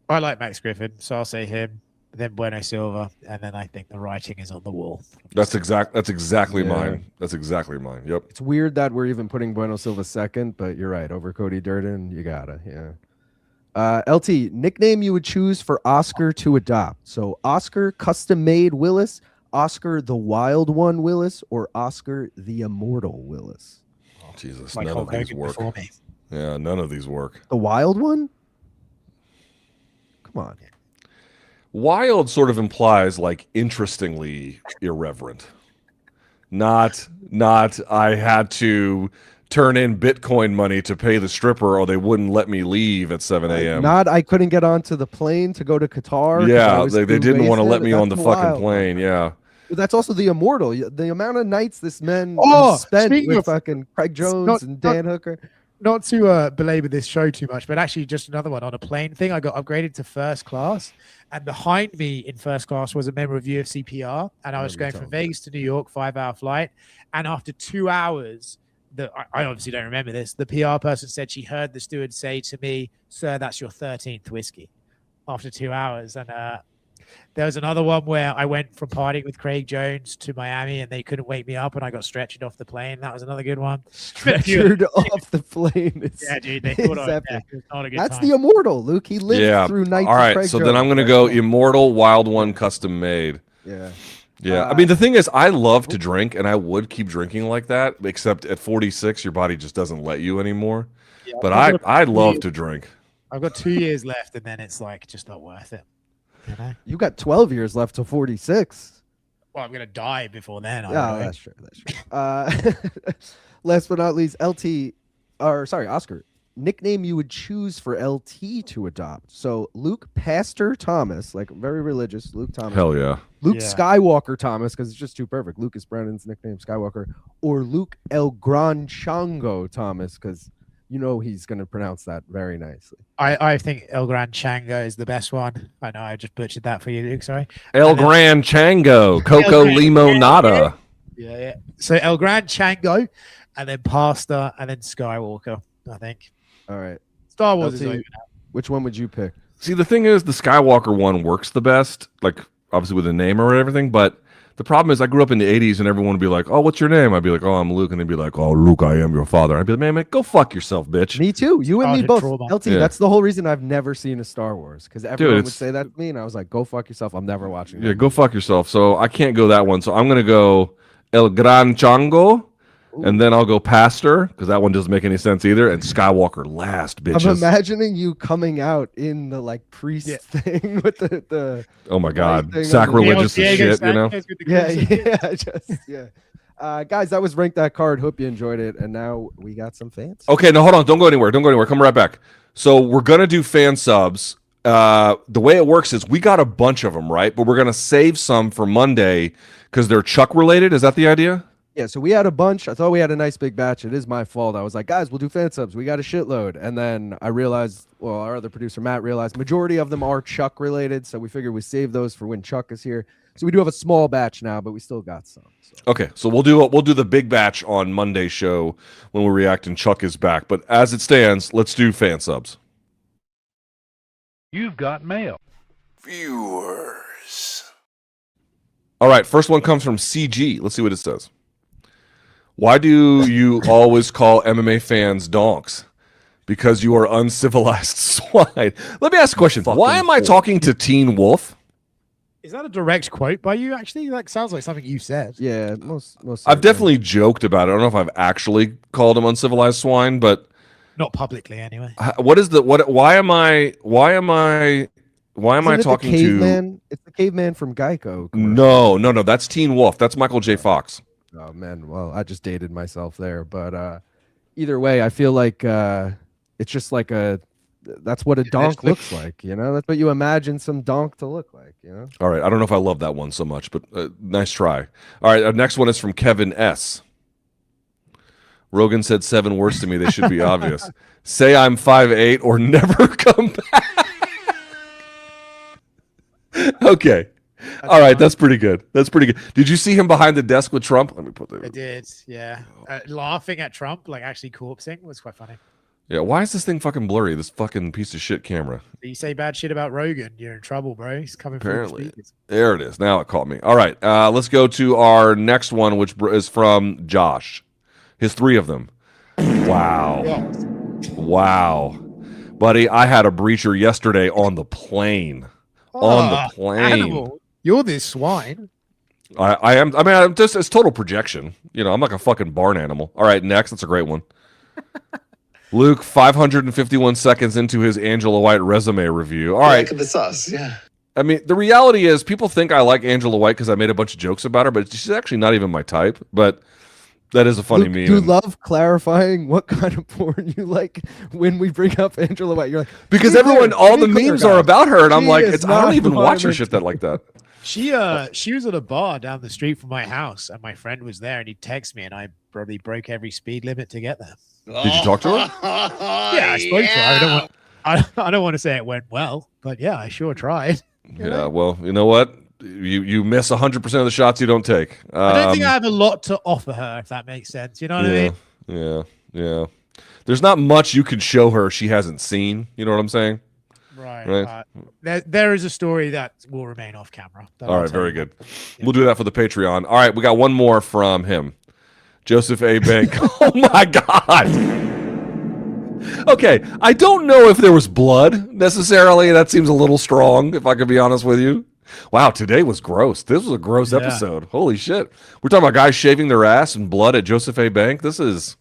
I like Max Griffin, so I'll say him, then Bueno Silva, and then I think the writing is on the wall. That's exactly mine. That's exactly mine. Yep. It's weird that we're even putting Bueno Silva second, but you're right. Over Cody Durden, you gotta, yeah. LT, nickname you would choose for Oscar to adopt. So Oscar custom made Willis, Oscar the Wild One Willis, or Oscar the Immortal Willis? Oh, Jesus, none of these work. Yeah, none of these work. The Wild One? Come on. Wild sort of implies like interestingly irreverent. Not I had to turn in Bitcoin money to pay the stripper or they wouldn't let me leave at 7 a.m. Not I couldn't get onto the plane to go to Qatar. Yeah, they didn't want to let me on the fucking plane. Yeah. That's also the Immortal. The amount of nights this man spent with fucking Craig Jones and Dan Hooker. Not to belabor this show too much, but actually just another one on a plane thing. I got upgraded to first class, and behind me in first class was a member of UFC PR, and I was going from Vegas to New York, 5-hour flight. And after 2 hours, I obviously don't remember this, the PR person said she heard the steward say to me, "Sir, that's your 13th whiskey," after 2 hours. And there was another one where I went from partying with Craig Jones to Miami and they couldn't wake me up and I got stretchered off the plane. That was another good one. Stretchered off the plane. Yeah, dude. They thought it was not a good That's time. the Immortal, Luke. He lived through nights. All right, Craig so Jones. then I'm going to go Immortal Wild One custom made. Yeah. Yeah. I mean, the thing is, I love to drink and I would keep drinking like that, except at 46, your body just doesn't let you anymore. Yeah, but I love to drink. I've got 2 years left and then it's like just not worth it. You got 12 years left to 46. Well, I'm going to die before then. That's true. That's true. Last but not least, Oscar. nickname you would choose for LT to adopt. So Luke Pastor Thomas, like very religious, Luke Thomas. Hell yeah. Luke Skywalker Thomas, because it's just too perfect. Lucas Brennan's nickname, Skywalker. Or Luke El Gran Chango Thomas, because you know he's going to pronounce that very nicely. I think El Gran Chango is the best one. I know I just butchered that for you, Luke. Sorry. El Gran Chango, Coco Limonada. Yeah. So El Gran Chango, and then Pastor, and then Skywalker, I think. All right. Star Wars is LT, over now. which one would you pick? See, the thing is, the Skywalker one works the best, like obviously with the name or everything. But the problem is, I grew up in the '80s, and everyone would be like, "Oh, what's your name?" I'd be like, "Oh, I'm Luke," and they'd be like, "Oh, Luke, I am your father." I'd be like, "Man, go fuck yourself, bitch." Me too. You and me both. Trauma. LT, that's the whole reason I've never seen a Star Wars, because everyone would say that to me, and I was like, "Go fuck yourself. I'm never watching." Yeah, go fuck yourself. So I can't go that one. So I'm gonna go El Gran Chango. And then I'll go Pastor, because that one doesn't make any sense either. And Skywalker last, bitches. I'm imagining you coming out in the like priest thing with the oh my god, thing sacrilegious as shit, you know? Guys, that was Rank That Card. Hope you enjoyed it. And now we got some fans. Okay, no, hold on. Don't go anywhere. Come right back. So we're gonna do fan subs. The way it works is we got a bunch of them, right? But we're gonna save some for Monday because they're Chuck related. Is that the idea? Yeah, so we had a bunch. I thought we had a nice big batch. It is my fault. I was like, guys, we'll do fan subs. We got a shitload. And then I realized, well, our other producer, Matt, realized majority of them are Chuck related. So we figured we save those for when Chuck is here. So we do have a small batch now, but we still got some. So. Okay, so we'll do the big batch on Monday's show when we react and Chuck is back. But as it stands, let's do fan subs. You've got mail. Viewers. All right, first one comes from CG. Let's see what it says. Why do you always call MMA fans donks? Because you are uncivilized swine. Let me ask a question. Why am I talking to Teen Wolf? Is that a direct quote by you, actually? That sounds like something you said. Yeah, most I've definitely joked about it. I don't know if I've actually called him uncivilized swine, but not publicly anyway. Why am I talking to? It's the caveman from Geico. No, that's Teen Wolf. That's Michael J. Fox. Oh man, well, I just dated myself there, but either way, I feel like it's just like that's what a donk looks like, you know? That's what you imagine some donk to look like, you know? All right, I don't know if I love that one so much, but nice try. All right, our next one is from Kevin S. Rogan said 7 words to me. They should be obvious. Say I'm 5'8" or never come back. Okay. All right, that's pretty good. Did you see him behind the desk with Trump? Let me put that. I did, yeah. Laughing at Trump, like actually corpsing, was quite funny. Yeah, why is this thing fucking blurry? This fucking piece of shit camera. You say bad shit about Rogan, you're in trouble, bro. He's coming Apparently. through the speakers. There it is. Now it caught me. All right, let's go to our next one, which is from Josh. His 3 of them. Wow. Buddy, I had a breacher yesterday on the plane. Animal. You're this swine. I am. I mean, I'm just, it's total projection. You know, I'm like a fucking barn animal. All right, next. That's a great one. Luke, 551 seconds into his Angela White resume review. All right. It's us, yeah. I mean, the reality is people think I like Angela White because I made a bunch of jokes about her, but she's actually not even my type. But that is a funny meme. You love clarifying what kind of porn you like when we bring up Angela White. You're like, because all the memes are about her, and I'm like, I don't even watch her shit like that. She was at a bar down the street from my house, and my friend was there, and he texted me, and I probably broke every speed limit to get there. Did you talk to her? Yeah, I spoke to her. I don't want to say it went well, but yeah, I sure tried. Yeah, well, you know what? You miss 100% of the shots you don't take. I don't think I have a lot to offer her, if that makes sense. You know what I mean? Yeah. There's not much you can show her she hasn't seen. You know what I'm saying? Right. There is a story that will remain off camera. All right, very good. Yeah. We'll do that for the Patreon. All right, we got one more from him. Joseph A. Bank. Oh, my God. Okay, I don't know if there was blood necessarily. That seems a little strong, if I could be honest with you. Wow, today was gross. This was a gross episode. Holy shit. We're talking about guys shaving their ass and blood at Joseph A. Bank. This is...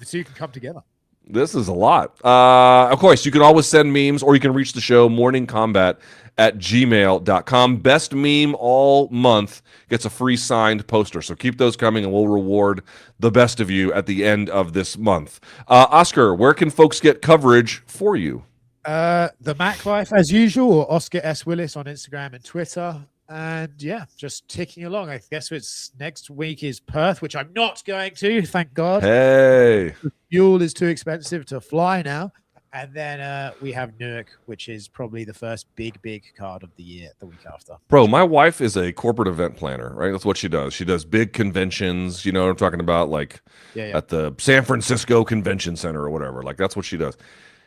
So you can come together. This is a lot. Of course, you can always send memes, or you can reach the show, morningkombat@gmail.com. Best meme all month gets a free signed poster. So keep those coming, and we'll reward the best of you at the end of this month. Oscar, where can folks get coverage for you? The Mac Life, as usual, or Oscar S. Willis on Instagram and Twitter. And yeah, just ticking along. I guess it's next week is Perth, which I'm not going to, thank God. Hey. Fuel is too expensive to fly now. And then we have Newark, which is probably the first big card of the year, the week after. Bro, my wife is a corporate event planner, right? That's what she does. She does big conventions, you know what I'm talking about? Like at the San Francisco Convention Center or whatever. Like that's what she does.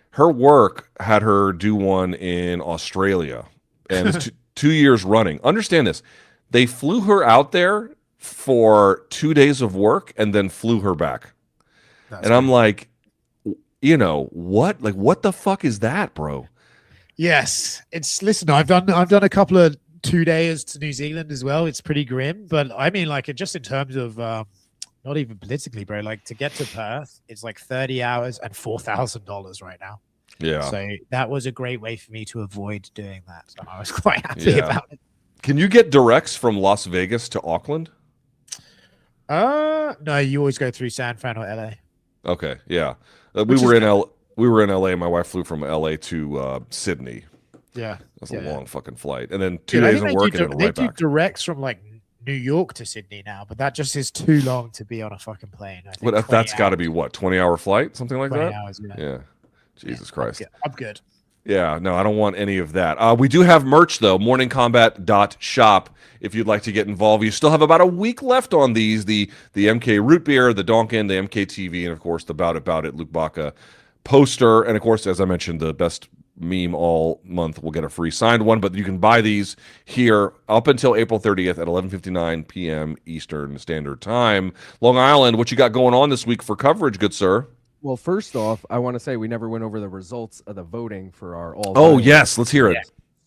Her work had her do one in Australia, and it's 2 years running. Understand this. They flew her out there for 2 days of work and then flew her back. And I'm like, you know, what? Like, what the fuck is that, bro? Yes. Listen, I've done a couple of 2 days to New Zealand as well. It's pretty grim, but I mean, like, just in terms of not even politically, bro, like to get to Perth, it's like 30 hours and $4,000 right now. Yeah. So that was a great way for me to avoid doing that. So I was quite happy about it. Can you get directs from Las Vegas to Auckland? No, you always go through San Fran or LA. Okay, yeah. We were in LA. My wife flew from LA to Sydney. Yeah. That's a long fucking flight. And then 2 days of work and then right back. They do directs from like New York to Sydney now, but that just is too long to be on a fucking plane. I think that's got to be what, 20-hour flight, something like 20 that? hours, yeah. Jesus Christ. I'm good. Yeah, no, I don't want any of that. We do have merch, though, morningkombat.shop, if you'd like to get involved. You still have about a week left on these, the MK Root Beer, the Donkin, the MK TV, and, of course, the Bout It Luke Baca poster. And, of course, as I mentioned, the best meme all month will get a free signed one. But you can buy these here up until April 30th at 11:59 p.m. Eastern Standard Time. Long Island, what you got going on this week for coverage, good sir? Well, first off, I want to say we never went over the results of the voting for our all. Oh, yes. Let's hear it.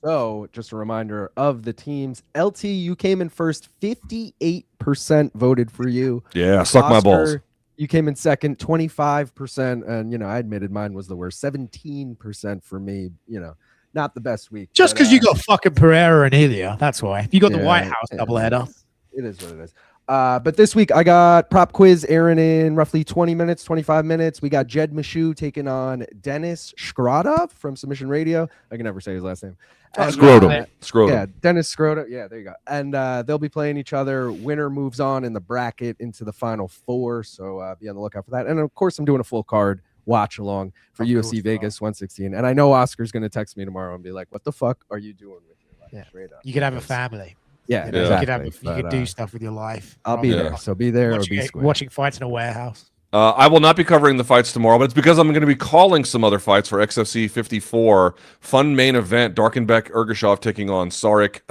So just a reminder of the teams. LT, you came in first. 58% voted for you. Yeah, suck my balls. You came in second, 25%. And, you know, I admitted mine was the worst. 17% for me. You know, not the best week. Just because you got fucking Pereira and Ilia. That's why. You got the White House doubleheader. It is what it is. But this week I got prop quiz airing in roughly 20 minutes, 25 minutes. We got Jed Mishu taking on Dennis Scrota from Submission Radio. I can never say his last name. Scrotum. Yeah, Dennis Scrota. Yeah, there you go. And they'll be playing each other. Winner moves on in the bracket into the final four. So be on the lookout for that. And of course, I'm doing a full card watch along for UFC Vegas 116. And I know Oscar's going to text me tomorrow and be like, what the fuck are you doing with your life? Yeah. Straight up. You could have a family. Yeah, exactly. You could do stuff with your life. I'll be there. So be there or be square. Watching fights in a warehouse. I will not be covering the fights tomorrow, but it's because I'm going to be calling some other fights for XFC 54. Fun main event. Darkenbeck Ergashov taking on Sarek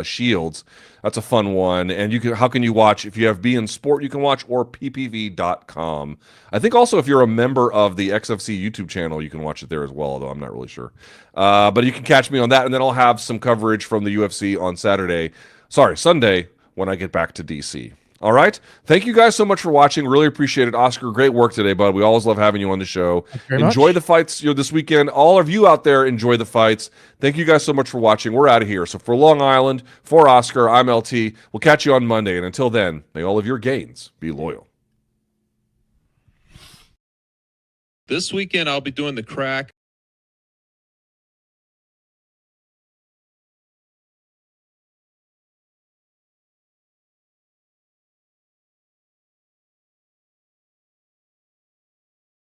Shields. That's a fun one. And you can. How can you watch? If you have B in Sport, you can watch, or ppv.com. I think also if you're a member of the XFC YouTube channel, you can watch it there as well, although I'm not really sure. But you can catch me on that, and then I'll have some coverage from the UFC on Sunday, when I get back to DC. All right. Thank you guys so much for watching. Really appreciate it. Oscar, great work today, bud. We always love having you on the show. Enjoy the fights this weekend. All of you out there, enjoy the fights. Thank you guys so much for watching. We're out of here. So for Long Island, for Oscar, I'm LT. We'll catch you on Monday. And until then, may all of your gains be loyal. This weekend, I'll be doing the crack.